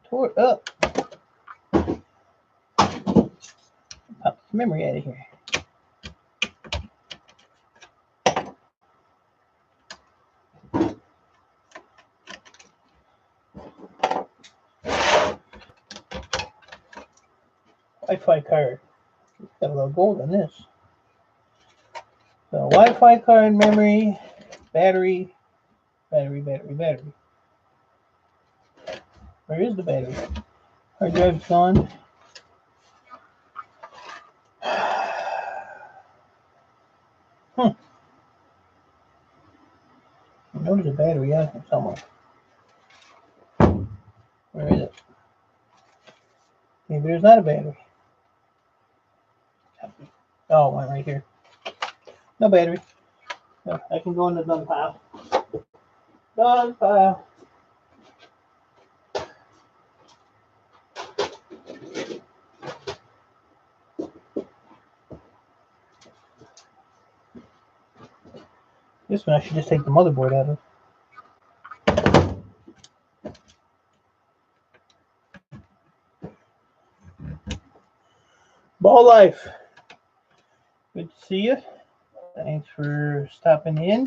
A: Tore up. Pop the memory out of here. Wi-Fi card. Got a little gold on this. So Wi-Fi card, memory, battery. Where is the battery? Hard drive's gone. I know there's a battery out here somewhere. Where is it? Maybe there's not a battery. Oh, one right here. No battery. So I can go in the done pile. Done pile. This one I should just take the motherboard out of. Ball Life. Good to see you. Thanks for stopping in.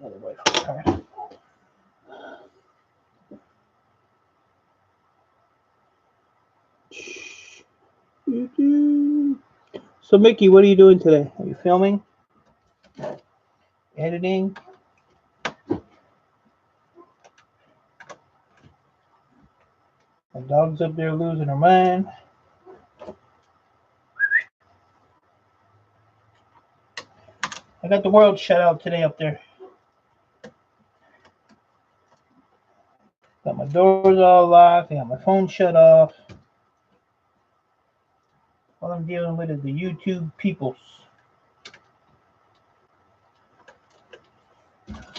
A: Another Wi-Fi card. So, Mickey, what are you doing today? Are you filming? Editing? My dog's up there losing her mind. I got the world shut out today up there. Got my doors all locked. I got my phone shut off. All I'm dealing with is the YouTube peoples.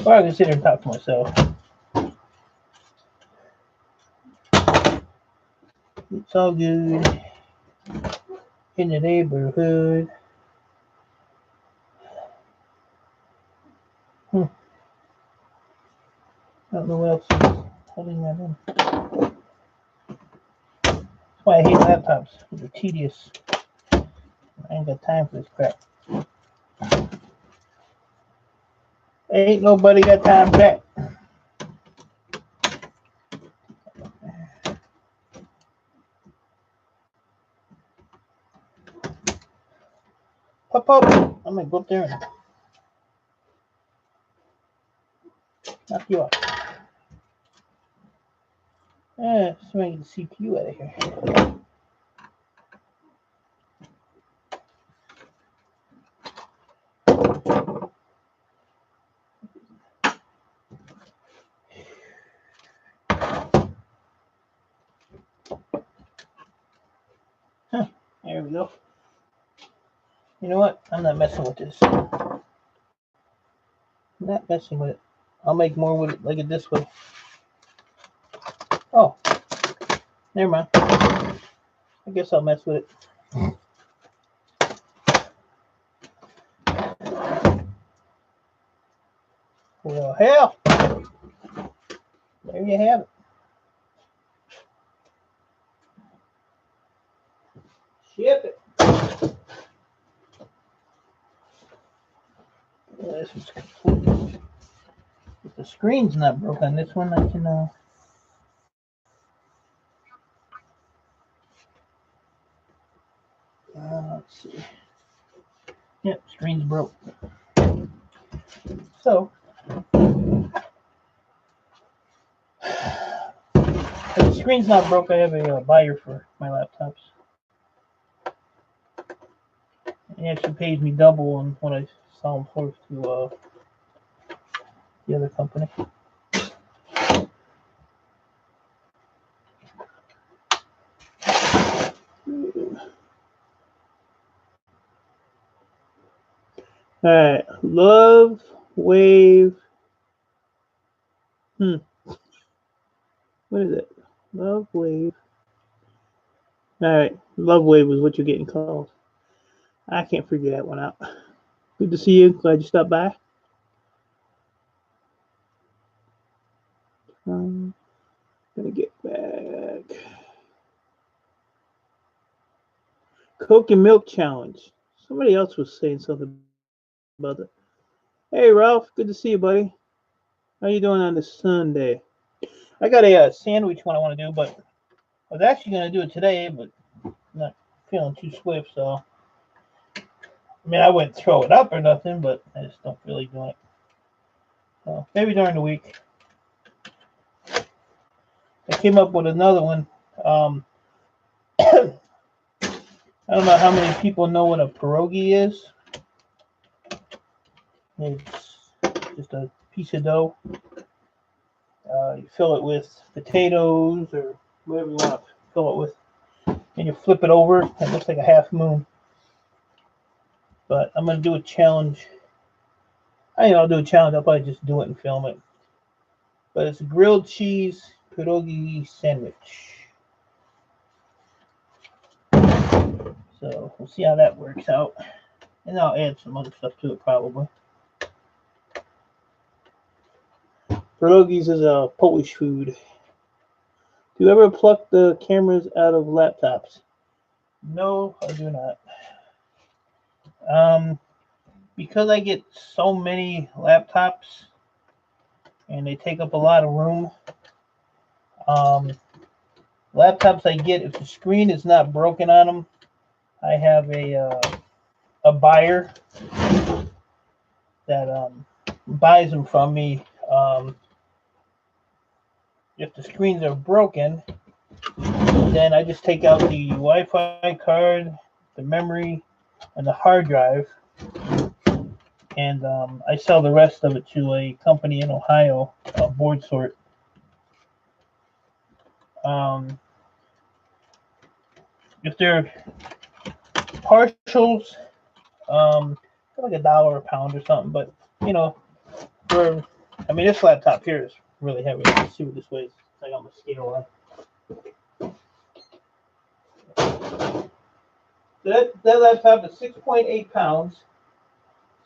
A: Or I can sit here and talk to myself. It's all good in the neighborhood. I don't know what else is holding that in. That's why I hate laptops. They're tedious. I ain't got time for this crap. Ain't nobody got time for that. Pop up. I'm gonna go up there and knock you off. Yeah, so I get the CPU out of here. There we go. You know what? I'm not messing with this. I'm not messing with it. I'll make more with it like it this way. Oh, never mind. I guess I'll mess with it. Well, hell. There you have it. Ship it. Well, this one's complete. If the screen's not broke on this one, I can let's see. Yep, screen's broke. So if the screen's not broke, I have a buyer for my laptops. He actually pays me double on what I sell them for to the other company. All right, Love Wave. What is it? Love Wave. All right, Love Wave is what you're getting called. I can't figure that one out. Good to see you. Glad you stopped by. Gonna get back. Coke and Milk Challenge. Somebody else was saying something about it. Hey, Ralph. Good to see you, buddy. How you doing on this Sunday? I got a sandwich one I want to do, but I was actually going to do it today, but I'm not feeling too swift, so. I mean, I wouldn't throw it up or nothing, but I just don't feel like doing it. So maybe during the week. I came up with another one. I don't know how many people know what a pierogi is. It's just a piece of dough. You fill it with potatoes or whatever you want to fill it with. And you flip it over. It looks like a half moon. But I'm going to do a challenge. I'll do a challenge. I'll probably just do it and film it. But it's a grilled cheese pierogi sandwich. So we'll see how that works out. And I'll add some other stuff to it probably. Pierogies is a Polish food. Do you ever pluck the cameras out of laptops? No, I do not. Because I get so many laptops and they take up a lot of room. Laptops I get, if the screen is not broken on them, I have a buyer that buys them from me. If the screens are broken, then I just take out the Wi-Fi card, the memory, and the hard drive, and I sell the rest of it to a company in Ohio, Board Sort. If they're partials, like $1 a pound or something, but you know, this laptop here is really heavy. Let's see what this weighs. I got my scale on. That laptop is 6.8 pounds.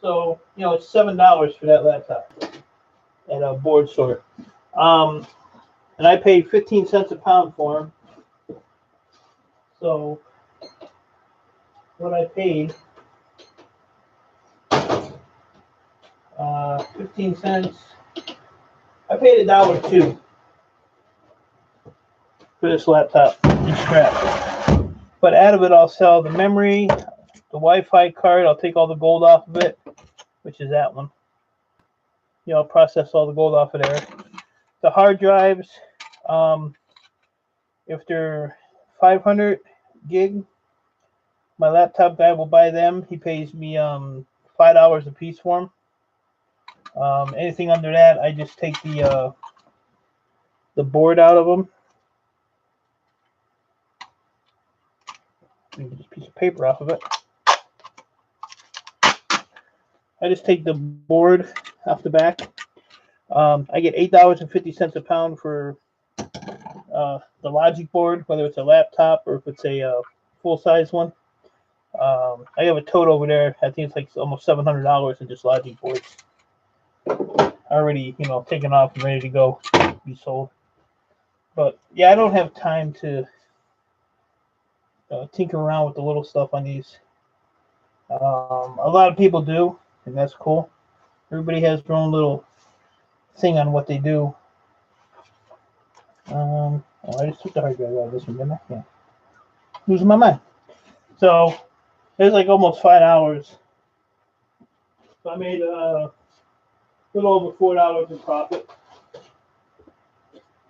A: So, it's $7 for that laptop at a Board Sort. And I paid 15 cents a pound for them. So, what I paid, 15 cents. I paid $1.02 for this laptop and scrap. But out of it, I'll sell the memory, the Wi-Fi card. I'll take all the gold off of it, which is that one. I'll process all the gold off of there. The hard drives, if they're 500 gig, my laptop guy will buy them. He pays me $5 a piece for them. Anything under that, I just take the board out of them. Get this piece of paper off of it. I just take the board off the back. I get $8.50 a pound for the Logic board, whether it's a laptop or if it's a full-size one. I have a tote over there. I think it's like almost $700 in just Logic boards. Already, taken off and ready to go, be sold. But yeah, I don't have time to tinker around with the little stuff on these. A lot of people do, and that's cool. Everybody has their own little thing on what they do. I just took the hard drive out of this one, didn't I? Yeah. Losing my mind. So there's like almost 5 hours. So I made a little over $4 in profit.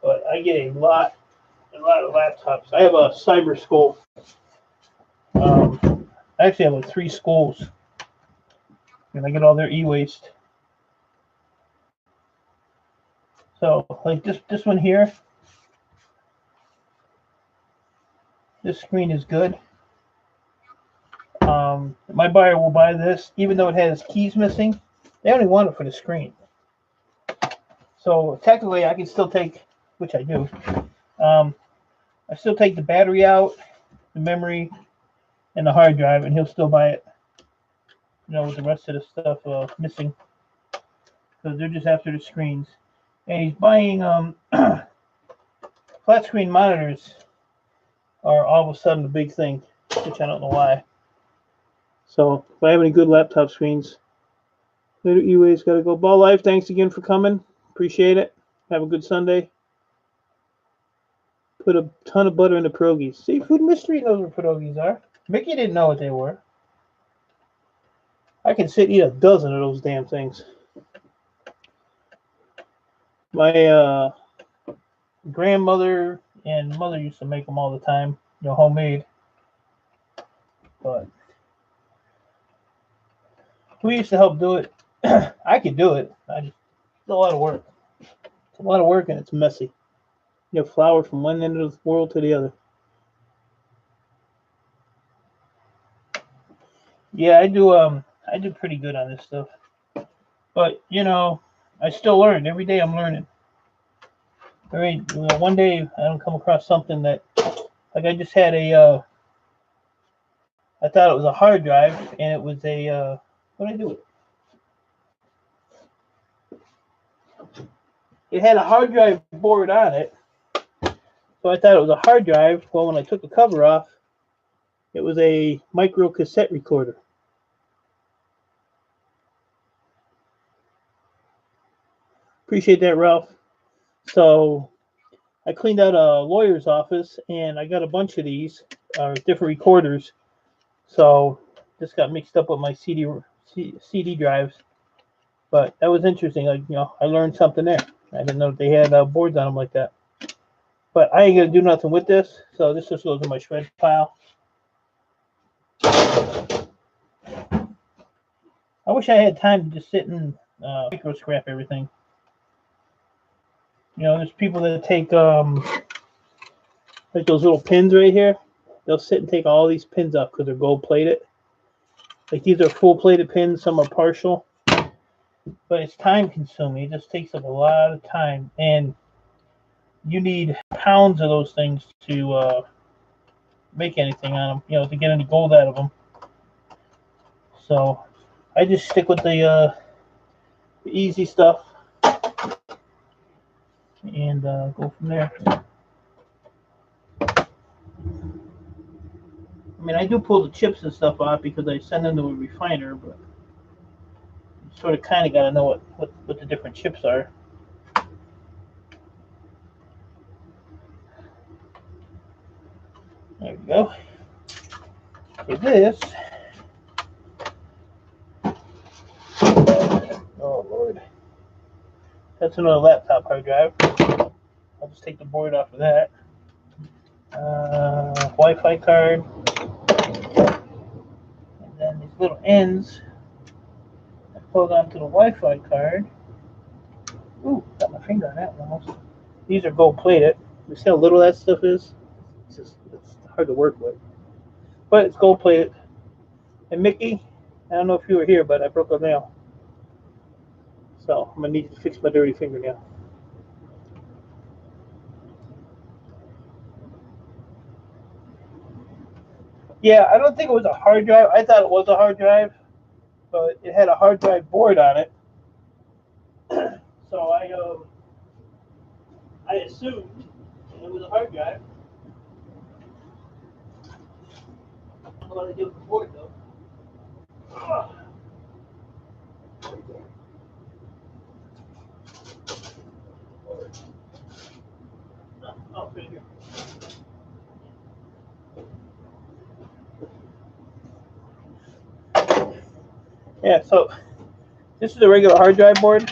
A: But I get a lot of laptops. I have a Cyber Skull. I actually have like 3 schools. And I get all their e-waste. So like this one here. This screen is good. My buyer will buy this, even though it has keys missing. They only want it for the screen. So technically, I can still take, which I do. I still take the battery out, the memory, and the hard drive, and he'll still buy it. With the rest of the stuff missing, because they're just after the screens. And he's buying flat screen monitors are all of a sudden the big thing, which I don't know why. So if I have any good laptop screens, later E-Way's got to go. Ball Life, thanks again for coming. Appreciate it. Have a good Sunday. Put a ton of butter in the pierogies. Seafood Mystery knows what pierogies are. Mickey didn't know what they were. I can sit and eat a dozen of those damn things. My grandmother and mother used to make them all the time, homemade. But we used to help do it. I could do it. It's a lot of work. It's a lot of work and it's messy. You have flour from one end of the world to the other. Yeah, I do pretty good on this stuff. But, I still learn. Every day I'm learning. One day I don't come across something that, like I just had I thought it was a hard drive, and it was a, what did I do with it? It had a hard drive board on it, so I thought it was a hard drive. Well, when I took the cover off, it was a micro cassette recorder. Appreciate that, Ralph. So I cleaned out a lawyer's office, and I got a bunch of these, different recorders. So this got mixed up with my CD drives. But that was interesting. Like, I learned something there. I didn't know they had boards on them like that. But I ain't gonna do nothing with this, so this just goes in my shred pile. I wish I had time to just sit and micro scrap everything. There's people that take like those little pins right here. They'll sit and take all these pins off because they're gold plated. Like, these are full plated pins, some are partial. But it's time consuming. It just takes up a lot of time, and you need pounds of those things to make anything on them, to get any gold out of them. So I just stick with the easy stuff and go from there. I mean, I do pull the chips and stuff off because I send them to a refiner, but you sort of kind of got to know what the different chips are. There we go. For this, oh Lord, that's another laptop hard drive. I'll just take the board off of that. Wi-Fi card, and then these little ends I pulled onto the Wi-Fi card. Ooh, got my finger on that one almost. These are gold plated. You see how little that stuff is? It's hard to work with, but it's gold plated. And Mickey, I don't know if you were here, but I broke a nail, so I'm gonna need to fix my dirty fingernail. Yeah, I don't think it was a hard drive. I thought it was a hard drive, but it had a hard drive board on it. So I assumed it was a hard drive. I don't know what I did with the board though. Oh, right here. Yeah, so this is a regular hard drive board.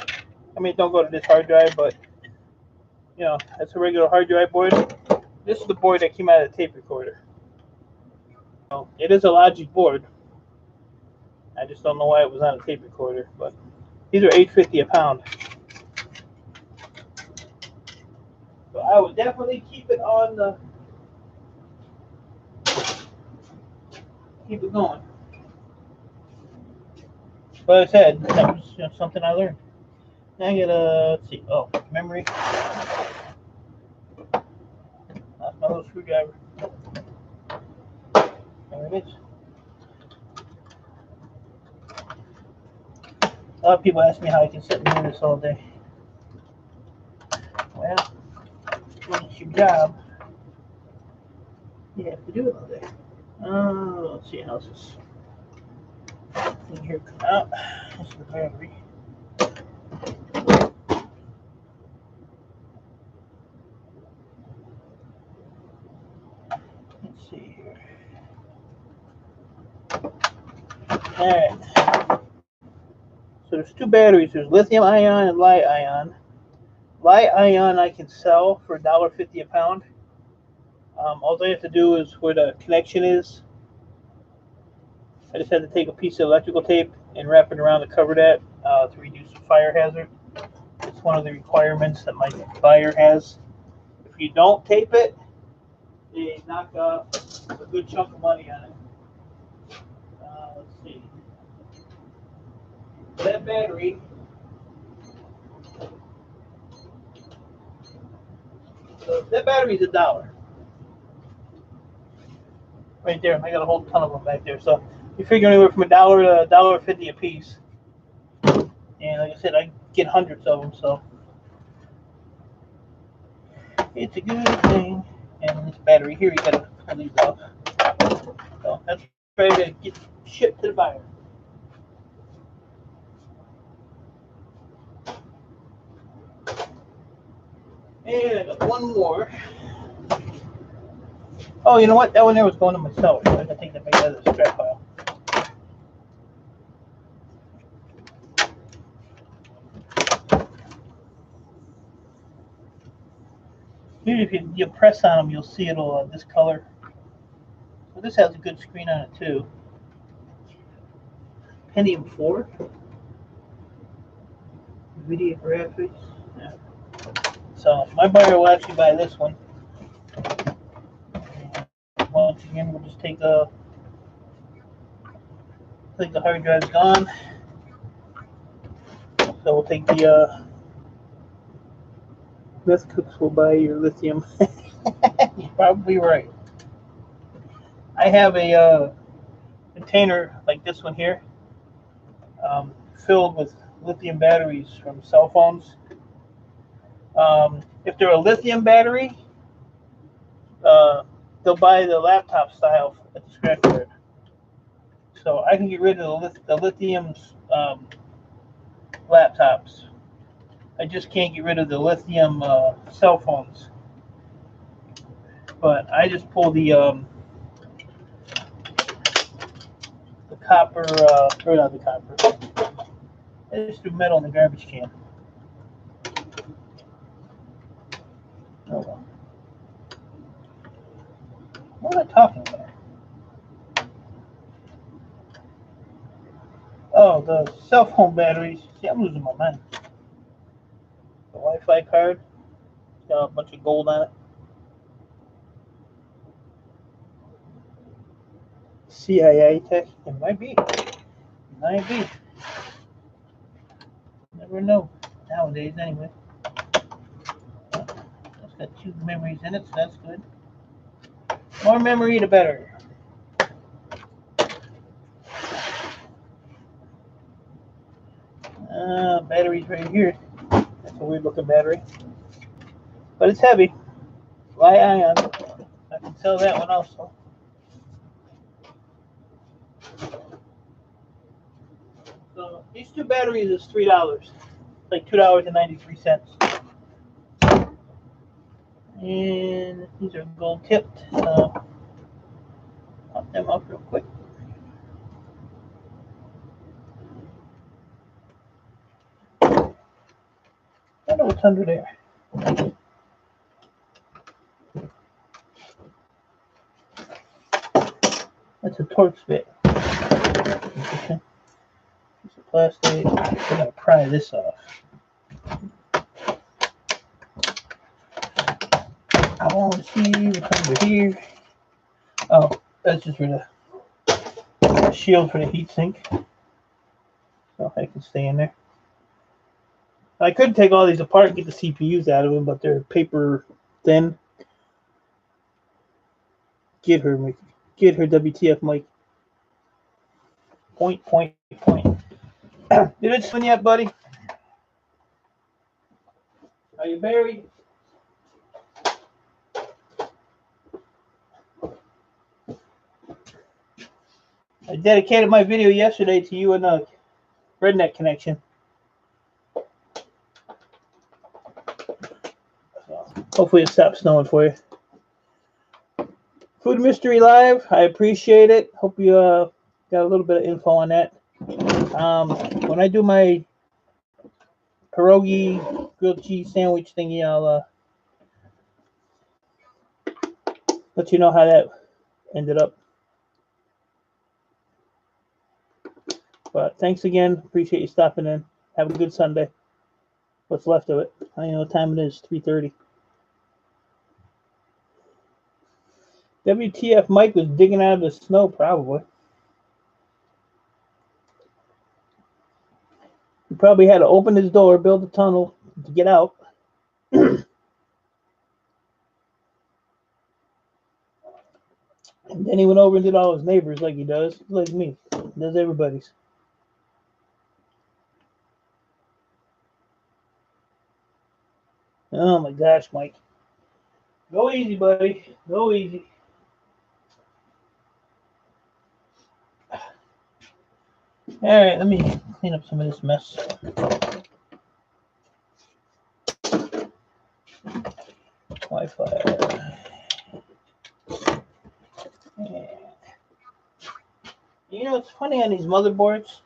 A: I mean, don't go to this hard drive, but that's a regular hard drive board. This is the board that came out of the tape recorder. So it is a Logic board. I just don't know why it was on a tape recorder, but these are $8.50 a pound. So I would definitely keep it keep it going. But I said that was something I learned. Now I get let's see. Oh, memory. That's my little screwdriver. There it is. A lot of people ask me how I can sit and do this all day. Well, when it's your job, you have to do it all day. Let's see, how's this thing here come out? This is the battery. Let's see here. Alright. So there's two batteries. There's lithium ion and li ion. Li ion I can sell for $1.50 a pound. All I have to do is where the connection is. I just had to take a piece of electrical tape and wrap it around to cover that to reduce the fire hazard. It's one of the requirements that my buyer has. If you don't tape it, they knock off a good chunk of money on it. Let's see. That battery, so that battery is $1. right there. I got a whole ton of them back there. So you figure anywhere from $1 to $1.50 a piece. And like I said, I get hundreds of them, so it's a good thing. And this battery here, you gotta pull these off. So that's ready to get shipped to the buyer. And I got one more. Oh, you know what? That one there was going to myself. So I gotta take that back out of the scrap pile. Usually if you press on them, you'll see it'll this color. So this has a good screen on it too. Pentium 4. Video graphics. Yeah. So my buyer will actually buy this one. And once again, we'll just take the hard drive's gone. So we'll take the Best Cooks will buy your lithium. You're probably right. I have a container like this one here, filled with lithium batteries from cell phones. If they're a lithium battery, they'll buy the laptop style at the scrapyard. So I can get rid of the lithium laptops. I just can't get rid of the lithium cell phones. But I just pull the copper, or not the copper. I just threw metal in the garbage can. Oh well. What am I talking about? Oh, the cell phone batteries. See, I'm losing my mind. The Wi-Fi card. It's got a bunch of gold on it. CIA tech. It might be. It might be. Never know. Nowadays, anyway. It's got 2 memories in it, so that's good. More memory, the better. Battery's right here. That's a weird looking battery. But it's heavy. Li-ion. I can sell that one also. So these 2 batteries is $3. Like $2.93. And these are gold tipped. Pop them up real quick. I know what's under there. That's a Torx bit. Okay. Piece of plastic. I gotta pry this off. I want to see what's under here. Oh, that's just for the shield for the heatsink. So I can stay in there. I could take all these apart and get the CPUs out of them, but they're paper thin. Get her, WTF, Mike. Point. Did it swing yet, buddy? Are you buried? I dedicated my video yesterday to you and the Redneck Connection. So hopefully it stops snowing for you. Food Mystery Live, I appreciate it. Hope you got a little bit of info on that. When I do my pierogi grilled cheese sandwich thingy, I'll let you know how that ended up. But thanks again. Appreciate you stopping in. Have a good Sunday. What's left of it. I don't know what time it is. 3:30. WTF Mike was digging out of the snow, probably. He probably had to open his door, build a tunnel to get out. And then he went over and did all his neighbors like he does, like me. He does everybody's. Oh my gosh, Mike. Go easy, buddy. Go easy. Alright, let me clean up some of this mess. Wi-Fi. Yeah. You know, it's funny on these motherboards.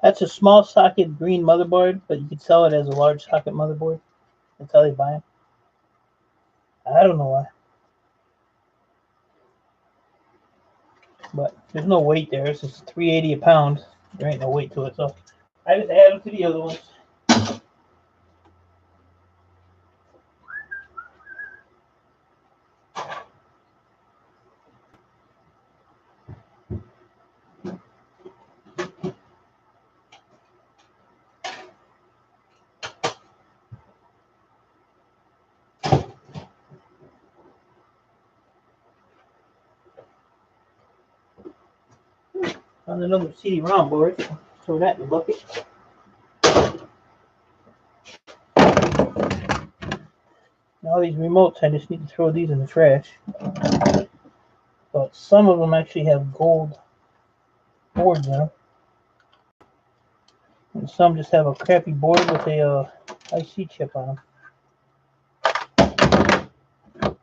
A: That's a small socket green motherboard, but you can sell it as a large socket motherboard. That's how they buy them. I don't know why. But there's no weight there. It's just $3.80 a pound. There ain't no weight to it, so I just add them to the other ones. On another CD-ROM board, throw that in the bucket. Now all these remotes, I just need to throw these in the trash. But some of them actually have gold boards in them. And some just have a crappy board with a IC chip on them.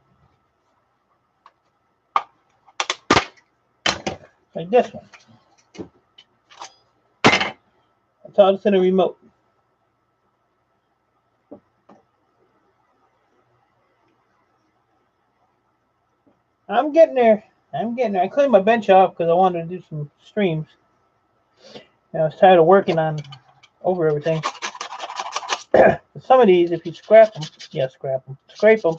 A: Like this one. That's all that's in a remote. I'm getting there. I cleaned my bench off because I wanted to do some streams. And I was tired of working on over everything. Some of these, if you scrape them, scrape them,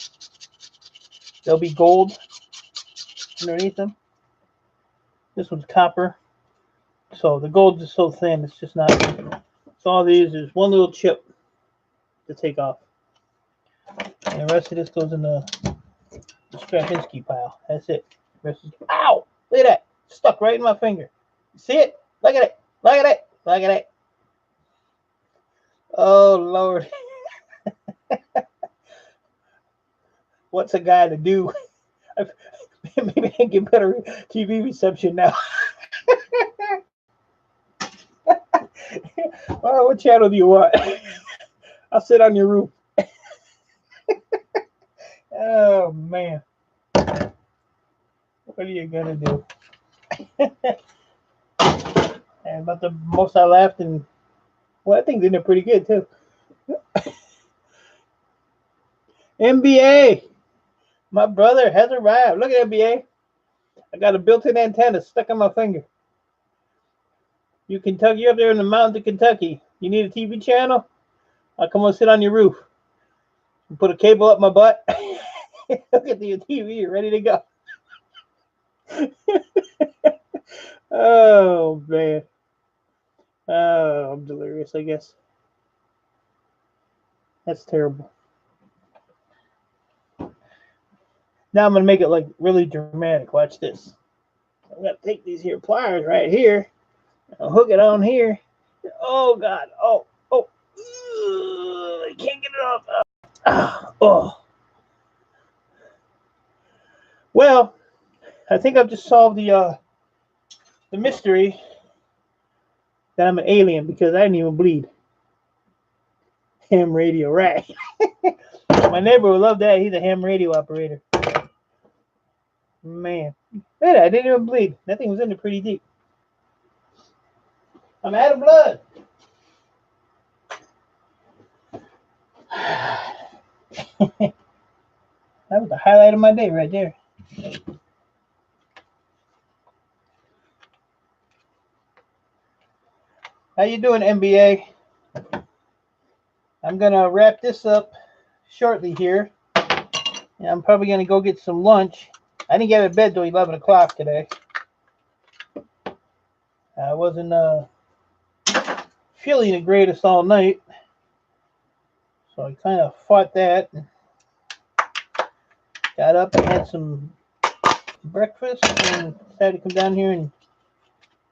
A: they'll be gold underneath them. This one's copper. So the gold is so thin, it's just not. So all these, there's one little chip to take off. And the rest of this goes in the Stravinsky pile. That's it. The rest is, ow! Look at that. Stuck right in my finger. See it? Look at it. Look at it. Look at it. Oh, Lord. What's a guy to do? Maybe I can get better TV reception now. Oh, what channel do you want? I'll sit on your roof. Oh, man. What are you going to do? And about the most I laughed, and well, I think they're pretty good, too. NBA. My brother has arrived. Look at NBA. I got a built-in antenna stuck on my finger. You Kentucky, you're up there in the mountains of Kentucky. You need a TV channel? I'll come and sit on your roof. Put a cable up my butt. Look at the TV. You're ready to go. Oh, man. Oh, I'm delirious, I guess. That's terrible. Now I'm going to make it like really dramatic. Watch this. I'm going to take these here pliers right here. I'll hook it on here. Oh, God. Oh. I can't get it off. Oh. Well, I think I've just solved the mystery that I'm an alien because I didn't even bleed. Ham radio, right? My neighbor would love that. He's a ham radio operator. Man. Man, I didn't even bleed. That thing was in there pretty deep. I'm out of blood. That was the highlight of my day right there. How you doing, NBA? I'm going to wrap this up shortly here. And I'm probably going to go get some lunch. I didn't get out of bed till 11 o'clock today. I wasn't feeling the greatest all night. So I kind of fought that. Got up and had some some breakfast and decided to come down here and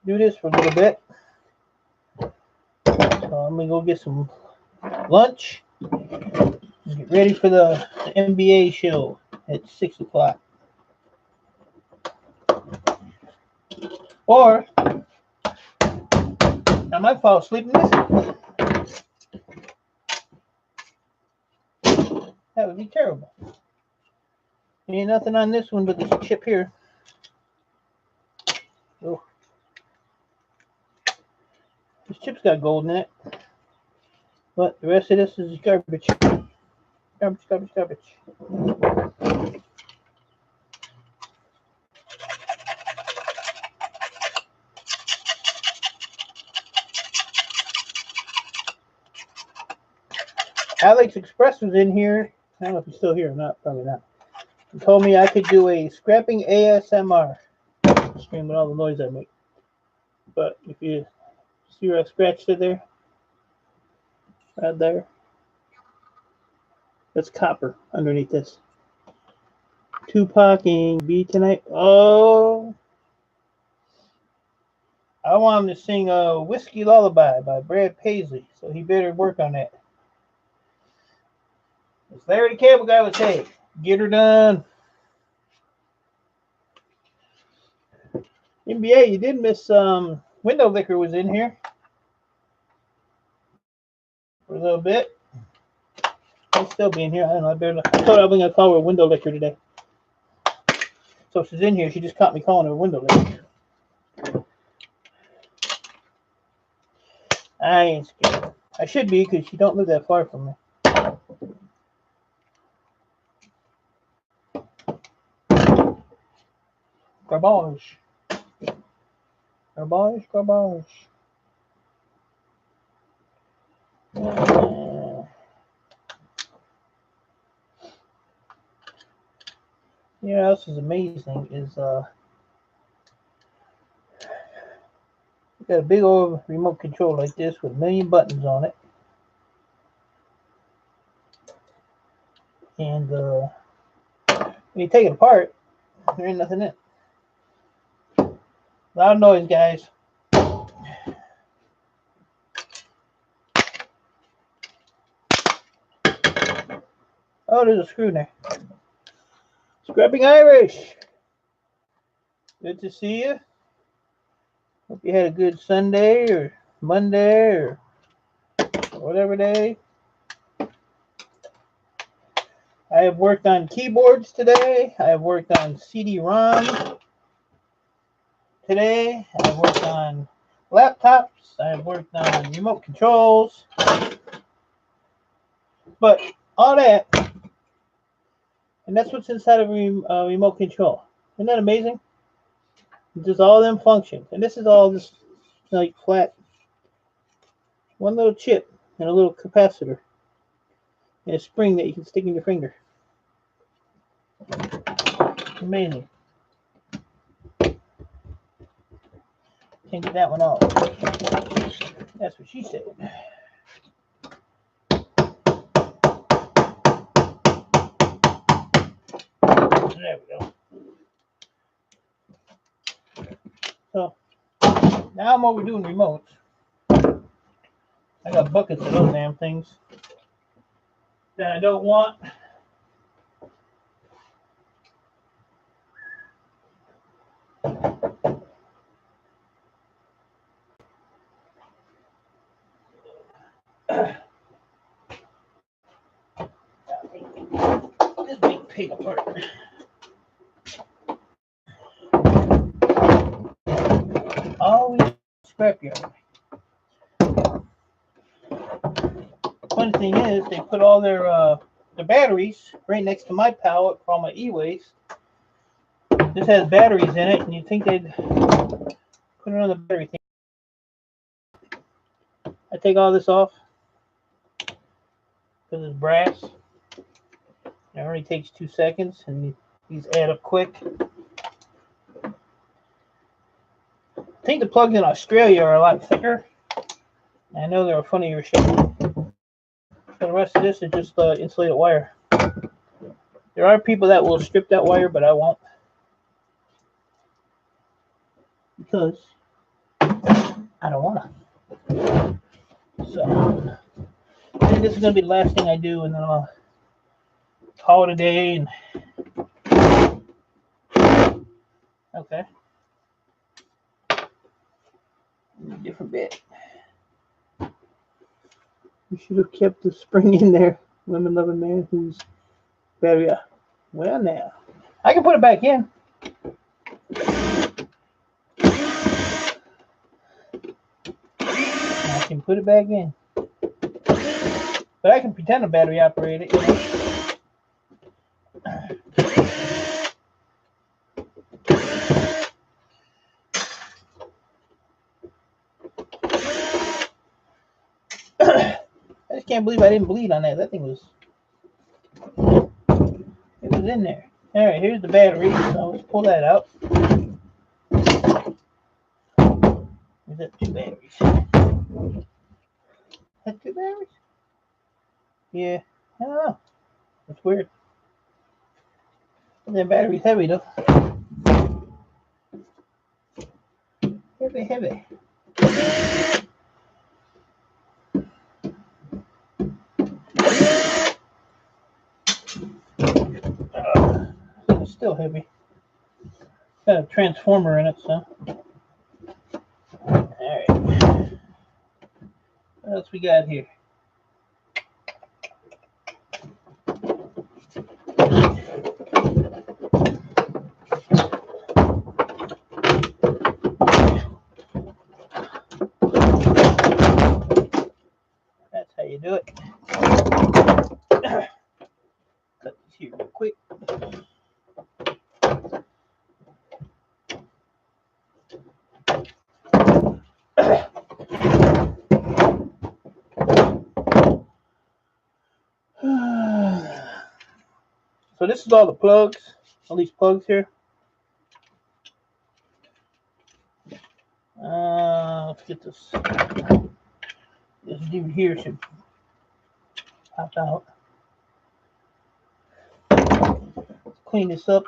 A: do this for a little bit. So I'm gonna go get some lunch and get ready for the NBA show at 6 o'clock. Or I might fall asleep and miss it. That would be terrible. Ain't nothing on this one but this chip here. Oh. This chip's got gold in it. But the rest of this is garbage. Garbage, garbage, garbage. Alex Express was in here. I don't know if he's still here or not. Probably not. He told me I could do a scrapping ASMR stream with all the noise I make. But if you see where I scratched it there, right there, that's copper underneath this. Tupac B tonight. Oh, I want him to sing a Whiskey Lullaby by Brad Paisley, so he better work on that. As Larry the Cable Guy would say, get her done. NBA, you did miss Window Licker was in here for a little bit. I'll still be in here. I don't know. I thought I was going to call her Window Licker today. So she's in here. She just caught me calling her Window Licker. I ain't scared. I should be because she don't live that far from me. Garbage. Garbage, garbage. You know what else is amazing is you got a big old remote control like this with a million buttons on it. And when you take it apart, there ain't nothing in it. Loud noise, guys. Oh, there's a screw there. Scrapping Irish. Good to see you. Hope you had a good Sunday or Monday or whatever day. I have worked on keyboards today. I have worked on CD-ROM today. I have worked on laptops. I have worked on remote controls. But all that, and that's what's inside of a remote control. Isn't that amazing? Just all them functions. And this is all just like flat. One little chip and a little capacitor. And a spring that you can stick in your finger. Amazing. Can't get that one off. That's what she said. There we go. So now I'm overdoing remotes. I got buckets of those damn things that I don't want. This big pig apart. Always scrapyard. Funny thing is, they put all their the batteries right next to my pallet for all my e-waste. This has batteries in it, and you'd think they'd put it on the battery thing. I take all this off because it's brass. It only takes 2 seconds, and these add up quick. I think the plugs in Australia are a lot thicker. I know they're a funnier shape. So the rest of this is just insulated wire. There are people that will strip that wire, but I won't. because I don't want to. So I think this is going to be the last thing I do, and then I'll call it a day. And okay. Different bit. You should have kept the spring in there. Lemon loving man who's very well now. I can put it back in. I can put it back in. But I can pretend a battery operated, you know. I just can't believe I didn't bleed on that. That thing was, it was in there. All right, here's the battery. So let's pull that out. Is that 2 batteries? That's 2 batteries? Yeah, I don't know. It's weird. That battery's heavy though. Heavy. It's still heavy. Got a transformer in it, so. Alright. What else we got here? That's how you do it. Cut this here real quick. So this is all the plugs, all these plugs here. Let's get this. This dude here should pop out. Let's clean this up.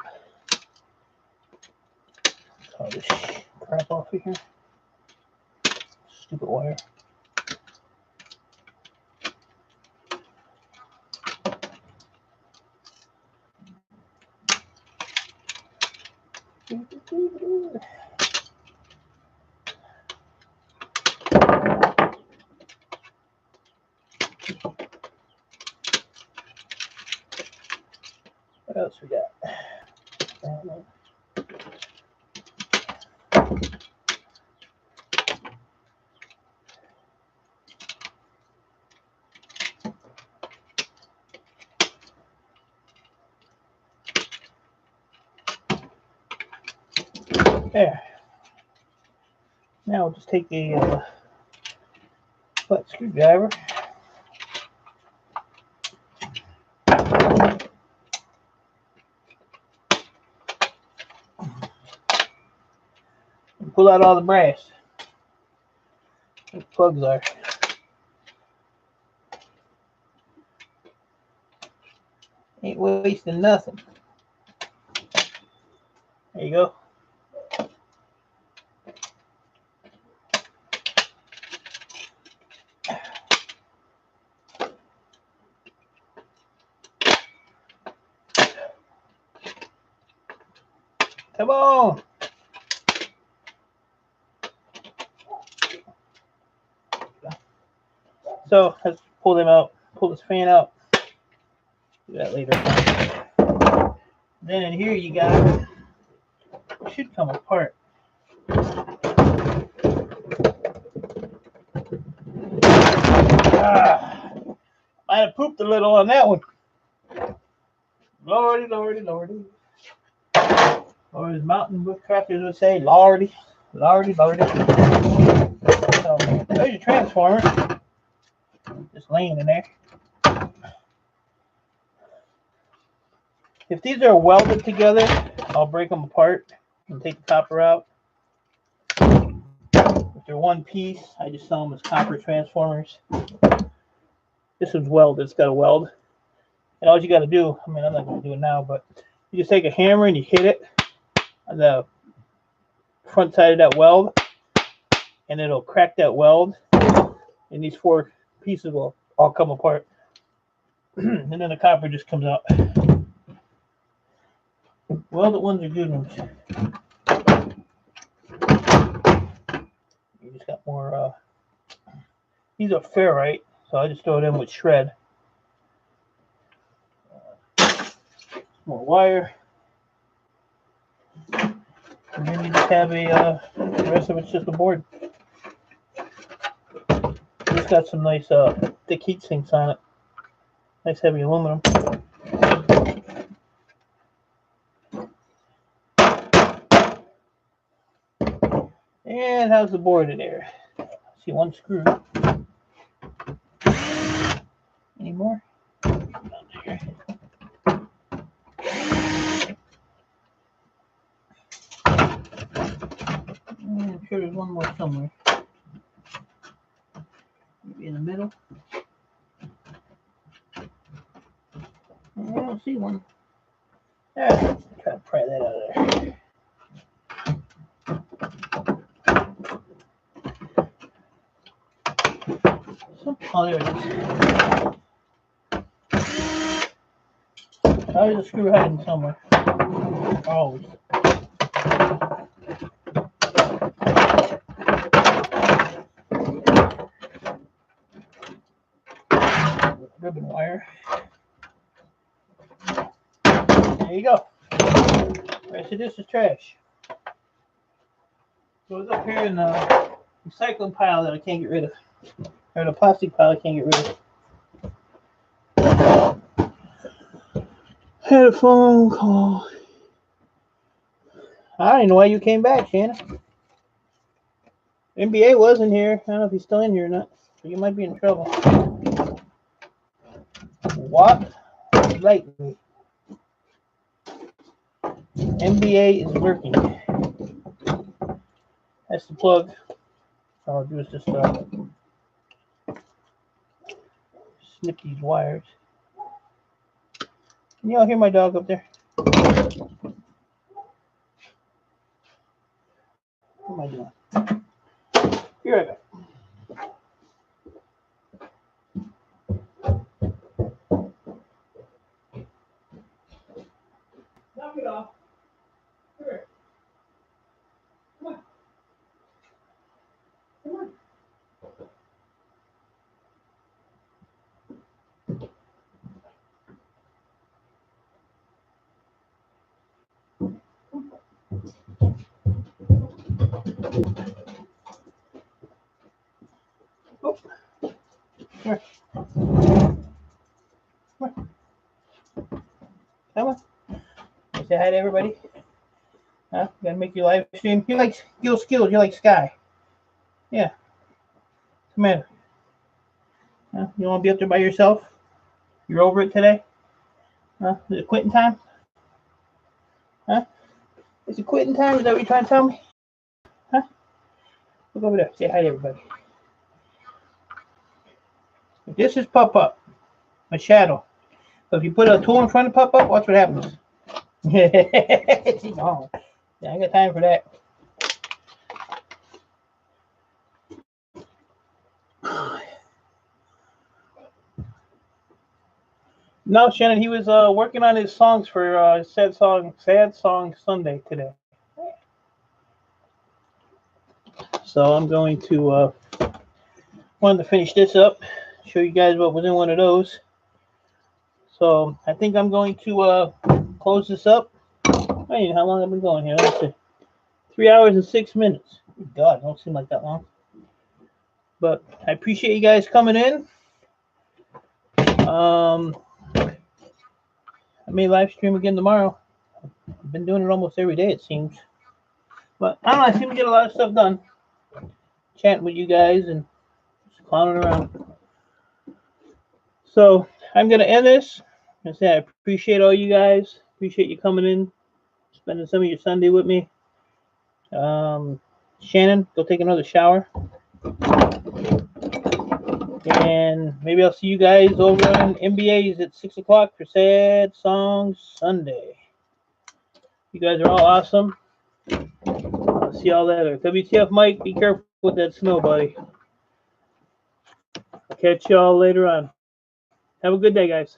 A: All this crap off of here. Stupid wire. What else we got? There. Now we'll just take a flat screwdriver. And pull out all the brass. Where the plugs are. Ain't wasting nothing. There you go. Come on. So let's pull them out. Pull this fan out. Do that later. Then in here you got, it should come apart. I have pooped a little on that one. Lordy. Or as mountain bushcrafters would say, lordy. So there's your transformer. Just laying in there. If these are welded together, I'll break them apart and take the copper out. If they're one piece, I just sell them as copper transformers. This one's welded, it's got a weld. And all you got to do, I mean, I'm not going to do it now, but you just take a hammer and you hit it on the front side of that weld, and it'll crack that weld, and these 4 pieces will all come apart. And then the copper just comes out. Welded ones are good ones. You just got more, these are ferrite, so I just throw them with shred. More wire. And then you just have a, the rest of it's just a board. It's got some nice thick heat sinks on it. Nice heavy aluminum. And how's the board in there? See, 1 screw. Any more? Down there. I'm sure there's 1 more somewhere. Maybe in the middle. I don't see 1. Yeah, try to pry that out of there. Oh, there it is. There's a screw hiding somewhere. Always. Ribbon wire. There you go. The rest of this is trash. So it's up here in the recycling pile that I can't get rid of. Or the plastic pile I can't get rid of. Had a phone call. I don't even know why you came back, Shannon. NBA wasn't here. I don't know if he's still in here or not. So you might be in trouble. What? Lightly. NBA is working. That's the plug. All I'll do is just snip these wires. Can y'all hear my dog up there? What am I doing? Be right back. Knock it off. Here. Come on. Come on. Oh. Here. Come on. Say hi to everybody. Huh? Gotta make your live stream. You like skills. You like Sky. Yeah. What's the matter? Huh? You want to be up there by yourself? You're over it today? Huh? Is it quitting time? Huh? Is it quitting time? Is that what you're trying to tell me? Huh? Look over there. Say hi to everybody. This is Pup-Pup, my shadow. So if you put a tool in front of Pup-Pup, watch what happens. She's gone. Yeah, I got time for that. No, Shannon, he was working on his songs for Sad Song Sunday today. So I'm going to wanted to finish this up, show you guys what was in one of those. So I think I'm going to close this up. I don't know how long I've been going here. Let's see. 3 hours and 6 minutes. God, don't seem like that long. But I appreciate you guys coming in. I may live stream again tomorrow. I've been doing it almost every day, it seems. But I don't know, I seem to get a lot of stuff done. Chatting with you guys and just clowning around. So I'm going to end this. I say I appreciate all you guys. Appreciate you coming in, spending some of your Sunday with me. Shannon, go take another shower. And maybe I'll see you guys over in NBA's at 6 o'clock for Sad Song Sunday. You guys are all awesome. I'll see y'all later. WTF, Mike, be careful with that snow, buddy. I'll catch y'all later on. Have a good day, guys.